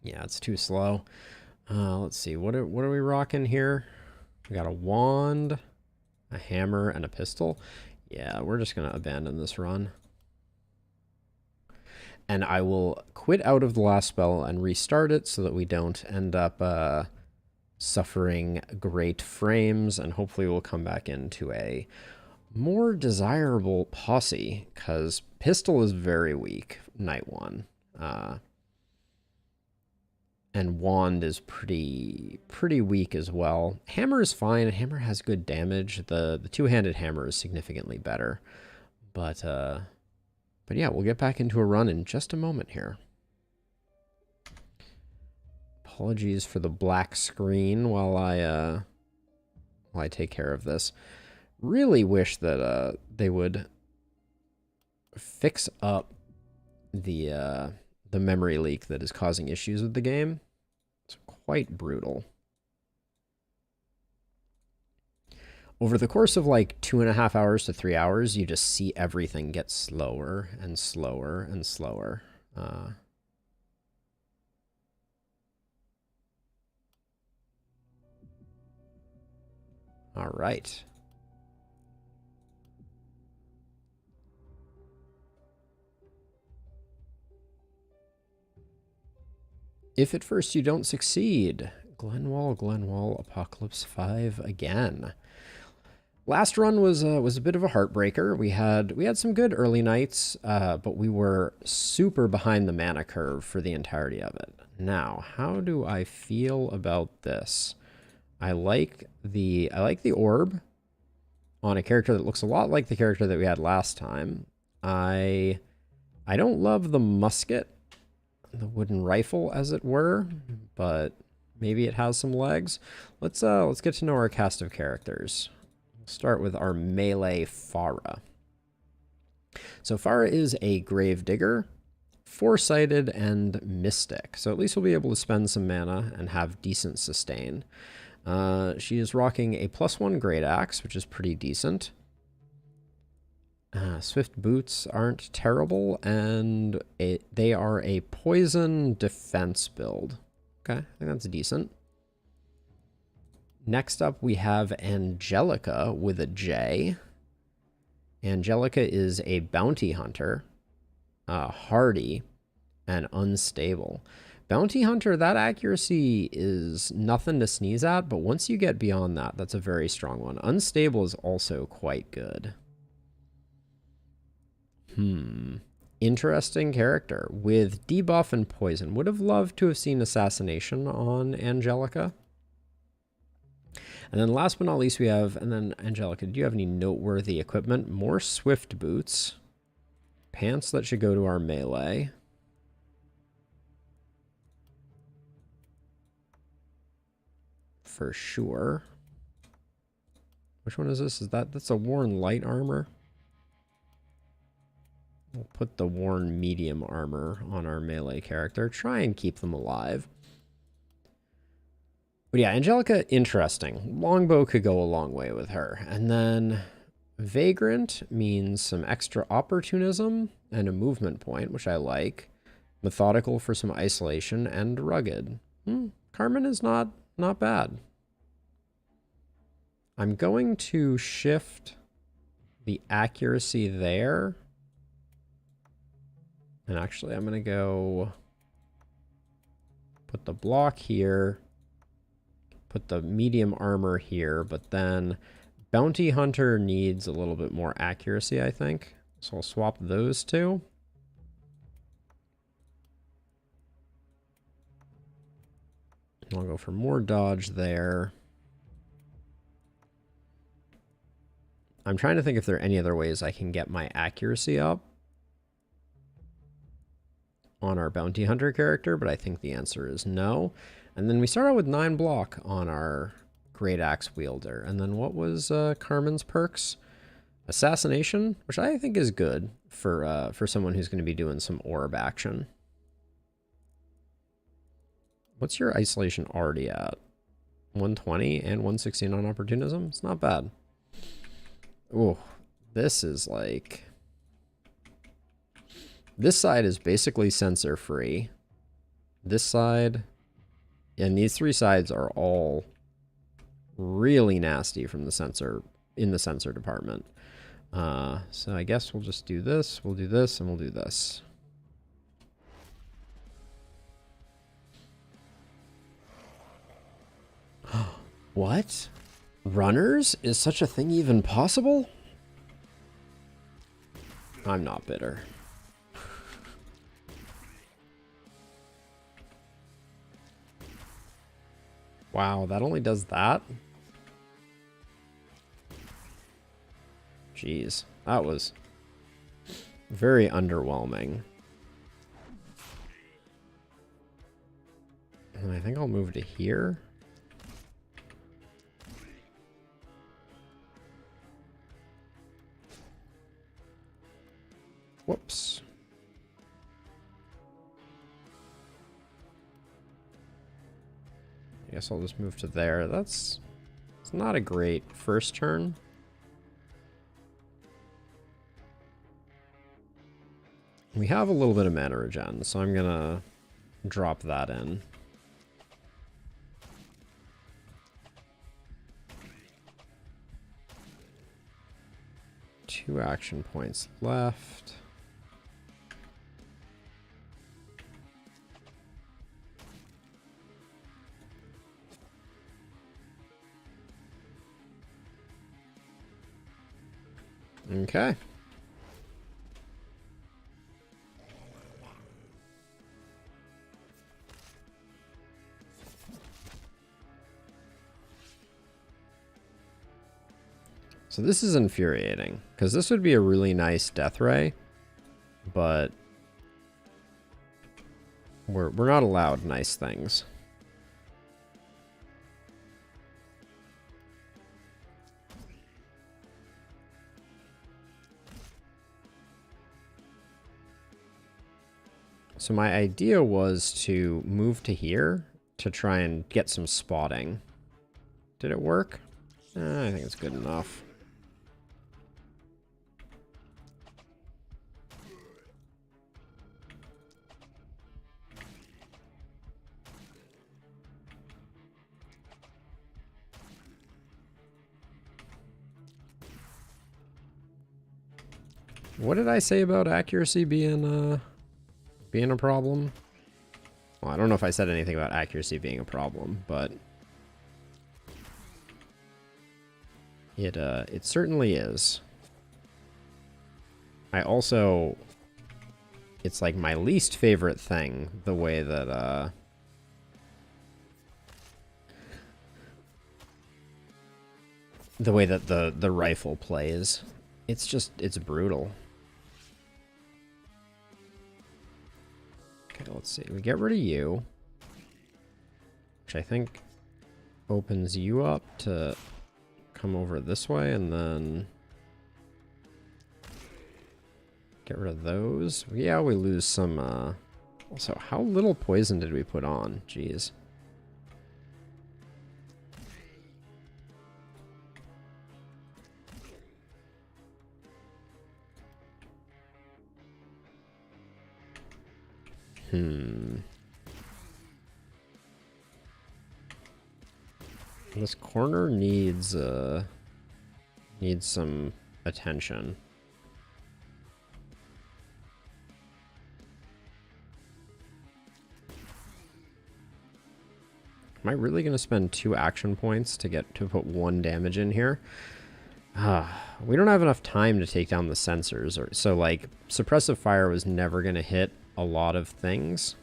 Yeah, it's too slow. Let's see. What are we rocking here? We got a wand, a hammer, and a pistol. Yeah, we're just gonna abandon this run. And I will quit out of the last spell and restart it so that we don't end up suffering great frames, and hopefully we'll come back into a more desirable posse, because pistol is very weak night 1, and wand is pretty weak as well. Hammer is fine. Hammer has good damage. The two-handed hammer is significantly better, but yeah, we'll get back into a run in just a moment here. Apologies for the black screen while I take care of this. Really wish that they would fix up the memory leak that is causing issues with the game. It's quite brutal. Over the course of like 2.5 hours to 3 hours, you just see everything get slower and slower and slower. All right. If at first you don't succeed, Glenwall, Apocalypse 5 again. Last run was a bit of a heartbreaker. We had some good early nights, but we were super behind the mana curve for the entirety of it. Now, how do I feel about this? I like the orb on a character that looks a lot like the character that we had last time. I don't love the musket, the wooden rifle, as it were, but maybe it has some legs. Let's get to know our cast of characters. We'll start with our melee Farah. So Farah is a gravedigger, foresighted, and mystic. So at least we'll be able to spend some mana and have decent sustain. She is rocking a +1 great axe, which is pretty decent. Swift boots aren't terrible, and they are a poison defense build. Okay, I think that's decent. Next up, we have Angelica with a J. Angelica is a bounty hunter, hardy, and unstable. Bounty hunter, that accuracy is nothing to sneeze at, but once you get beyond that, that's a very strong one. Unstable is also quite good. Interesting character with debuff and poison. Would have loved to have seen Assassination on Angelica. And then last but not least, we have, and then Angelica, do you have any noteworthy equipment? More swift boots. Pants that should go to our melee. For sure. Which one is this? That's a worn light armor? We'll put the worn medium armor on our melee character. Try and keep them alive. But yeah, Angelica, interesting. Longbow could go a long way with her. And then Vagrant means some extra opportunism and a movement point, which I like. Methodical for some isolation, and rugged. Carmen is not bad. I'm going to shift the accuracy there. And actually, I'm going to go put the block here, put the medium armor here, but then Bounty Hunter needs a little bit more accuracy, I think. So I'll swap those two. I'll go for more dodge there. I'm trying to think if there are any other ways I can get my accuracy up on our bounty hunter character, but I think the answer is no. And then we start out with 9 block on our great axe wielder. And then what was Carmen's perks? Assassination, which I think is good for someone who's going to be doing some orb action. What's your isolation already at? 120 and 116 on opportunism? It's not bad. Oh, this is like... This side is basically sensor free. This side... And these 3 sides are all really nasty from the sensor, in the sensor department. So I guess we'll just do this, we'll do this, and we'll do this. What? Runners? Is such a thing even possible? I'm not bitter. Wow, that only does that? Jeez, that was very underwhelming. And I think I'll move to here. Whoops. I guess I'll just move to there. It's not a great first turn. We have a little bit of mana regen, so I'm gonna drop that in. Two action points left. Okay. So this is infuriating, because this would be a really nice death ray, but we're not allowed nice things. So my idea was to move to here to try and get some spotting. Did it work? I think it's good enough. What did I say about accuracy being a problem? Well, I don't know if I said anything about accuracy being a problem, but it certainly is. I also, it's like my least favorite thing, the way that the rifle plays. It's brutal. Okay, let's see. We get rid of you, which I think opens you up to come over this way, and then get rid of those. Yeah, we lose some, also, how little poison did we put on? Jeez. This corner needs some attention. Am I really going to spend 2 action points to put 1 damage in here? We don't have enough time to take down the sensors, so like suppressive fire was never going to hit a lot of things.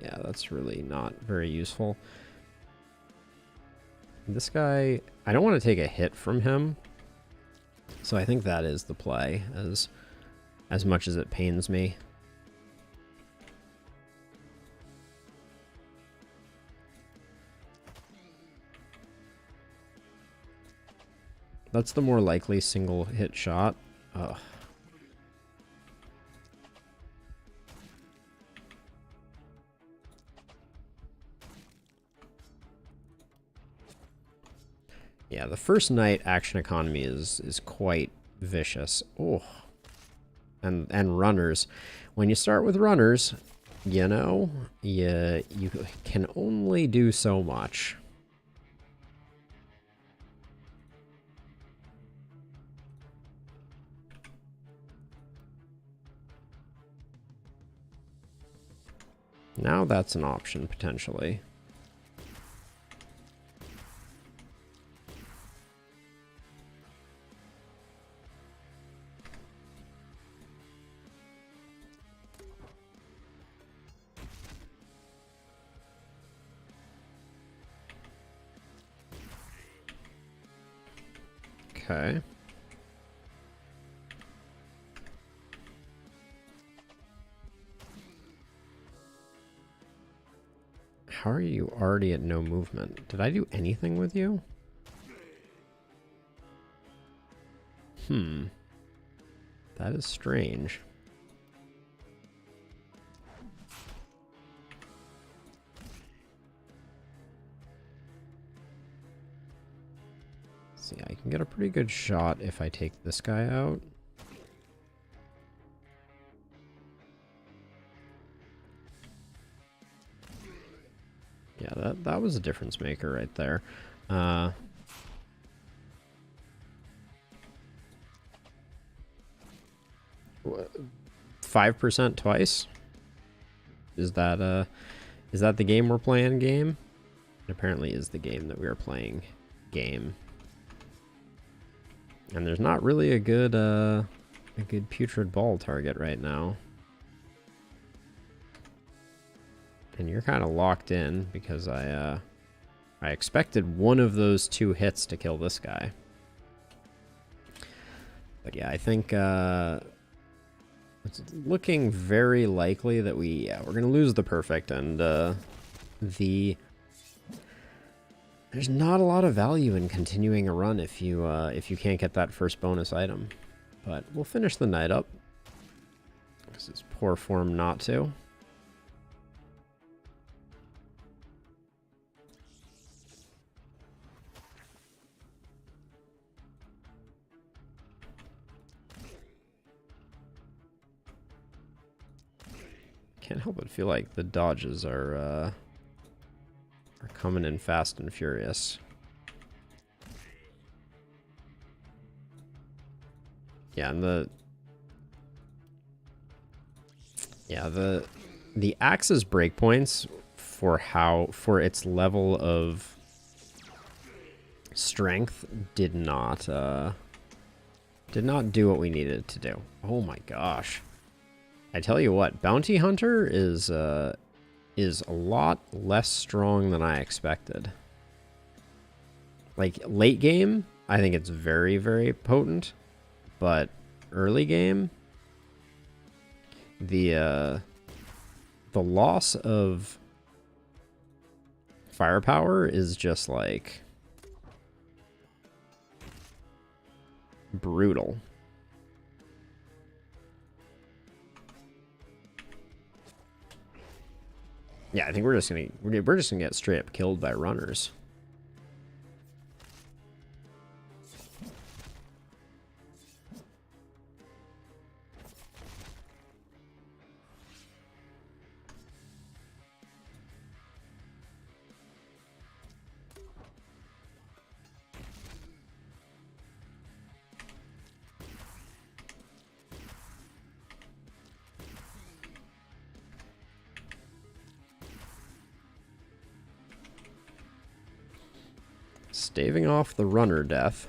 Yeah, that's really not very useful. This guy, I don't want to take a hit from him. So I think that is the play, as much as it pains me. That's the more likely single hit shot. Ugh. Yeah, the first night action economy is quite vicious. Oh. And runners. When you start with runners, you know, you can only do so much. Now that's an option, potentially. Okay. How are you already at no movement? Did I do anything with you? That is strange. See, I can get a pretty good shot if I take this guy out. Yeah, that was a difference maker right there. 5% twice? Is that the game we're playing game? It apparently is the game that we are playing game. And there's not really a good putrid ball target right now. And you're kind of locked in because I expected one of those two hits to kill this guy. But yeah, I think it's looking very likely that we're gonna lose the perfect, and there's not a lot of value in continuing a run if you can't get that first bonus item. But we'll finish the night up because it's poor form not to. Can't help but feel like the dodges are coming in fast and furious. Yeah, and the axe's breakpoints for its level of strength did not do what we needed it to do. Oh my gosh. I tell you what, Bounty Hunter is a lot less strong than I expected. Like, late game, I think it's very, very potent. But early game, the loss of firepower is just, like, brutal. Yeah, I think we're just gonna get straight up killed by runners. Staving off the runner death.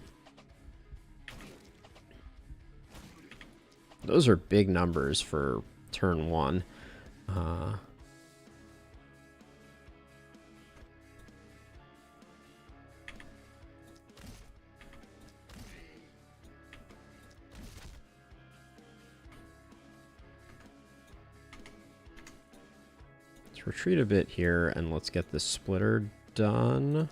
Those are big numbers for turn one. Let's retreat a bit here, and let's get this splitter done.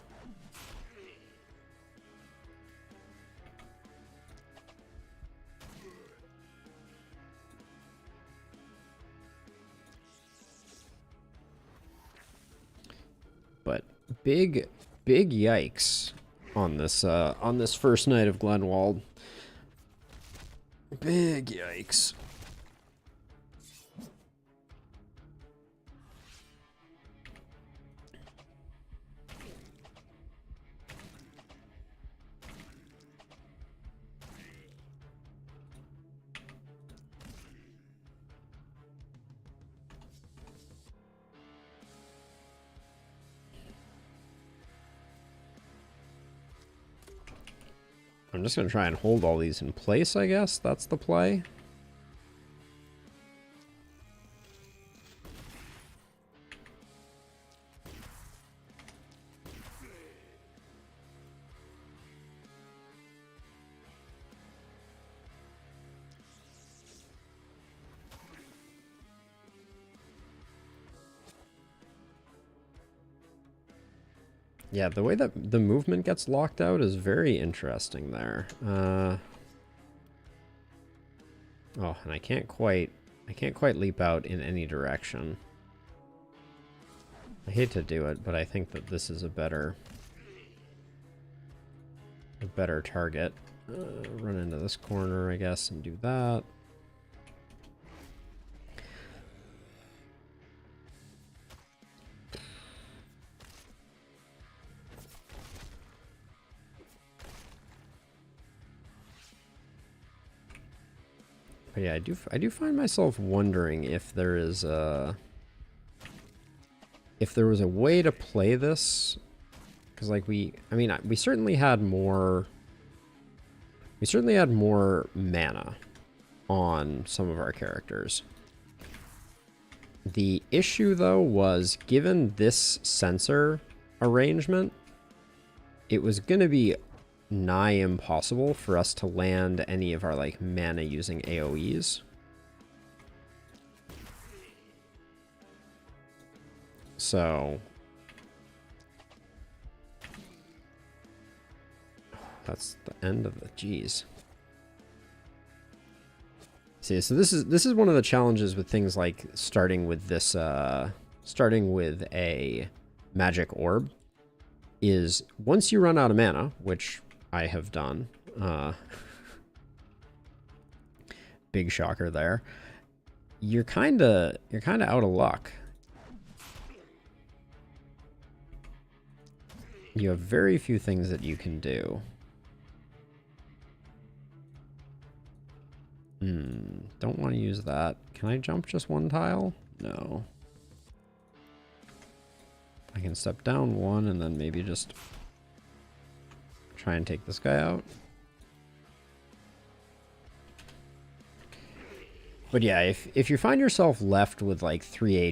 But big yikes on this first night of Glenwald. Big yikes. I'm just going to try and hold all these in place, I guess. That's the play. Yeah, the way that the movement gets locked out is very interesting there. Oh, and I can't quite leap out in any direction. I hate to do it, but I think that this is a better target. Run into this corner, I guess, and do that. But yeah, I do find myself wondering if there is if there was a way to play this, because like we certainly had more mana on some of our characters. The issue though was, given this sensor arrangement, it was going to be nigh impossible for us to land any of our like mana using AoEs. So that's the end of the geez. See, so this is one of the challenges with things like starting with a magic orb, is once you run out of mana, which I have done, big shocker there, you're kind of out of luck. You have very few things that you can do. Don't want to use that. Can I jump just one tile? No. I can step down one and then maybe just try and take this guy out. But yeah, if you find yourself left with like 3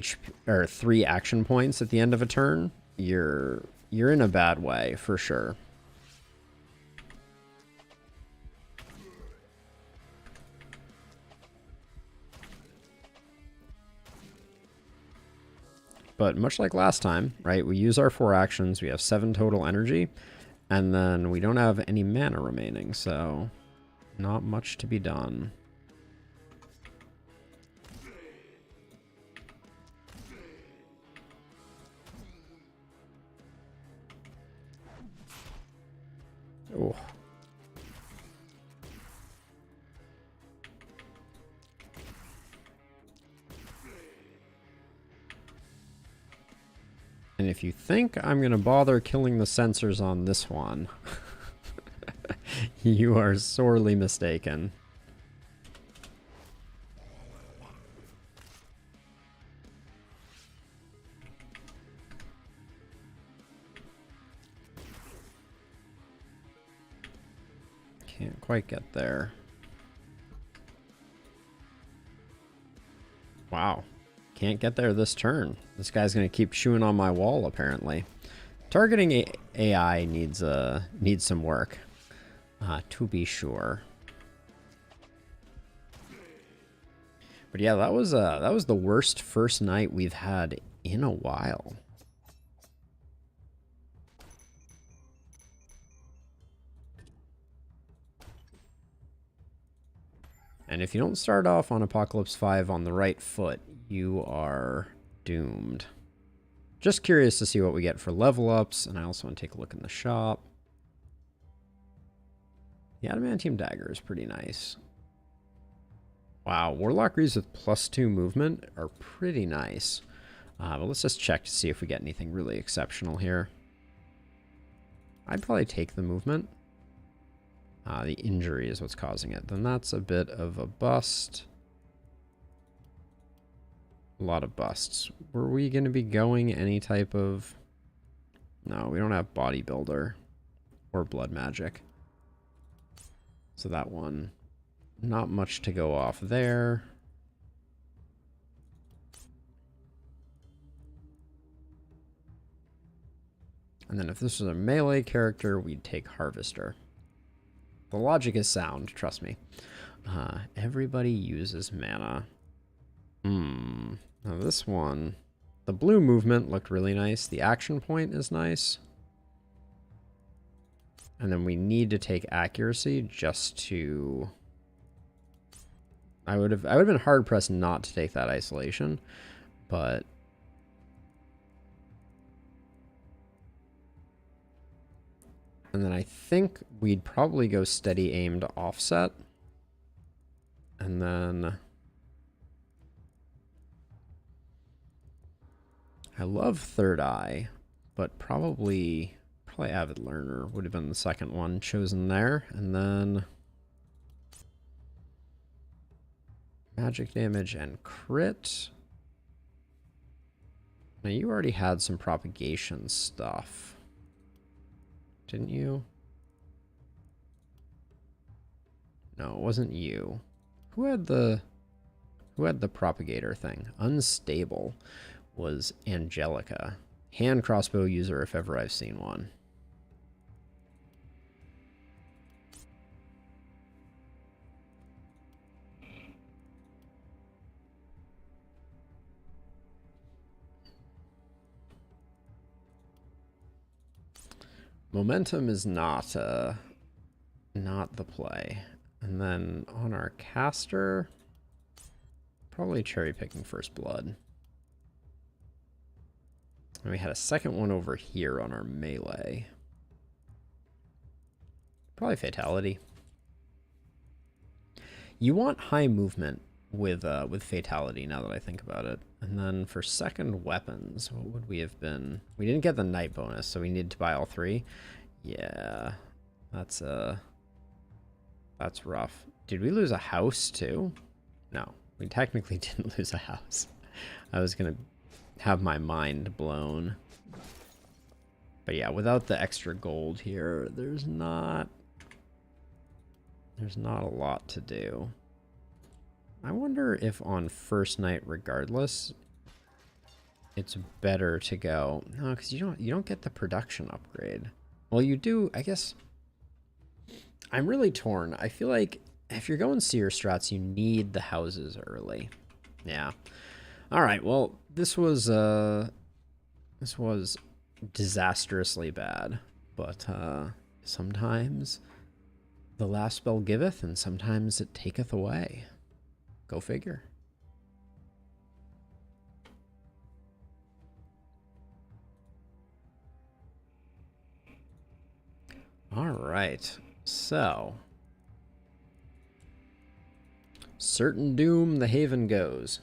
action points at the end of a turn, you're in a bad way for sure. But much like last time, right? We use our 4 actions, we have 7 total energy, and then we don't have any mana remaining, so not much to be done. Oh. And if you think I'm going to bother killing the sensors on this one, you are sorely mistaken. Can't quite get there. Wow. Can't get there this turn. This guy's going to keep chewing on my wall, apparently. Targeting AI needs some work, to be sure. But yeah, that was the worst first night we've had in a while. And if you don't start off on Apocalypse 5 on the right foot, you are doomed. Just curious to see what we get for level ups, and I also want to take a look in the shop. The Adamantium Dagger is pretty nice. Wow, Warlock Greaves with +2 movement are pretty nice. But let's just check to see if we get anything really exceptional here. I'd probably take the movement. The injury is what's causing it. Then that's a bit of a bust. A lot of busts. Were we going to be going any type of... No, we don't have bodybuilder or blood magic. So that one, not much to go off there. And then if this was a melee character, we'd take Harvester. The logic is sound, trust me. Everybody uses mana. Now this one, the blue movement looked really nice. The action point is nice. And then we need to take accuracy just to... I would have been hard pressed not to take that isolation, but and then I think we'd probably go steady aim to offset. And then I love Third Eye, but probably Avid Learner would have been the second one chosen there. And then magic damage and crit. Now you already had some propagation stuff, didn't you? No, it wasn't you. Who had the propagator thing? Unstable was Angelica. Hand crossbow user if ever I've seen one. Momentum is not the play. And then on our caster, probably cherry picking First Blood. And we had a second one over here on our melee. Probably Fatality. You want high movement with Fatality now that I think about it. And then for second weapons, what would we have been? We didn't get the night bonus, so we needed to buy all three. Yeah, that's rough. Did we lose a house too? No, we technically didn't lose a house. I was gonna have my mind blown. But yeah, without the extra gold here, there's not a lot to do. I wonder if on first night regardless, it's better to go. No, because you don't get the production upgrade. Well, you do, I guess. I'm really torn. I feel like if you're going seer strats, you need the houses early. Yeah. All right. Well, this was disastrously bad, but sometimes the last spell giveth, and sometimes it taketh away. Go figure. All right. So, certain doom the haven goes.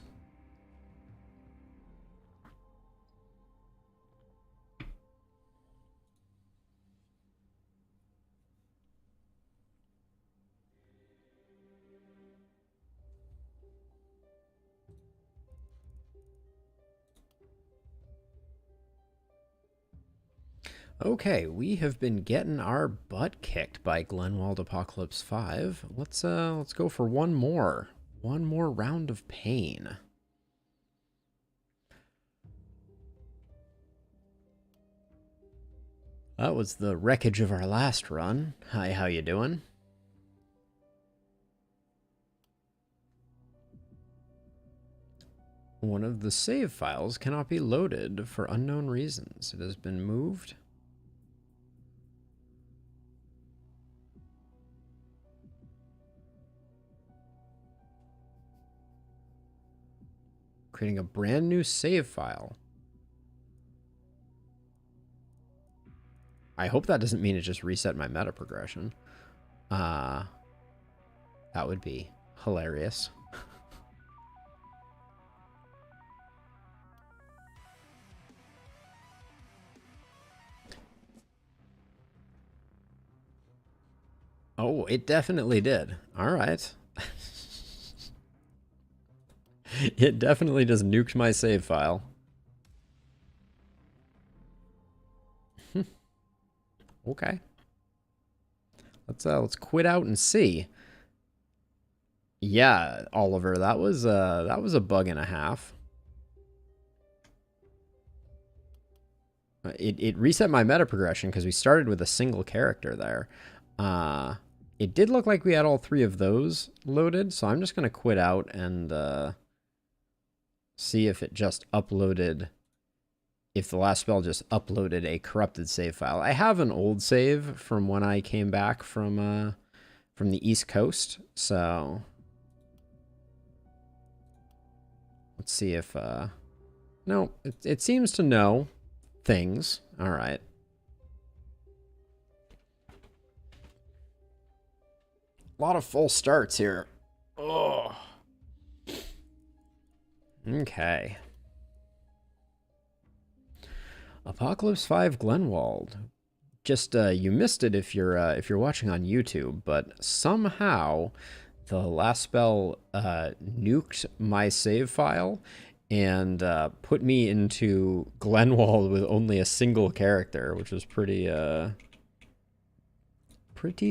Okay, we have been getting our butt kicked by Glenwald Apocalypse 5. Let's go for one more round of pain. That was the wreckage of our last run. Hi, how you doing? One of the save files cannot be loaded for unknown reasons. It has been moved. Creating a brand new save file. I hope that doesn't mean it just reset my meta progression. That would be hilarious. Oh, it definitely did. All right. It definitely just nuked my save file. Okay. Let's quit out and see. Yeah, Oliver, that was a bug and a half. It reset my meta progression because we started with a single character there. It did look like we had all three of those loaded, so I'm just going to quit out and see if it just uploaded, if the last spell just uploaded a corrupted save file. I have an old save from when I came back from the East Coast, so let's see if, no, it seems to know things. All right. A lot of full starts here. Oh. Okay. Apocalypse 5 Glenwald. Just you missed it if you're watching on YouTube, but somehow the last spell nuked my save file and put me into Glenwald with only a single character, which was pretty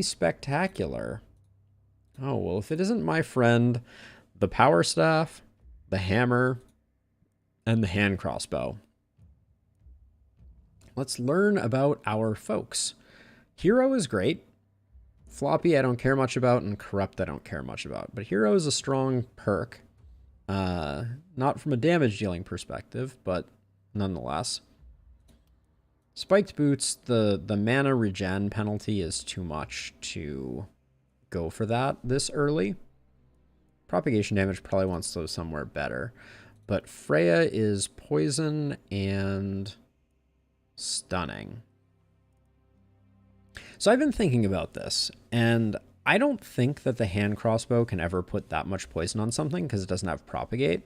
spectacular. Oh, well, if it isn't my friend, the power staff, the hammer, and the hand crossbow. Let's learn about our folks. Hero is great. Floppy I don't care much about, and Corrupt I don't care much about. But Hero is a strong perk. Not from a damage dealing perspective, but nonetheless. Spiked Boots, the mana regen penalty is too much to go for that this early. Propagation damage probably wants those somewhere better. But Freya is poison and stunning. So I've been thinking about this, and I don't think that the hand crossbow can ever put that much poison on something because it doesn't have propagate,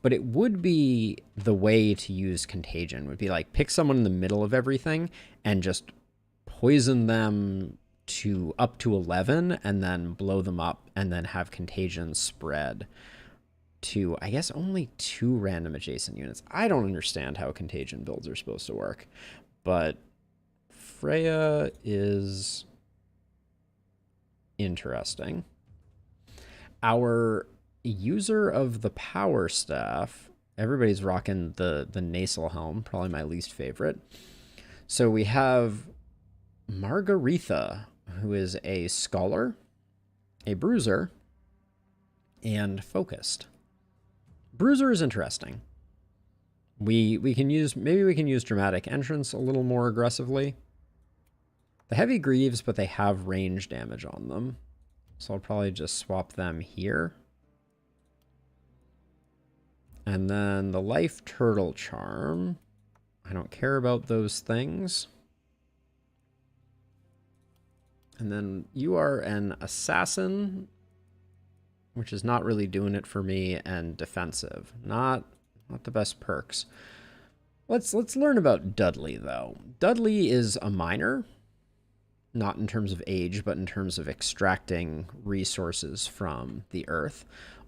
but it would be the way to use contagion. Would be like pick someone in the middle of everything and just poison them to up to 11 and then blow them up and then have contagion spread to, I guess, only 2 random adjacent units. I don't understand how contagion builds are supposed to work, but Freya is interesting. Our user of the power staff, everybody's rocking the nasal helm, probably my least favorite. So we have Margaretha, who is a scholar, a bruiser, and focused. Bruiser is interesting. We can use, maybe we can use dramatic entrance a little more aggressively. The heavy greaves, but they have range damage on them. So I'll probably just swap them here. And then the life turtle charm. I don't care about those things. And then you are an assassin, which is not really doing it for me, and defensive. Not the best perks. Let's learn about Dudley though. Dudley is a miner, not in terms of age, but in terms of extracting resources from the earth.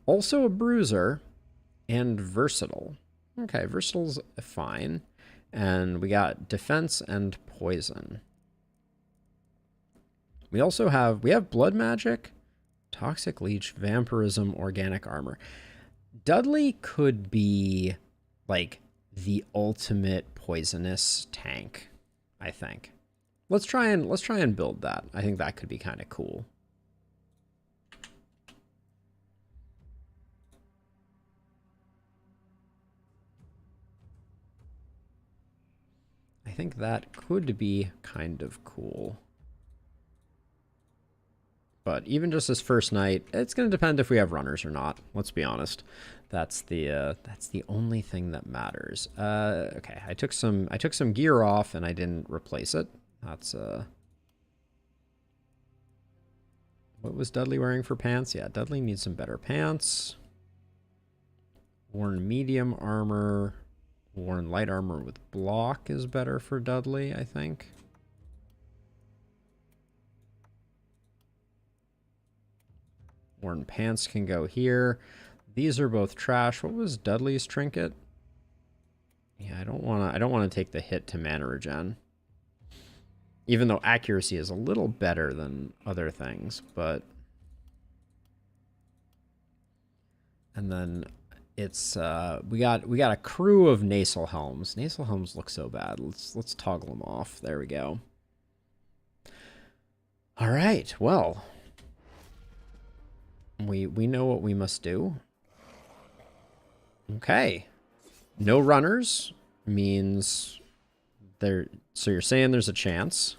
Also a bruiser and versatile. Okay, versatile's fine. And we got defense and poison. We also have blood magic, toxic leech, vampirism, organic armor. Dudley could be like the ultimate poisonous tank, I think. Let's try and build that. I think that could be kind of cool. think that could be kind of cool. But even just this first night, it's going to depend if we have runners or not. Let's be honest. That's the only thing that matters. Okay, I took some gear off and I didn't replace it. That's what was Dudley wearing for pants? Yeah, Dudley needs some better pants. Worn medium armor. Worn light armor with block is better for Dudley, I think. Worn pants can go here. These are both trash. What was Dudley's trinket? Yeah, I don't wanna take the hit to mana regen. Even though accuracy is a little better than other things, but and then it's we got a crew of nasal helms. Nasal helms look so bad. Let's toggle them off. There we go. All right. Well, we know what we must do. Okay. No runners means there. So you're saying there's a chance.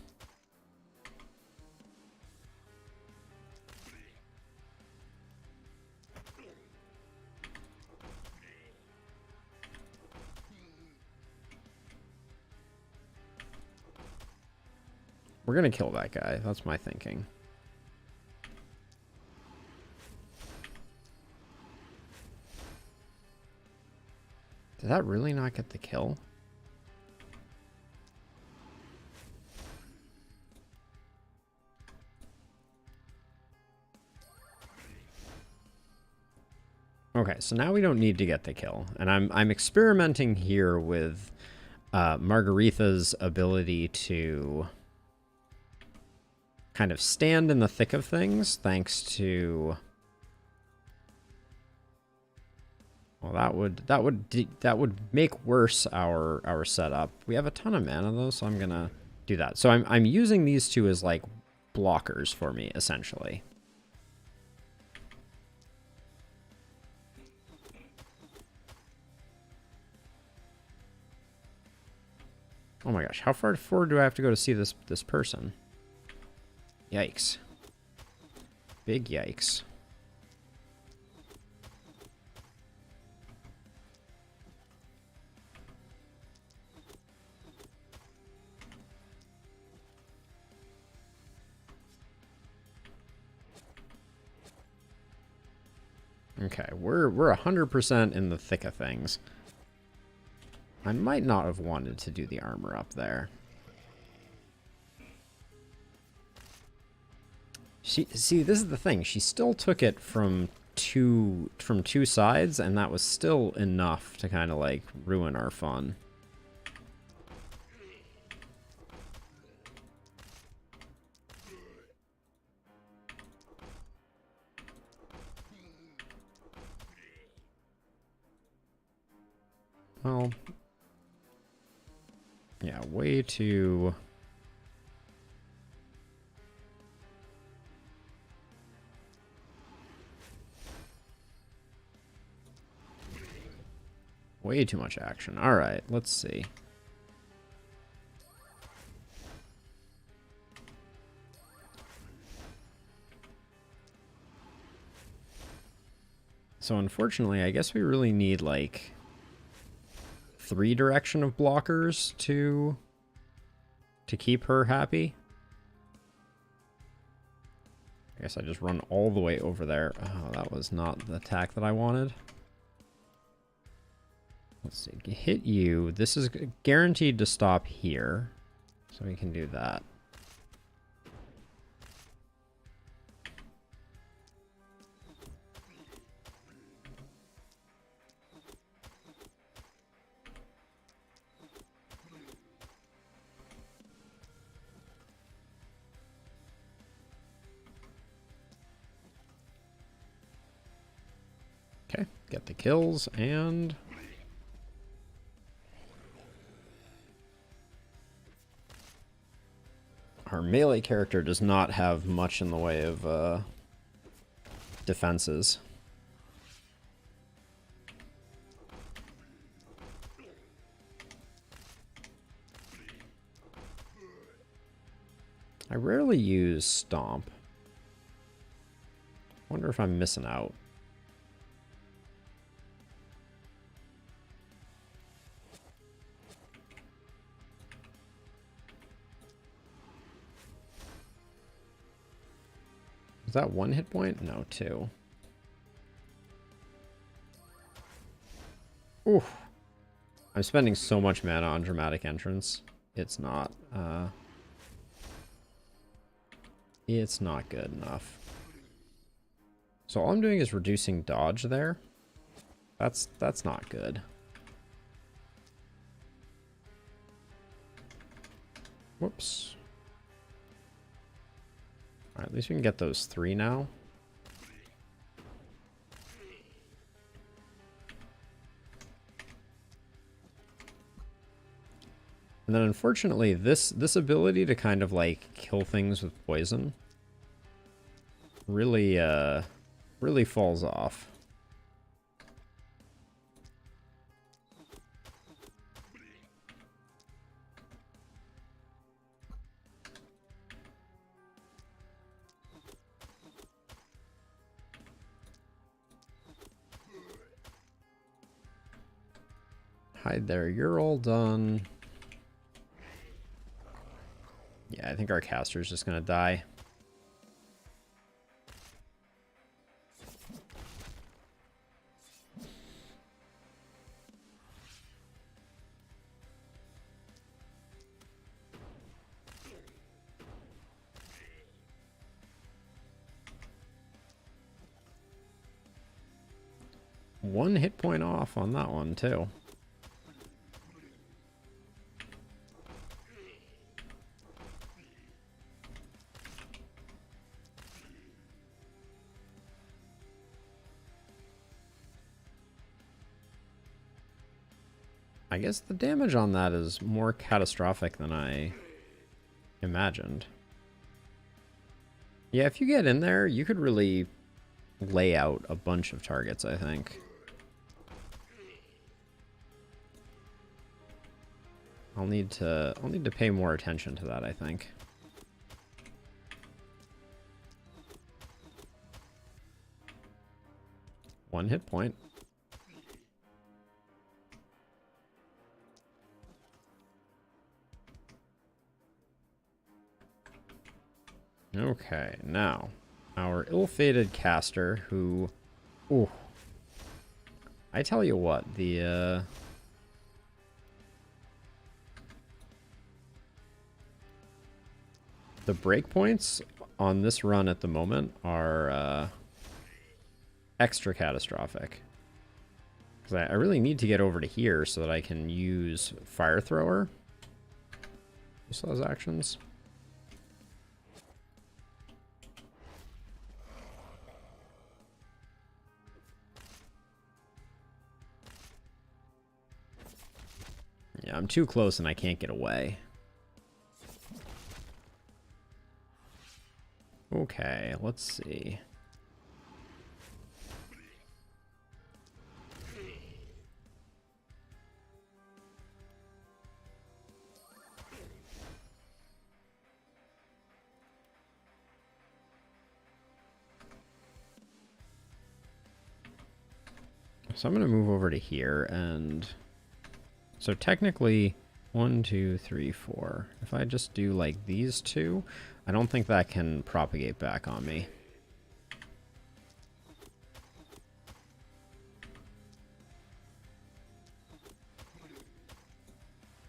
We're gonna kill that guy. That's my thinking. Did that really not get the kill? Okay, so now we don't need to get the kill. And I'm experimenting here with Margaretha's ability to kind of stand in the thick of things, thanks to... Well, that would make worse our setup. We have a ton of mana though, so I'm gonna do that. So I'm using these two as like blockers for me, essentially. Oh my gosh, how far forward do I have to go to see this person? Yikes. Big yikes. Okay, we're 100% in the thick of things. I might not have wanted to do the armor up there. See, this is the thing. She still took it from two sides, and that was still enough to kind of like ruin our fun. Well, yeah, way too... Way too much action. All right, let's see. So unfortunately, I guess we really need like 3 direction of blockers to keep her happy. I guess I just run all the way over there. Oh, that was not the attack that I wanted. Let's see, hit you. This is guaranteed to stop here, so we can do that. Okay, get the kills, and... our melee character does not have much in the way of defenses. I rarely use Stomp. Wonder if I'm missing out. Is that 1 hit point? No, 2. Oof. I'm spending so much mana on Dramatic Entrance. It's not good enough. So all I'm doing is reducing dodge there. That's not good. Whoops. Alright, at least we can get those 3 now. And then unfortunately, this ability to kind of like kill things with poison really really falls off. Hide there, you're all done. Yeah, I think our caster's just gonna die. One hit point off on that one, too. I guess the damage on that is more catastrophic than I imagined. Yeah, if you get in there, you could really lay out a bunch of targets, I think. I'll need to pay more attention to that, I think. One hit point. Okay, now our ill-fated caster who, ooh, I tell you what, the breakpoints on this run at the moment are extra catastrophic. Because I really need to get over to here so that I can use Fire Thrower. You saw those actions? Yeah, I'm too close and I can't get away. Okay, let's see. So I'm going to move over to here, and so technically 1, 2, 3, 4. If I just do like these two, I don't think that can propagate back on me.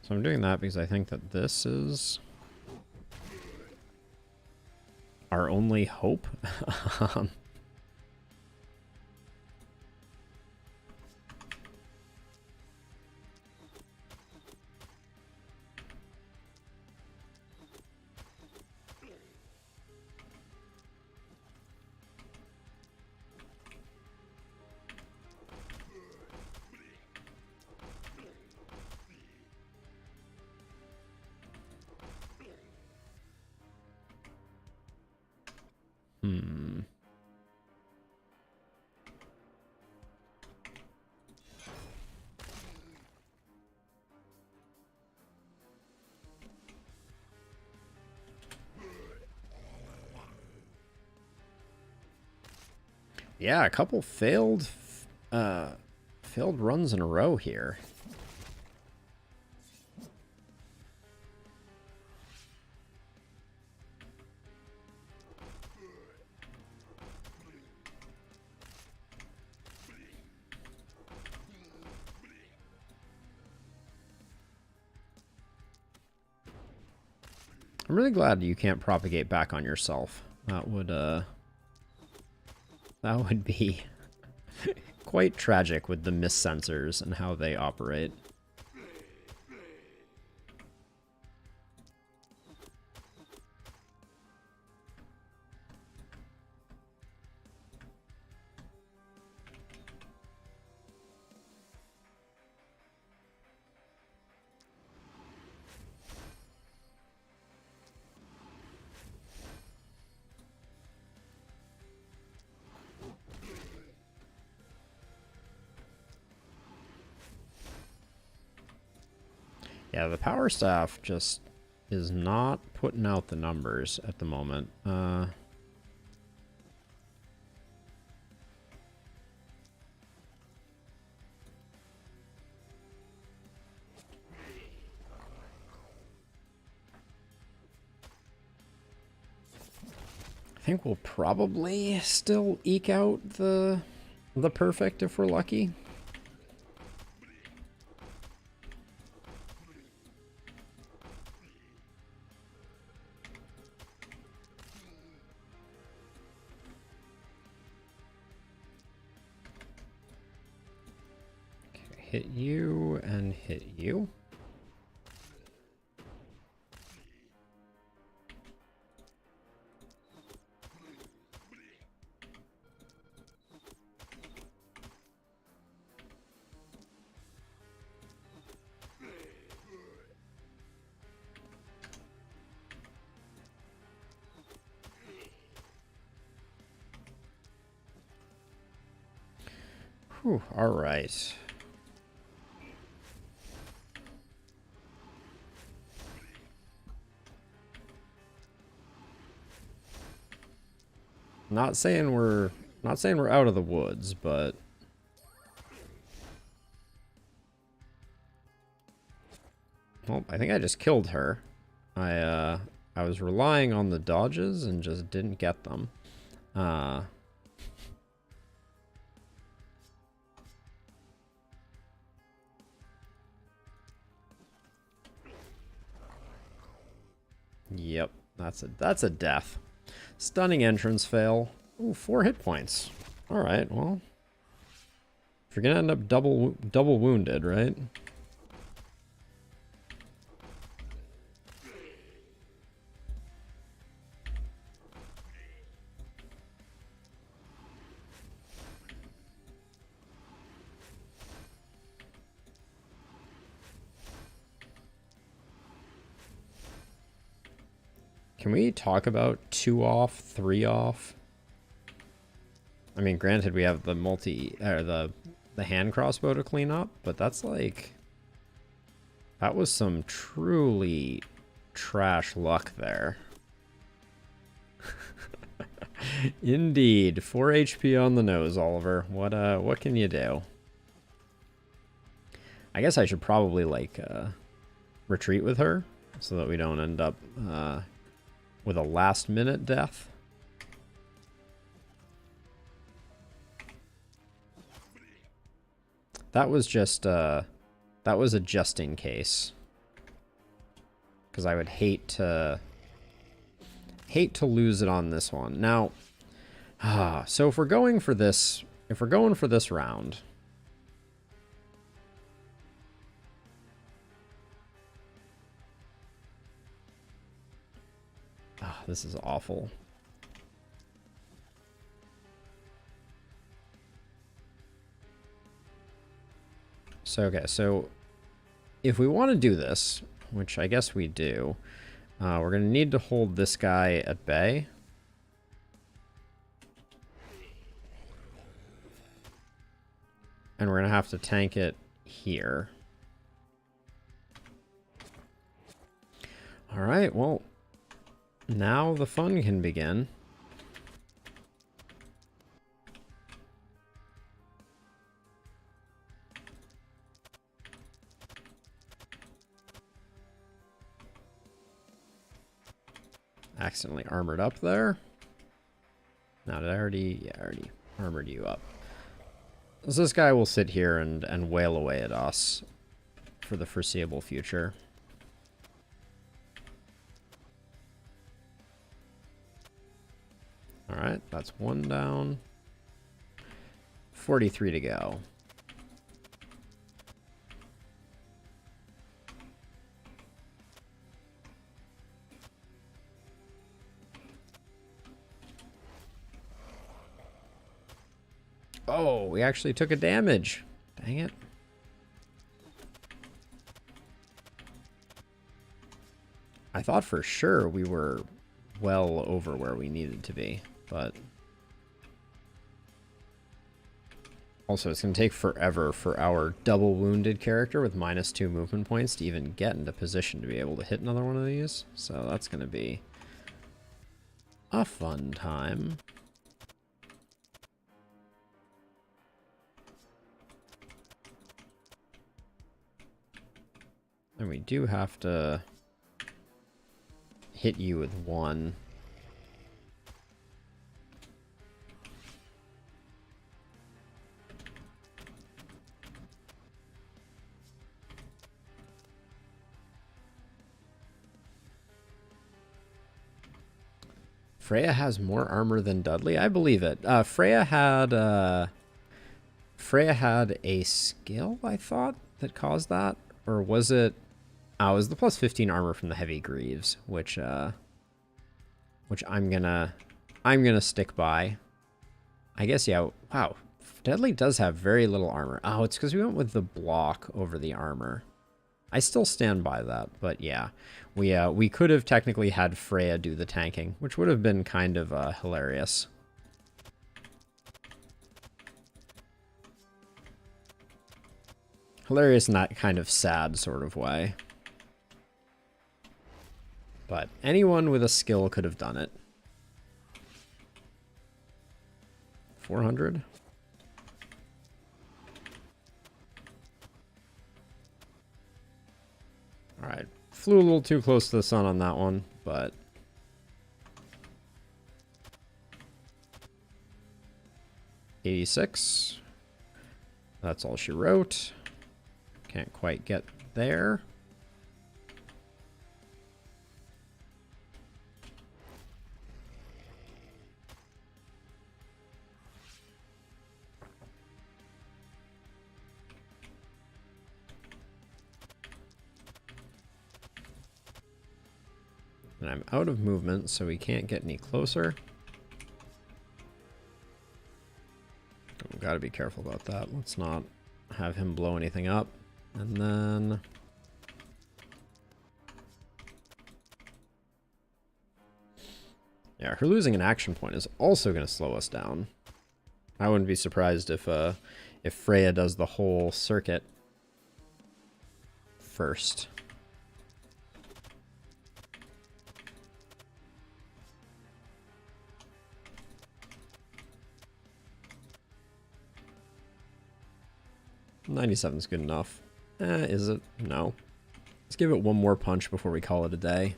So I'm doing that because I think that this is our only hope. Yeah, a couple failed runs in a row here. I'm really glad you can't propagate back on yourself. That would be quite tragic with the miss sensors and how they operate. Yeah, the power staff just is not putting out the numbers at the moment. I think we'll probably still eke out the perfect if we're lucky. Hit you and hit you. Whew, all right. Not saying we're out of the woods, but well, I think I just killed her. I was relying on the dodges and just didn't get them. Yep, that's a death. Stunning entrance fail. Ooh, 4 hit points. All right, well, if you're gonna end up double wounded, right? Can we talk about 2 off, 3 off? I mean, granted, we have the the hand crossbow to clean up, but that's like, that was some truly trash luck there. Indeed, 4 HP on the nose, Oliver. What can you do? I guess I should probably like retreat with her so that we don't end up with a last-minute death. That was just that was a just in case, because I would hate to lose it on this one. Now, so if we're going for this round, this is awful. So, okay, so if we want to do this, which I guess we do, we're going to need to hold this guy at bay. And we're going to have to tank it here. All right, well, now the fun can begin. Accidentally armored up there. Now, did I already... Yeah, I already armored you up. So this guy will sit here and wail away at us for the foreseeable future. Alright, that's one down. 43 to go. Oh, we actually took a damage. Dang it. I thought for sure we were well over where we needed to be, but... Also, it's going to take forever for our double wounded character with -2 movement points to even get into position to be able to hit another one of these. So that's going to be a fun time. And we do have to hit you with one. Freya has more armor than Dudley? I believe it. Freya had a skill, I thought, that caused that. Or was it... Oh, it was the +15 armor from the heavy greaves, which I'm gonna stick by. I guess, yeah. Wow, Dudley does have very little armor. Oh, it's because we went with the block over the armor. I still stand by that, but yeah. We could have technically had Freya do the tanking, which would have been kind of hilarious. Hilarious in that kind of sad sort of way. But anyone with a skill could have done it. 400? Alright. Flew a little too close to the sun on that one, but... $86. That's all she wrote. Can't quite get there. And I'm out of movement, so we can't get any closer. We've got to be careful about that. Let's not have him blow anything up. And then... yeah, her losing an action point is also going to slow us down. I wouldn't be surprised if Freya does the whole circuit first. $97 is good enough. Is it? No. Let's give it one more punch before we call it a day.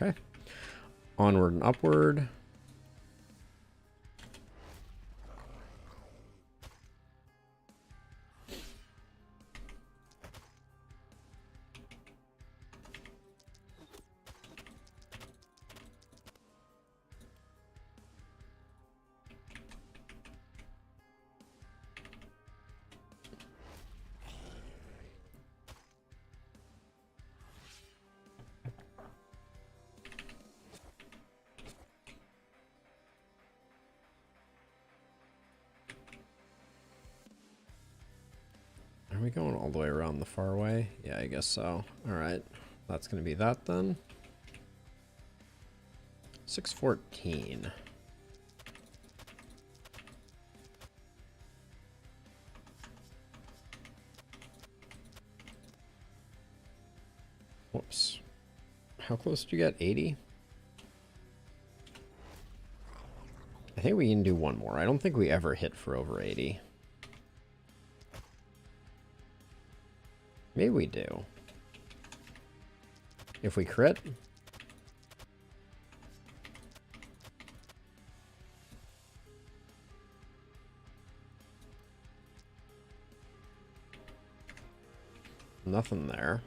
Okay. Onward and upward. Are we going all the way around the far way? Yeah, I guess so. Alright. That's going to be that then. 614. Whoops. How close did you get? 80? I think we can do one more. I don't think we ever hit for over 80. Maybe we do. If we crit. Nothing there.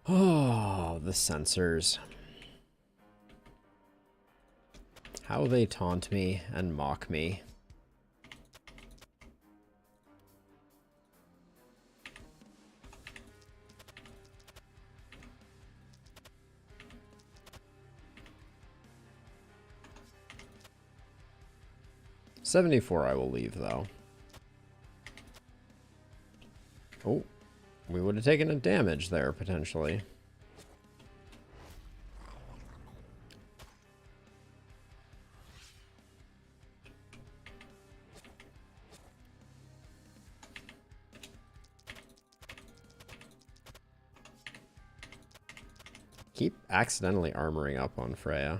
Oh, the sensors. How they taunt me and mock me. $74 I will leave, though. Oh, we would have taken a damage there, potentially. Keep accidentally armoring up on Freya.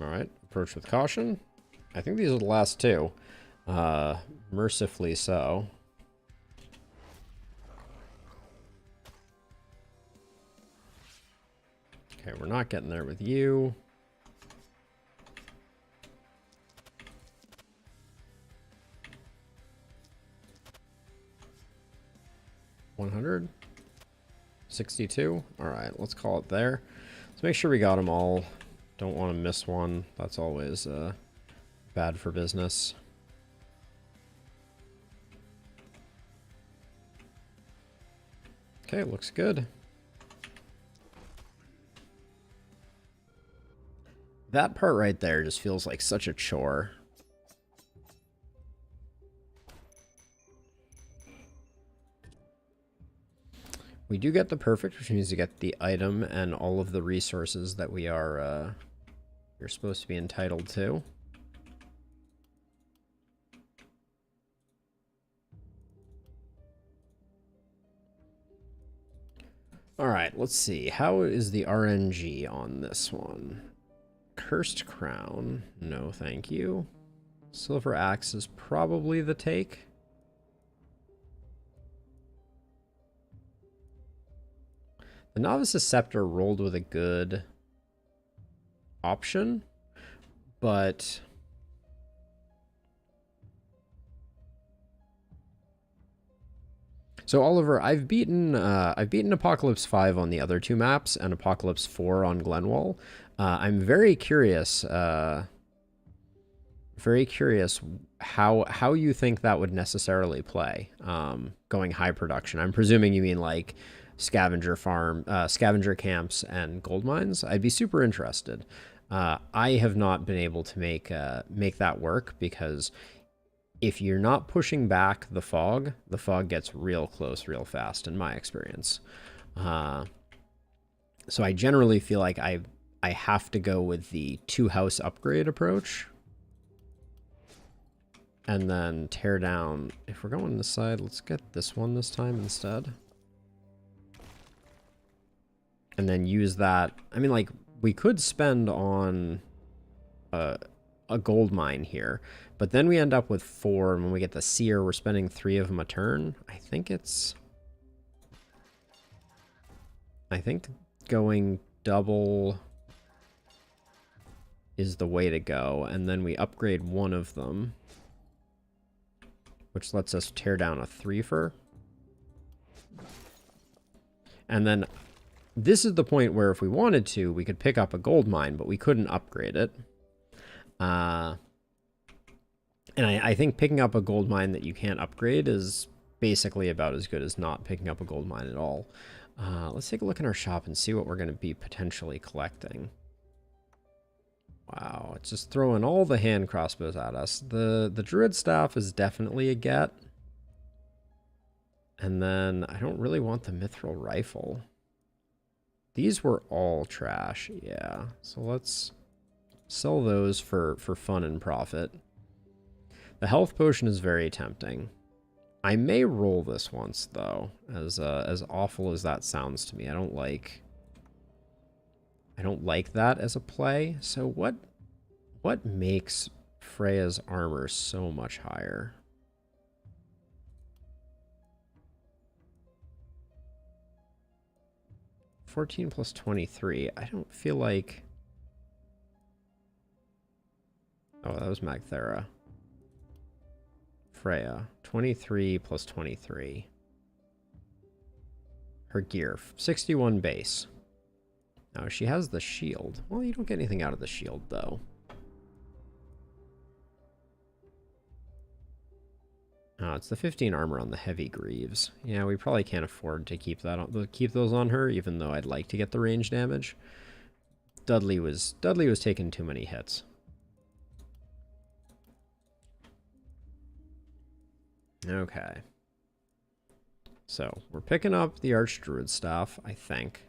Alright, approach with caution. I think these are the last two. Mercifully so. Okay, we're not getting there with you. $100? 62? Alright, let's call it there. Let's make sure we got them all. Don't want to miss one. That's always bad for business. Okay, looks good. That part right there just feels like such a chore. We do get the perfect, which means you get the item and all of the resources that we are you're supposed to be entitled to. All right, let's see. How is the RNG on this one? Cursed Crown. No, thank you. Silver Axe is probably the take. The Novice's Scepter rolled with a good option, but so Oliver, I've beaten Apocalypse 5 on the other two maps and Apocalypse 4 on Glenwall. I'm very curious how you think that would necessarily play going high production. I'm presuming you mean like scavenger farm, scavenger camps and gold mines. I'd be super interested. I have not been able to make that work because if you're not pushing back the fog gets real close real fast in my experience. So I generally feel like I have to go with the 2-house upgrade approach and then tear down. If we're going this side, let's get this one this time instead. And then use that. I mean, like, we could spend on a gold mine here, but then we end up with 4, and when we get the seer, we're spending 3 of them a turn. I think going double is the way to go, and then we upgrade one of them, which lets us tear down a 3-fer. And then this is the point where if we wanted to, we could pick up a gold mine, but we couldn't upgrade it. And I think picking up a gold mine that you can't upgrade is basically about as good as not picking up a gold mine at all. Let's take a look in our shop and see what we're going to be potentially collecting. Wow, it's just throwing all the hand crossbows at us. The Druid Staff is definitely a get. And then I don't really want the Mithril Rifle. These were all trash, yeah. So let's sell those for fun and profit. The health potion is very tempting. I may roll this once, though, as awful as that sounds to me. I I don't like that as a play. So what makes Freya's armor so much higher? (14 plus 23). I don't feel like... Oh, that was Magthera. Freya. 23 plus 23. Her gear. 61 base. Now, she has the shield. Well, you don't get anything out of the shield, though. Oh, it's the 15 armor on the heavy greaves. Yeah, we probably can't afford to keep that on, keep those on her, even though I'd like to get the range damage. Dudley was taking too many hits. Okay. So, we're picking up the Archdruid staff, I think.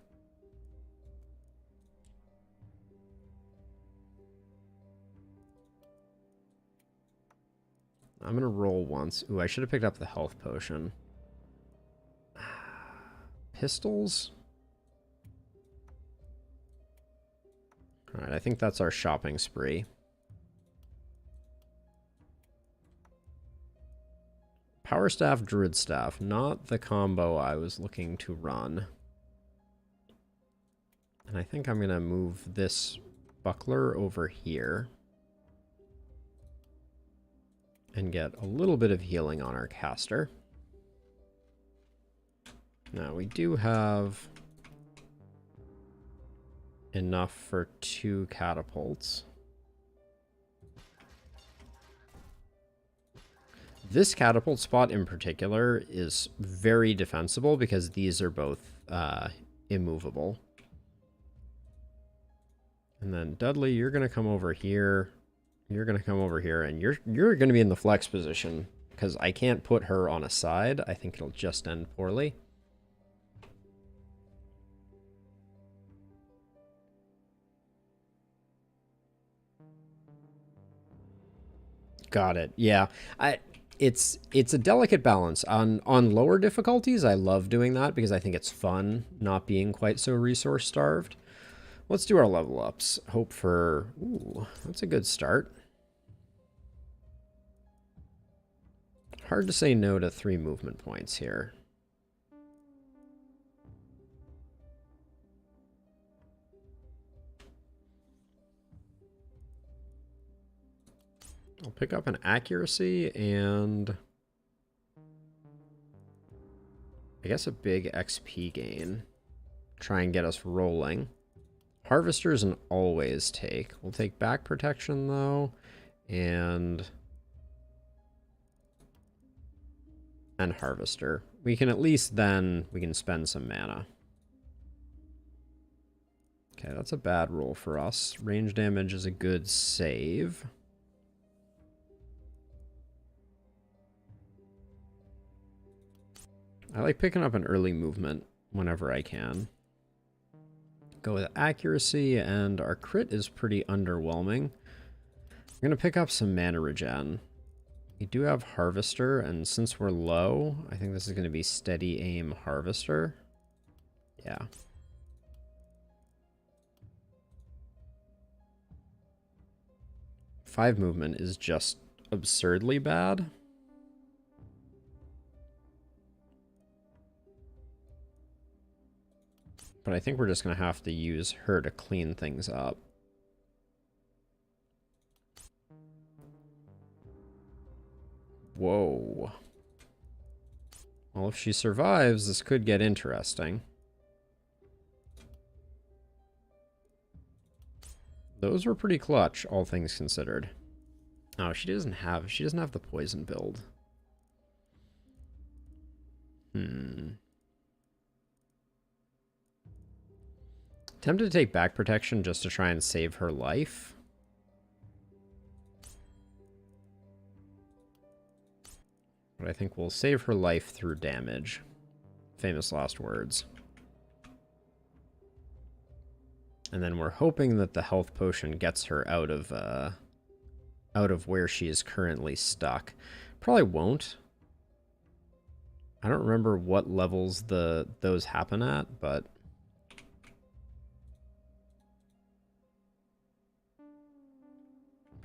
I'm going to roll once. Ooh, I should have picked up the health potion. Pistols? Alright, I think that's our shopping spree. Power Staff, Druid Staff. Not the combo I was looking to run. And I think I'm going to move this buckler over here. And get a little bit of healing on our caster. Now, we do have enough for 2 catapults. This catapult spot in particular is very defensible because these are both immovable. And then Dudley, you're going to come over here. You're going to come over here, and you're going to be in the flex position because I can't put her on a side. I think it'll just end poorly. Got it. Yeah. It's a delicate balance. On lower difficulties, I love doing that because I think it's fun not being quite so resource starved. Let's do our level ups. Hope for... Ooh, that's a good start. Hard to say no to 3 movement points here. I'll pick up an accuracy and I guess a big XP gain. Try and get us rolling. Harvester's an always take. We'll take back protection though, and Harvester. We can at least then, we can spend some mana. Okay, that's a bad roll for us. Range damage is a good save. I like picking up an early movement whenever I can. Go with accuracy, and our crit is pretty underwhelming. I'm going to pick up some mana regen. We do have Harvester, and since we're low, I think this is going to be steady aim Harvester. Yeah. Five movement is just absurdly bad. But I think we're just going to have to use her to clean things up. Whoa. Well, if she survives, this could get interesting. Those were pretty clutch, all things considered. Oh, she doesn't have the poison build. Tempted to take back protection just to try and save her life. But I think we'll save her life through damage. Famous last words. And then we're hoping that the health potion gets her out of where she is currently stuck. Probably won't. I don't remember what levels those happen at, but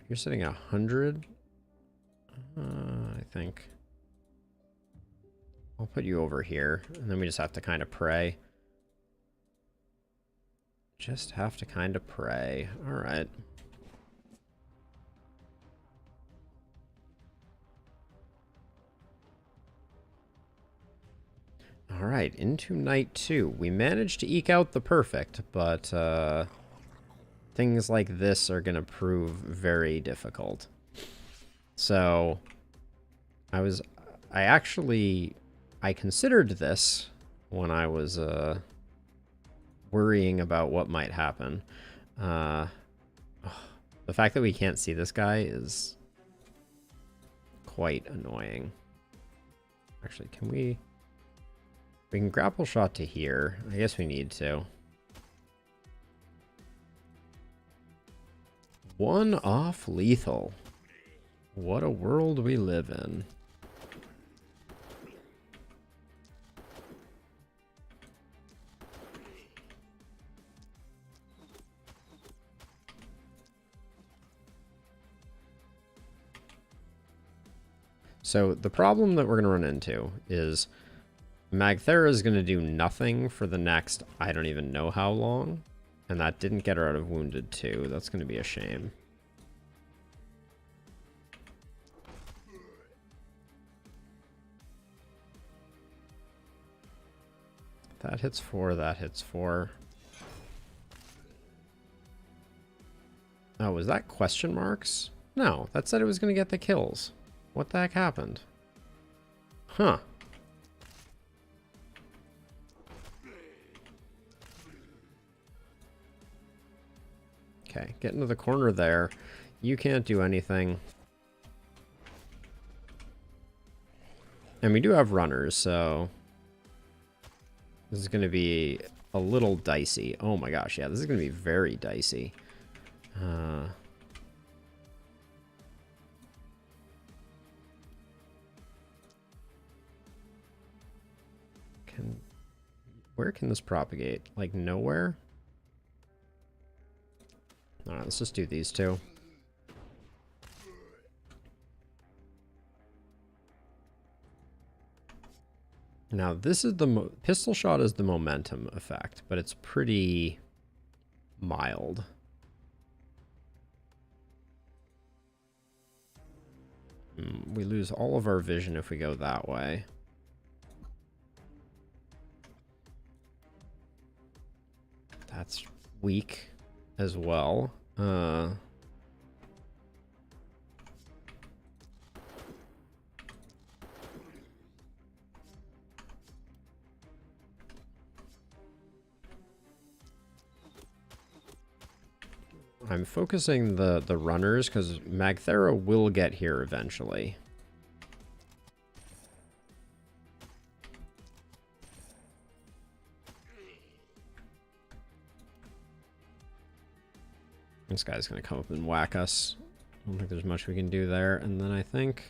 You're sitting at 100? I think. I'll put you over here, and then we just have to kind of pray. Just have to kind of pray. All right. All right, into night 2. We managed to eke out the perfect, but things like this are going to prove very difficult. So, I considered this when I was worrying about what might happen. The fact that we can't see this guy is quite annoying. Actually, we can grapple shot to here. I guess we need to. One off lethal. What a world we live in. So the problem that we're going to run into is Magthera is going to do nothing for the next I don't even know how long. And that didn't get her out of Wounded 2. That's going to be a shame. That hits 4, that hits 4. Oh, was that question marks? No, that said it was going to get the kills. What the heck happened? Huh. Okay, get into the corner there. You can't do anything. And we do have runners, so this is going to be a little dicey. Oh my gosh, yeah, this is going to be very dicey. Where can this propagate? Like nowhere? Alright, let's just do these two. Now, this is the pistol shot is the momentum effect, but it's pretty mild. We lose all of our vision if we go that way. That's weak as well. I'm focusing the runners because Magthera will get here eventually. This guy's going to come up and whack us. I don't think there's much we can do there. And then I think,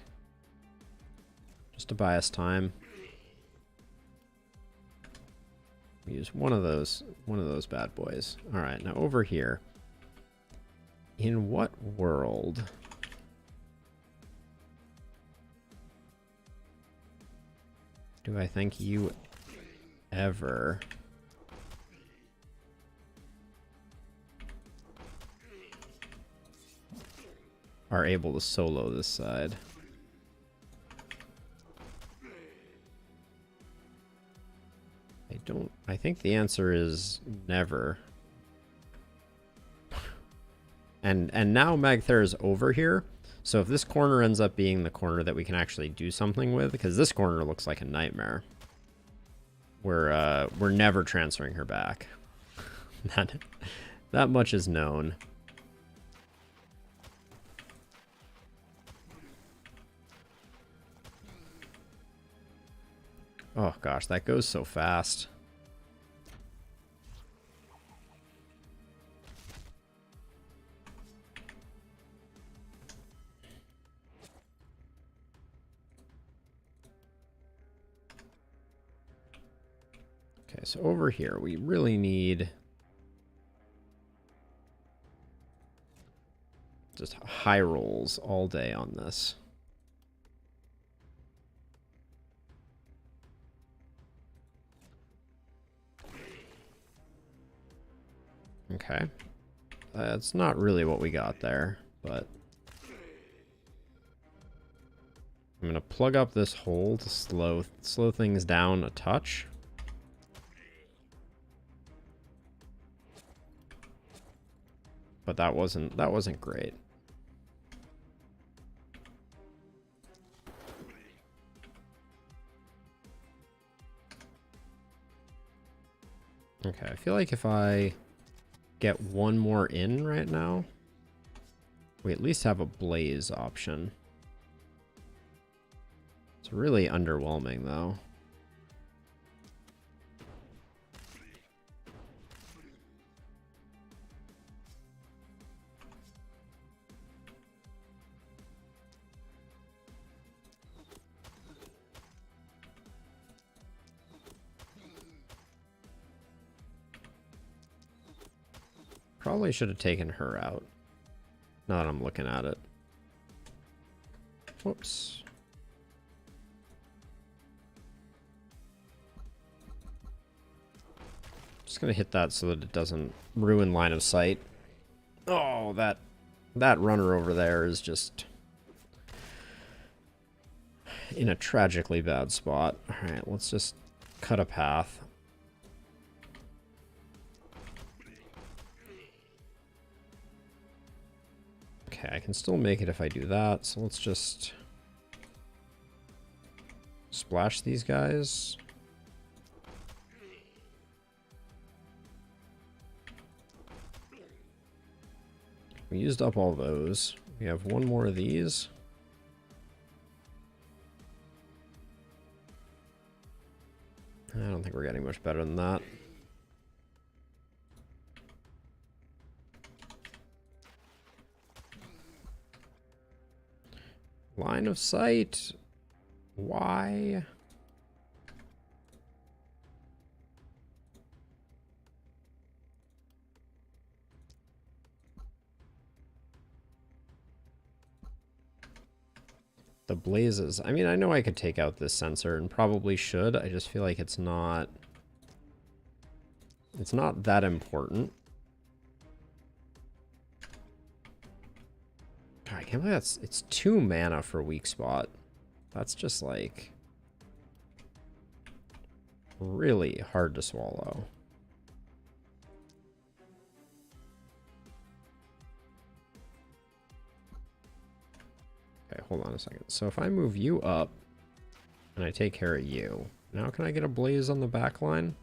just to buy us time, we use one of those bad boys. All right, now over here. In what world do I think you ever are able to solo this side? I think the answer is never. And now Magthera is over here. So if this corner ends up being the corner that we can actually do something with, because this corner looks like a nightmare. We're never transferring her back. That much is known. Oh gosh, that goes so fast. Okay, so over here, we really need Just high rolls all day on this. Okay. That's not really what we got there, but I'm gonna plug up this hole to slow things down a touch. But that wasn't great. Okay, I feel like if I get one more in right now, we at least have a blaze option. It's really underwhelming, though. Probably should have taken her out. Now that I'm looking at it. Whoops. Just gonna hit that so that it doesn't ruin line of sight. Oh, that runner over there is just in a tragically bad spot. Alright, let's just cut a path. Okay, I can still make it if I do that, so let's just splash these guys. We used up all those. We have one more of these. I don't think we're getting much better than that. Line of sight. Why? The blazes. I mean, I know I could take out this sensor and probably should. I just feel like it's not that important. God, I can't believe it's 2 mana for weak spot. That's just like really hard to swallow. Okay, hold on a second. So if I move you up and I take care of you, now can I get a blaze on the back line?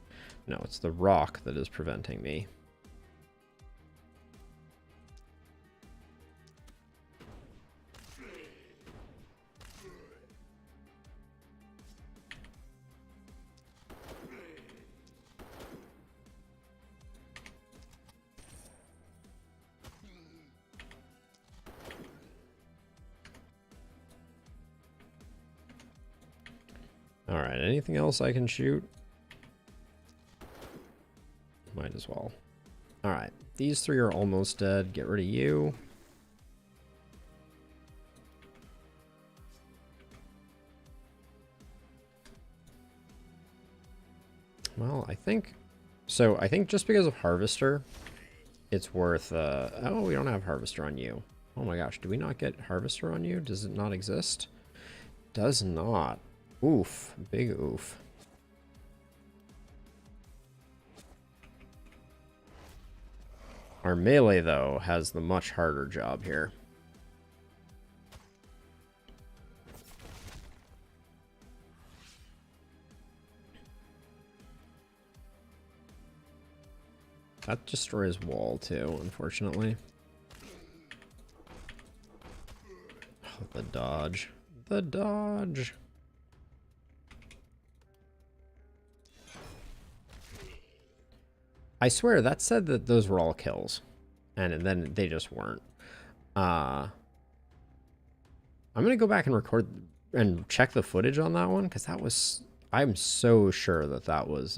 No, it's the rock that is preventing me. Alright, anything else I can shoot? Might as well. Alright, these 3 are almost dead. Get rid of you. Well, I think just because of Harvester, it's worth, oh, we don't have Harvester on you. Oh my gosh, do we not get Harvester on you? Does it not exist? Does not. Oof. Big oof. Our melee, though, has the much harder job here. That destroys wall, too, unfortunately. Oh, the dodge. The dodge. I swear, that said that those were all kills. And then they just weren't. I'm going to go back and record and check the footage on that one, because that was... I'm so sure that that was...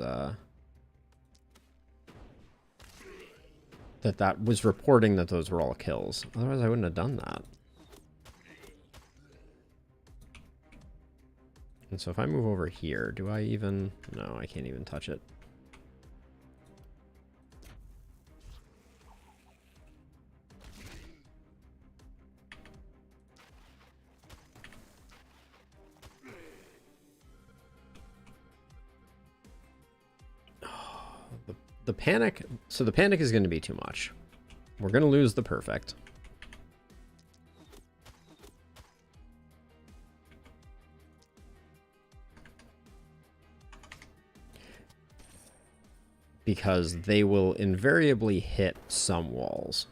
the that was reporting that those were all kills. Otherwise, I wouldn't have done that. And so if I move over here, do I even... No, I can't even touch it. The panic... So the panic is going to be too much. We're going to lose the perfect. Because they will invariably hit some walls.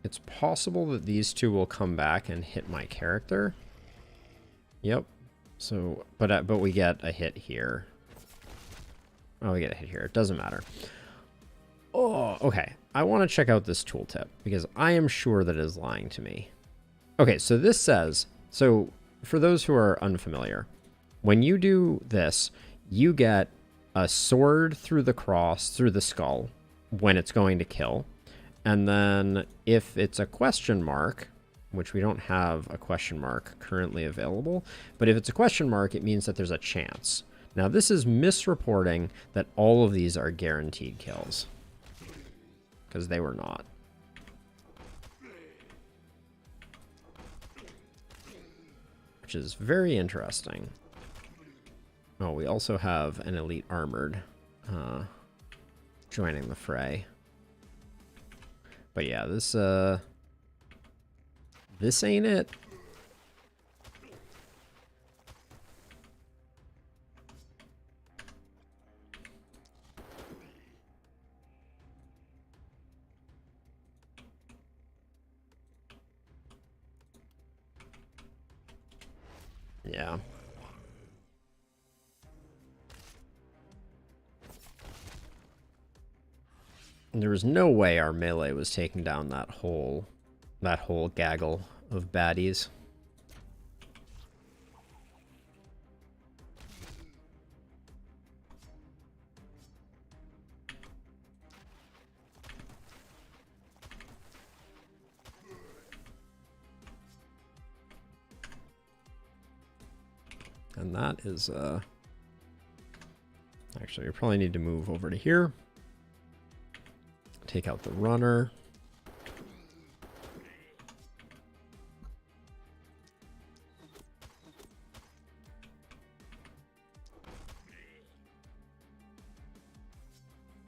It's possible that these two will come back and hit my character. Yep. So, but we get a hit here. Oh, we get a hit here. It doesn't matter. Oh, okay. I want to check out this tooltip because I am sure that it is lying to me. Okay, so this says, so for those who are unfamiliar, when you do this, you get a sword through the cross, through the skull, when it's going to kill. And then if it's a question mark, which we don't have a question mark currently available, but if it's a question mark, it means that there's a chance. Now, this is misreporting that all of these are guaranteed kills, because they were not. Which is very interesting. Oh, we also have an elite armored joining the fray. But yeah, this ain't it. Yeah. There was no way our melee was taking down that whole gaggle of baddies. And that is actually, we probably need to move over to here. Take out the runner.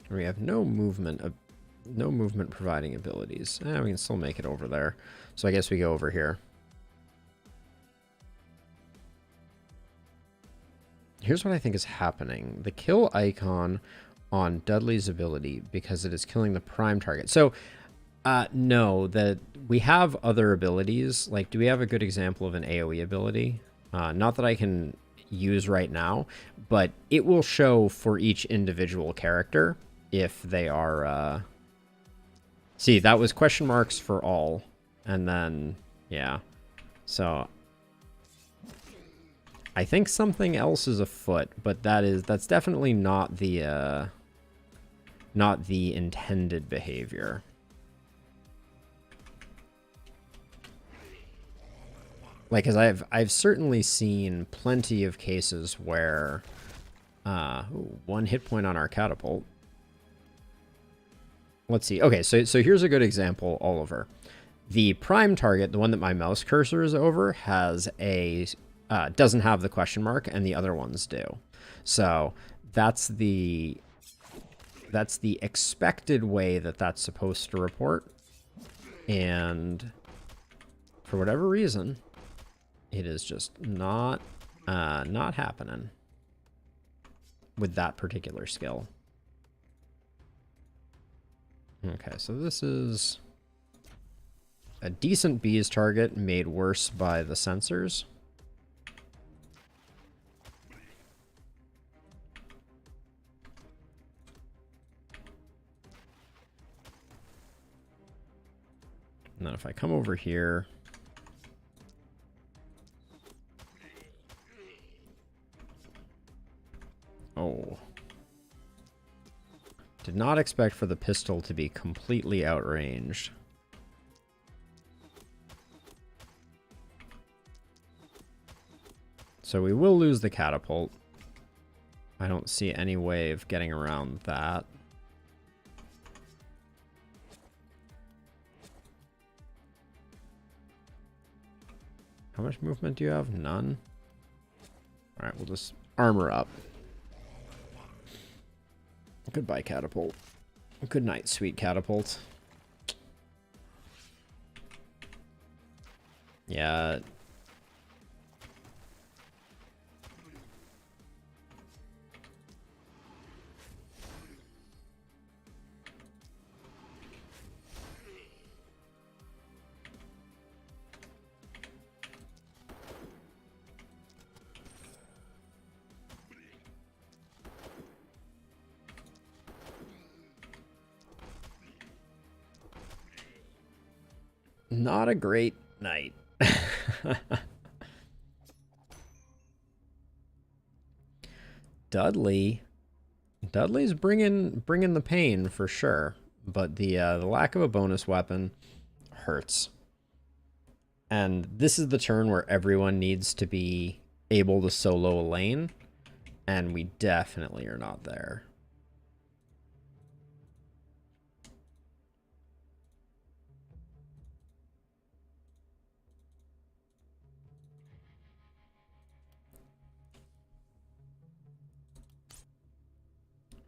We have no movement providing abilities. We can still make it over there. So I guess we go over here. Here's what I think is happening. The kill icon on Dudley's ability because it is killing the prime target. So no, that we have other abilities. Like, do we have a good example of an AoE ability? Not that I can use right now, but it will show for each individual character if they are... See, that was question marks for all. And then, yeah. So I think something else is afoot, but that's definitely not the intended behavior. Like, because I've certainly seen plenty of cases where one hit point on our catapult. Let's see. Okay, so here's a good example, Oliver. The prime target, the one that my mouse cursor is over, has a doesn't have the question mark, and the other ones do. So that's the expected way that that's supposed to report. And for whatever reason, it is just not happening with that particular skill. Okay, so this is a decent bees target made worse by the sensors. And then if I come over here... Oh. Did not expect for the pistol to be completely outranged. So we will lose the catapult. I don't see any way of getting around that. How much movement do you have? None? Alright, we'll just armor up. Goodbye, catapult. Good night, sweet catapult. Yeah. Not a great night. Dudley's bringing the pain for sure, but the lack of a bonus weapon hurts. And this is the turn where everyone needs to be able to solo a lane, and we definitely are not there.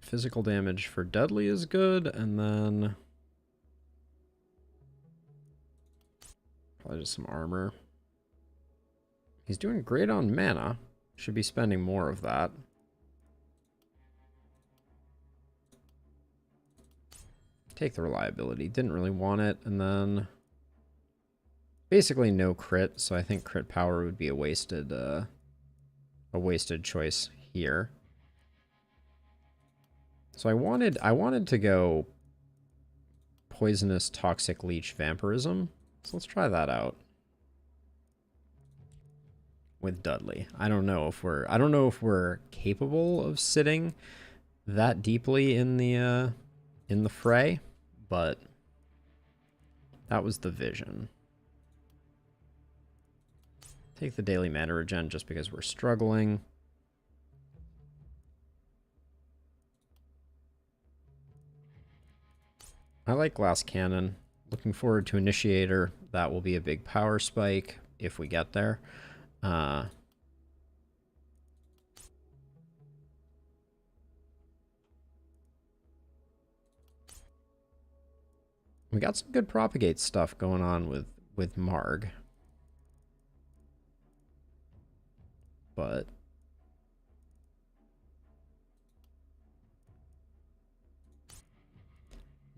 Physical damage for Dudley is good, and then probably just some armor. He's doing great on mana. Should be spending more of that. Take the reliability. Didn't really want it, and then basically no crit, so I think crit power would be a wasted choice here. So I wanted to go poisonous toxic leech vampirism. So let's try that out with Dudley. I don't know if we're capable of sitting that deeply in the fray, but that was the vision. Take the daily mana regen just because we're struggling. I like Glass Cannon. Looking forward to Initiator. That will be a big power spike if we get there. We got some good propagate stuff going on with Marg. But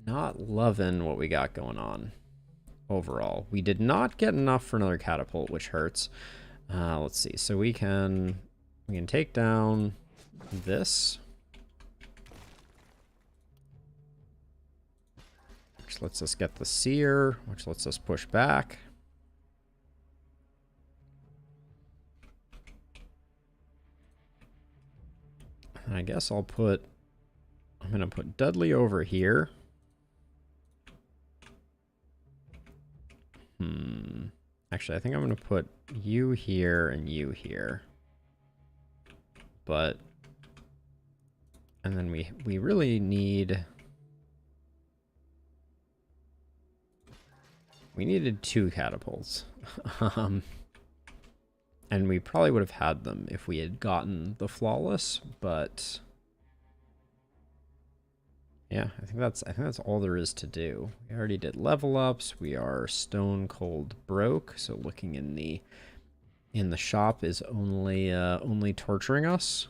not loving what we got going on overall. We did not get enough for another catapult, which hurts. Let's see. So we can take down this, which lets us get the seer, which lets us push back. And I guess I'm gonna put Dudley over here. Actually, I think I'm going to put you here and you here. But... And then we really need... We needed 2 catapults. And we probably would have had them if we had gotten the flawless, but... Yeah, I think that's all there is to do. We already did level ups. We are stone cold broke, so looking in the shop is only torturing us.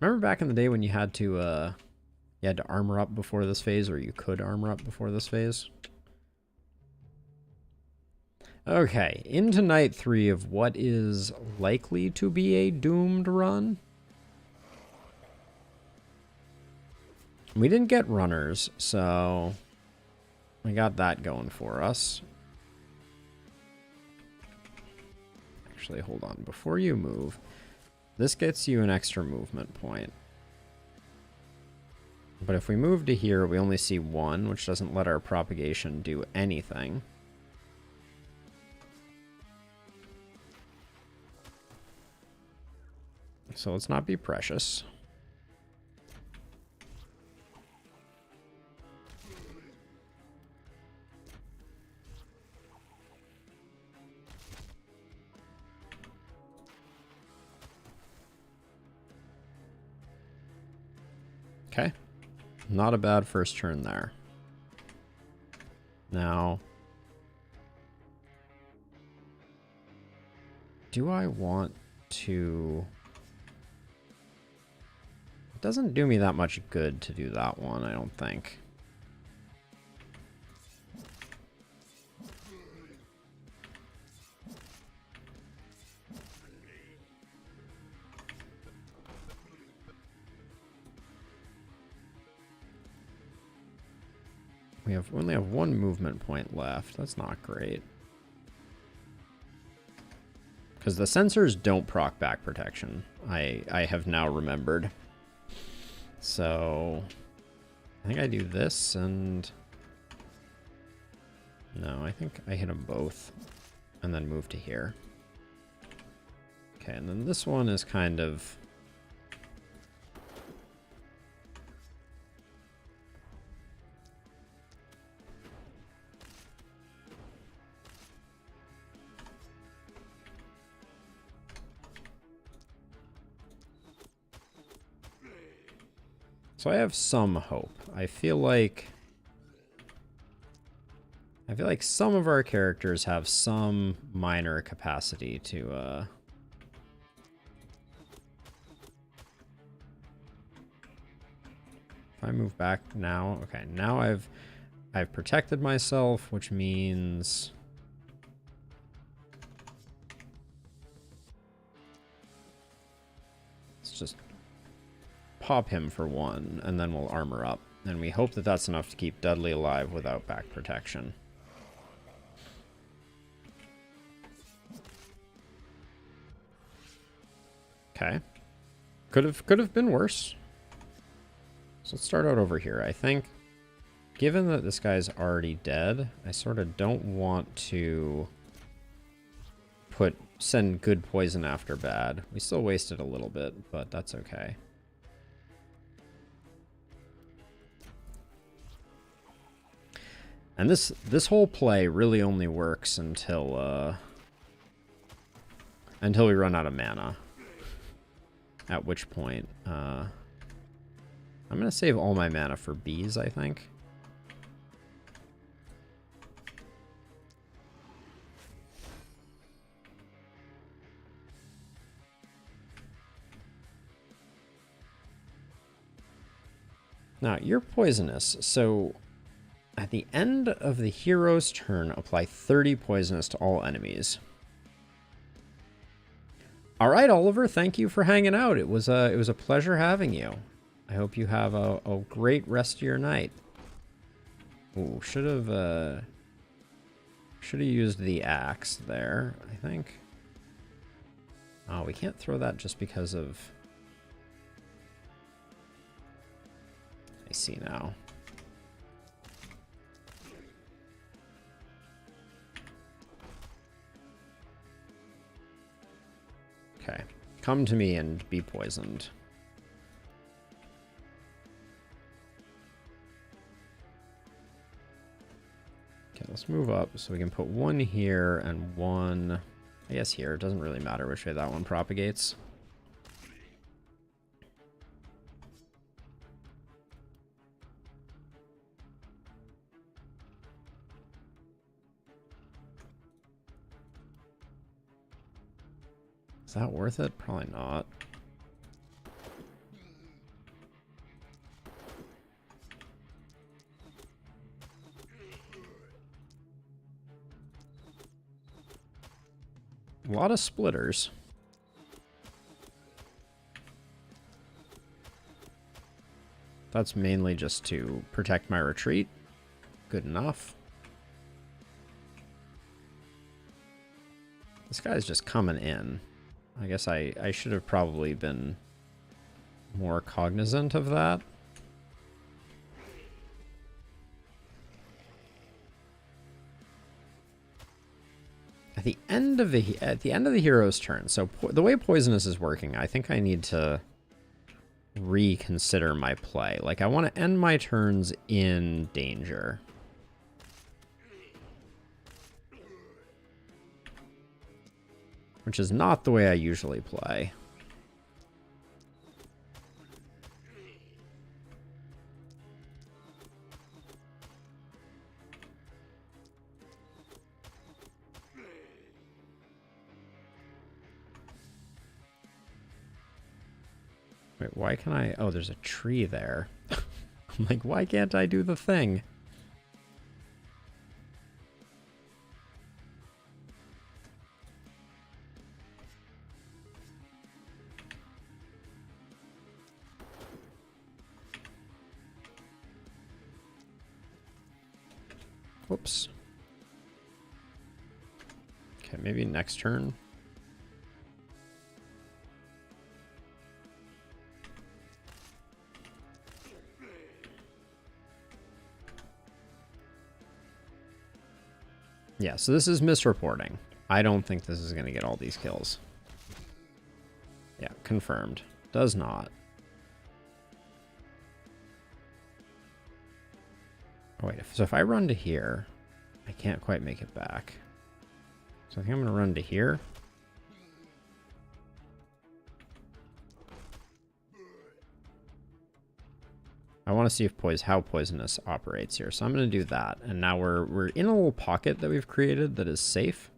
Remember back in the day when you had to armor up before this phase, or you could armor up before this phase? Okay, into night 3 of what is likely to be a doomed run. We didn't get runners, so we got that going for us. Actually, hold on. Before you move, this gets you an extra movement point. But if we move to here, we only see one, which doesn't let our propagation do anything. So let's not be precious. Okay. Not a bad first turn there. Now, do I want to... It doesn't do me that much good to do that one, I don't think. We only have one movement point left. That's not great. Because the sensors don't proc back protection. I have now remembered. So I think I do this and... No, I think I hit them both and then move to here. Okay, and then this one is kind of... So I have some hope. I feel like some of our characters have some minor capacity to if I move back now, okay, now I've protected myself, which means let's just pop him for one, and then we'll armor up. And we hope that that's enough to keep Dudley alive without back protection. Okay. Could have been worse. So let's start out over here. I think, given that this guy's already dead, I sort of don't want to send good poison after bad. We still wasted a little bit, but that's okay. And this whole play really only works until we run out of mana. At which point, I'm gonna save all my mana for bees, I think. Now, you're poisonous, so at the end of the hero's turn, apply 30 poisonous to all enemies. All right, Oliver, thank you for hanging out. It was a pleasure having you. I hope you have a great rest of your night. Ooh, should have used the axe there, I think. Oh, we can't throw that just because of... I see now. Okay, come to me and be poisoned. Okay, let's move up so we can put one here and one, I guess here. It doesn't really matter which way that one propagates. Is that worth it? Probably not. A lot of splitters. That's mainly just to protect my retreat. Good enough. This guy's just coming in. I guess I should have probably been more cognizant of that. At the end of the hero's turn, so the way Poisonous is working, I think I need to reconsider my play. Like, I want to end my turns in danger. Which is not the way I usually play. Wait, why can I... Oh, there's a tree there. I'm like, why can't I do the thing? Whoops. Okay, maybe next turn. Yeah, so this is misreporting. I don't think this is going to get all these kills. Yeah, confirmed. Does not. Oh, wait, so if I run to here, I can't quite make it back. So I think I'm going to run to here. I want to see if how Poisonous operates here. So I'm going to do that. And now we're in a little pocket that we've created that is safe.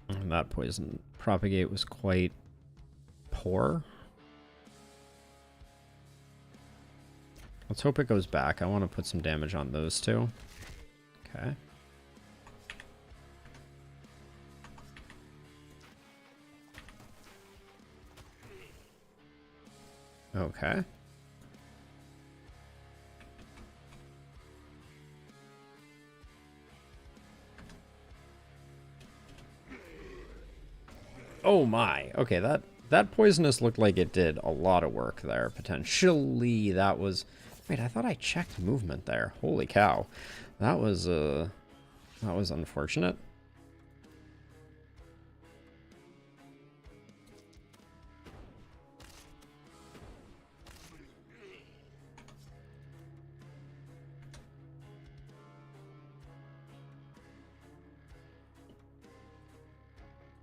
And that poison propagate was quite poor. Let's hope it goes back. I want to put some damage on those two. Okay. Okay. Oh my. Okay, that Poisonous looked like it did a lot of work there, potentially. That was... Wait, I thought I checked movement there. Holy cow. That was unfortunate.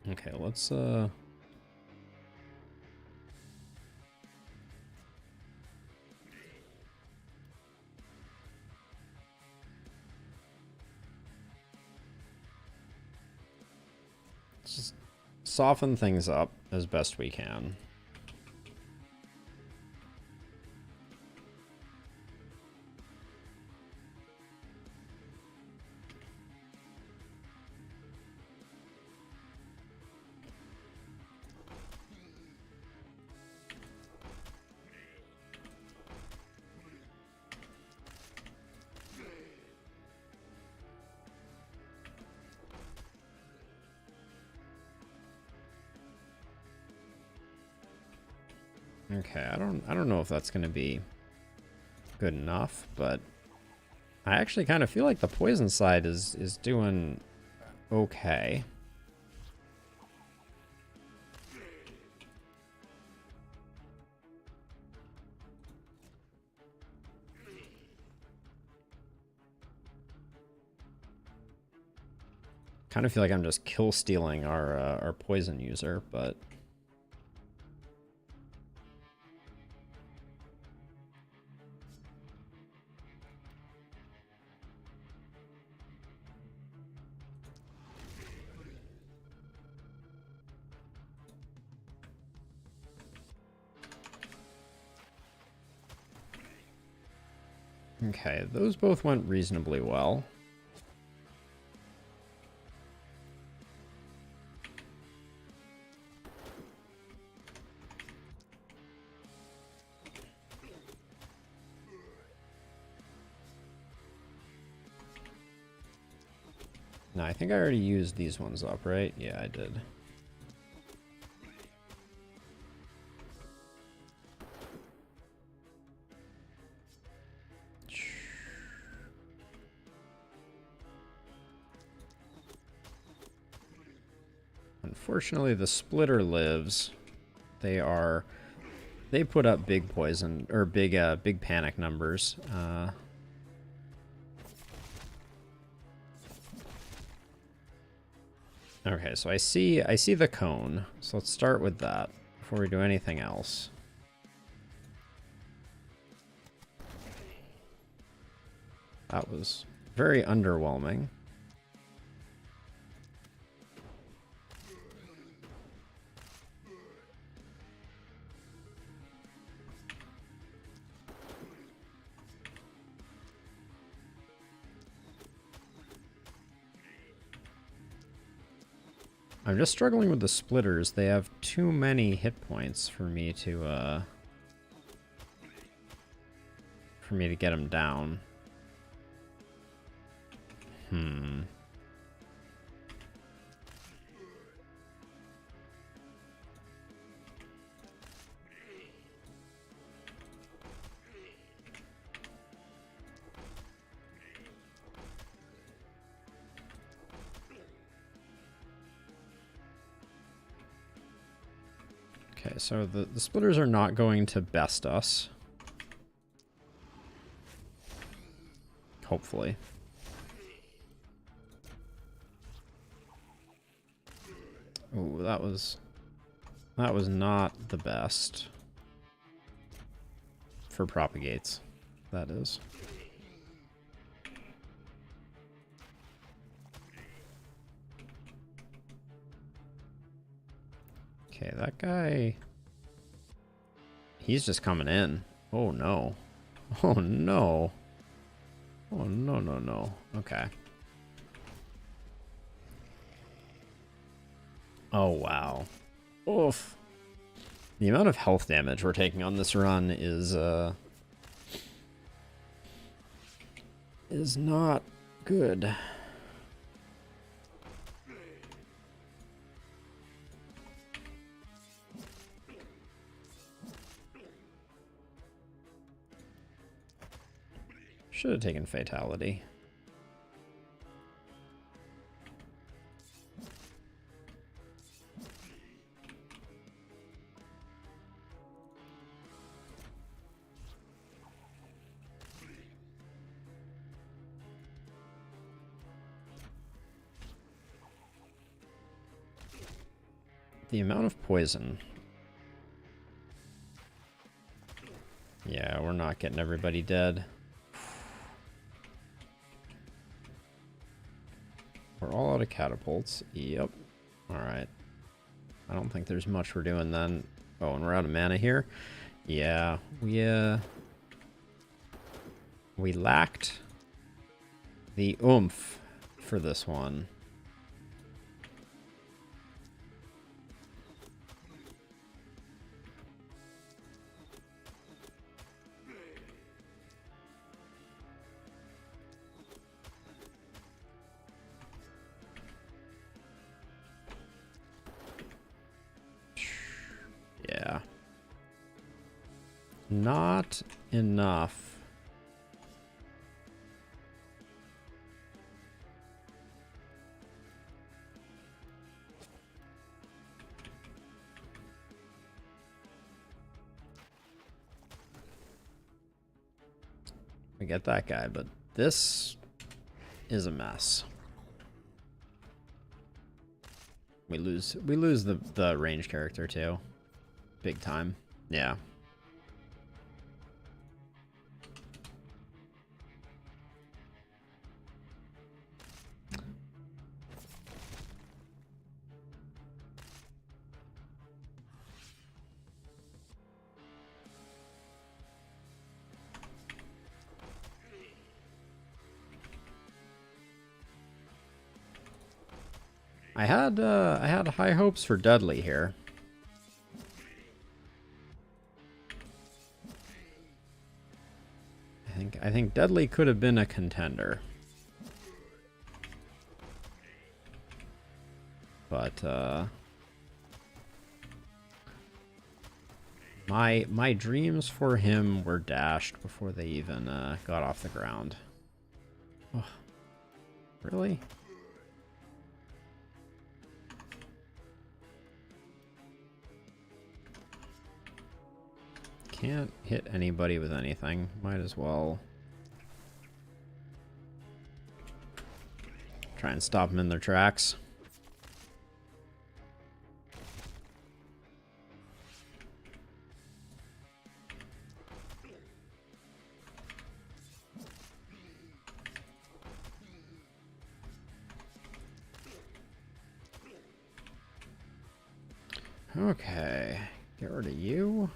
Okay, let's just soften things up as best we can. Okay, I don't know if that's going to be good enough, but I actually kind of feel like the poison side is doing okay. Kind of feel like I'm just kill stealing our poison user, but Okay, those both went reasonably well. No, I think I already used these ones up, right? Yeah, I did. Unfortunately, the splitter lives. They put up big poison or big panic numbers. Okay, so I see the cone. So let's start with that before we do anything else. That was very underwhelming. I'm just struggling with the splitters. They have too many hit points for me to get them down. Okay, so the splitters are not going to best us. Hopefully. Ooh, that was not the best. For propagates, that is. Okay, that guy... He's just coming in. Oh, no. Oh, no. Oh, no, no, no. Okay. Oh, wow. Oof. The amount of health damage we're taking on this run is not good. Should have taken Fatality. The amount of poison. Yeah, we're not getting everybody dead. We're all out of catapults. Yep. Alright. I don't think there's much we're doing then. Oh, and we're out of mana here? Yeah, we lacked the oomph for this one. Yeah. Not enough. We get that guy, but this is a mess. We lose the range character too. Big time. Yeah. I had high hopes for Dudley here. I think Dudley could have been a contender. But my dreams for him were dashed before they even got off the ground. Oh, really? Can't hit anybody with anything. Might as well try and stop them in their tracks. Okay, get rid of you.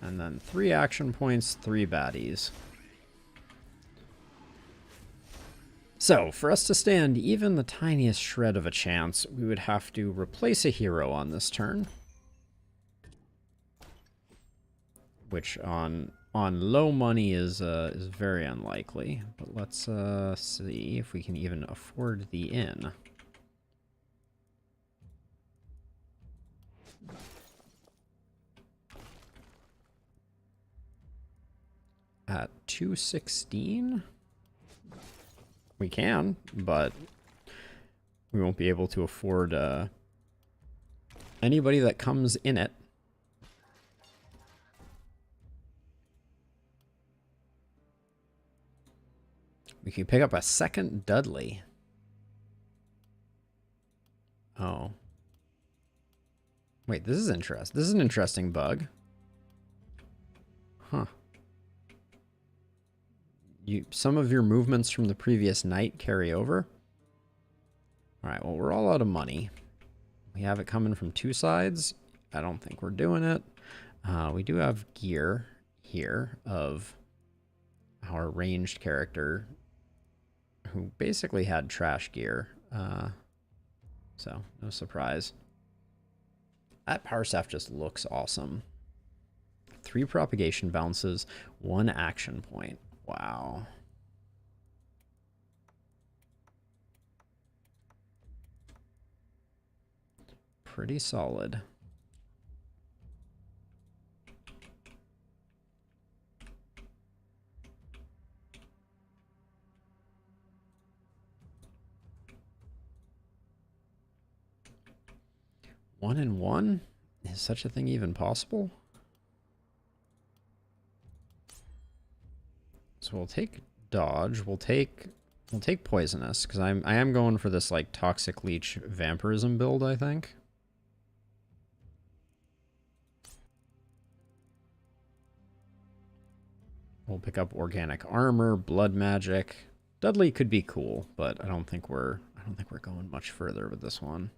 And then 3 action points, 3 baddies. So, for us to stand even the tiniest shred of a chance, we would have to replace a hero on this turn. Which on low money is very unlikely. But let's see if we can even afford the inn. At 216? We can, but we won't be able to afford anybody that comes in it. We can pick up a second Dudley. Oh. Wait, this is interesting. This is an interesting bug. Huh. Some of your movements from the previous night carry over. Alright, well, we're all out of money. We have it coming from 2 sides. I don't think we're doing it. We do have gear here of our ranged character who basically had trash gear. So, no surprise. That power staff just looks awesome. 3 propagation bounces, 1 action point. Wow. Pretty solid. One and one? Is such a thing even possible? So we'll take dodge. We'll take poisonous because I am going for this like toxic leech vampirism build, I think. We'll pick up organic armor, blood magic. Dudley could be cool, but I don't think we're going much further with this one.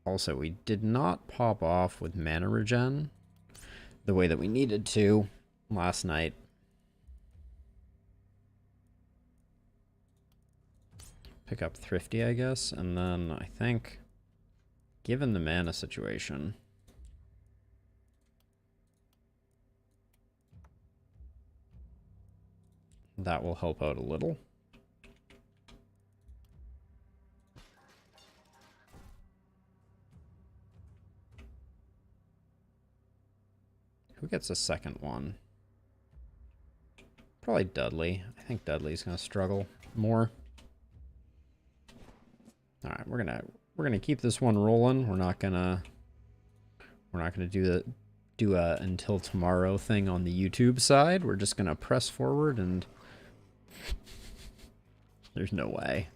Also, we did not pop off with mana regen the way that we needed to last night. Pick up Thrifty, I guess, and then I think, given the mana situation, that will help out a little. Who gets a second one? Probably Dudley. I think Dudley's gonna struggle more. All right, we're gonna keep this one rolling. We're not gonna do a until tomorrow thing on the YouTube side. We're just gonna press forward, and there's no way.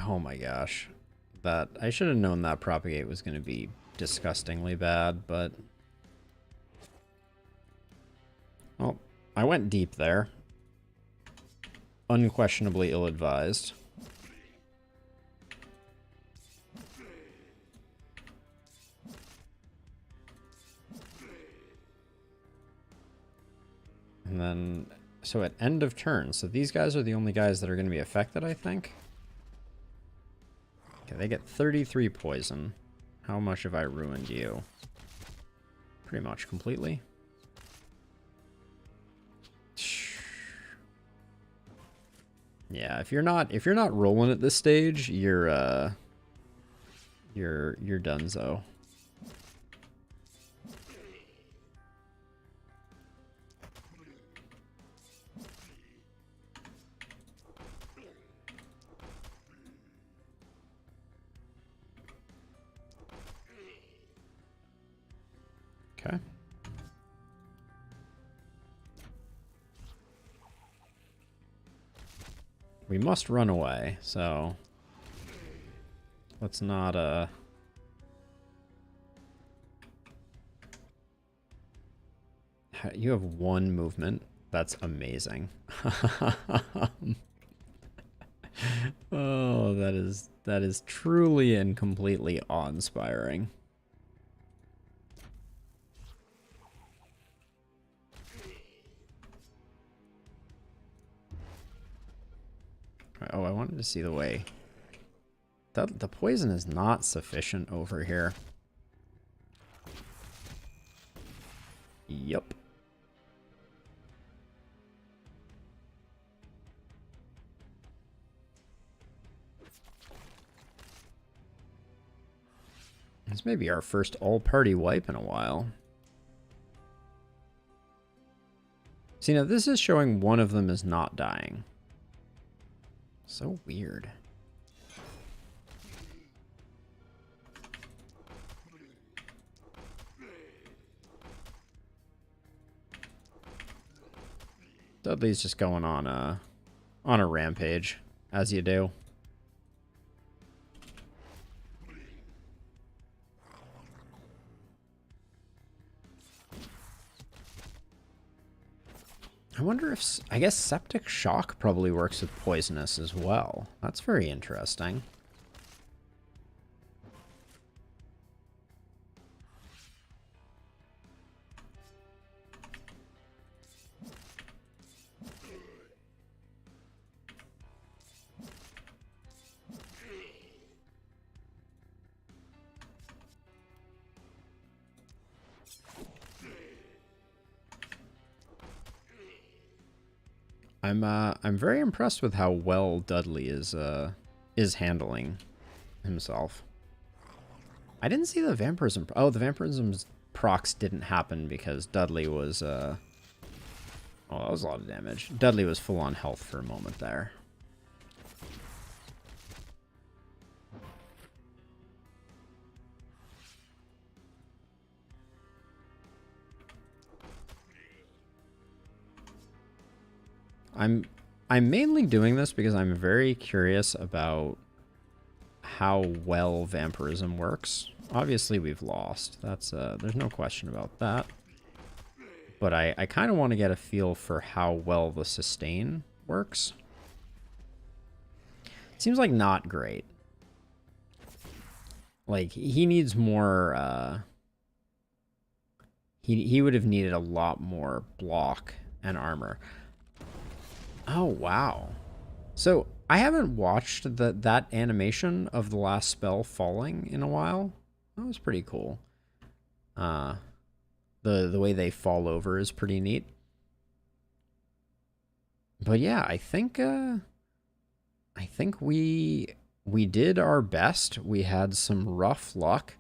Oh my gosh. That I should have known that propagate was going to be disgustingly bad, but... Well, I went deep there. Unquestionably ill-advised. And then, so at end of turn, so these guys are the only guys that are going to be affected, I think. Okay, they get 33 poison. How much have I ruined you? Pretty much completely. Yeah, if you're not rolling at this stage, you're donezo. Okay. We must run away, so let's not you have one movement. That's amazing. Oh, that is truly and completely awe-inspiring. Oh, I wanted to see the way. The poison is not sufficient over here. Yup. This may be our first all-party wipe in a while. See, now this is showing one of them is not dying. So weird. Dudley's just going on a rampage, as you do. I wonder if... I guess Septic Shock probably works with Poisonous as well. That's very interesting. I'm very impressed with how well Dudley is handling himself. I didn't see the vampirism. Oh, the vampirism's procs didn't happen because Dudley was oh, that was a lot of damage. Dudley was full on health for a moment there. I'm mainly doing this because I'm very curious about how well vampirism works. Obviously, we've lost. That's there's no question about that. But I kind of want to get a feel for how well the sustain works. Seems like not great. Like, he needs more... He would have needed a lot more block and armor. Oh, wow. So, I haven't watched that animation of the last spell falling in a while. That was pretty cool. The way they fall over is pretty neat. But yeah, I think we did our best. We had some rough luck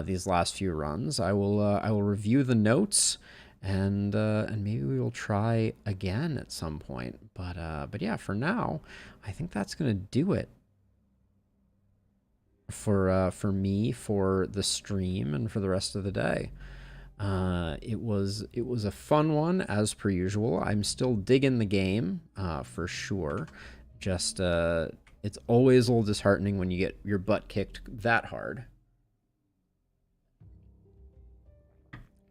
these last few runs. I will review the notes. And maybe we will try again at some point. But yeah, for now, I think that's gonna do it for me, for the stream, and for the rest of the day. It was a fun one as per usual. I'm still digging the game for sure. Just It's always a little disheartening when you get your butt kicked that hard.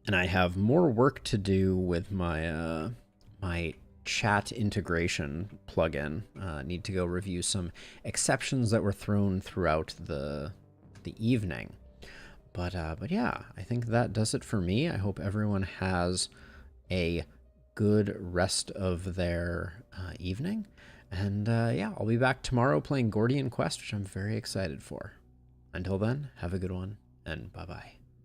And I have more work to do with my my chat integration plugin. Need to go review some exceptions that were thrown throughout the evening. But yeah, I think that does it for me. I hope everyone has a good rest of their evening. And yeah, I'll be back tomorrow playing Gordian Quest, which I'm very excited for. Until then, have a good one, and bye-bye.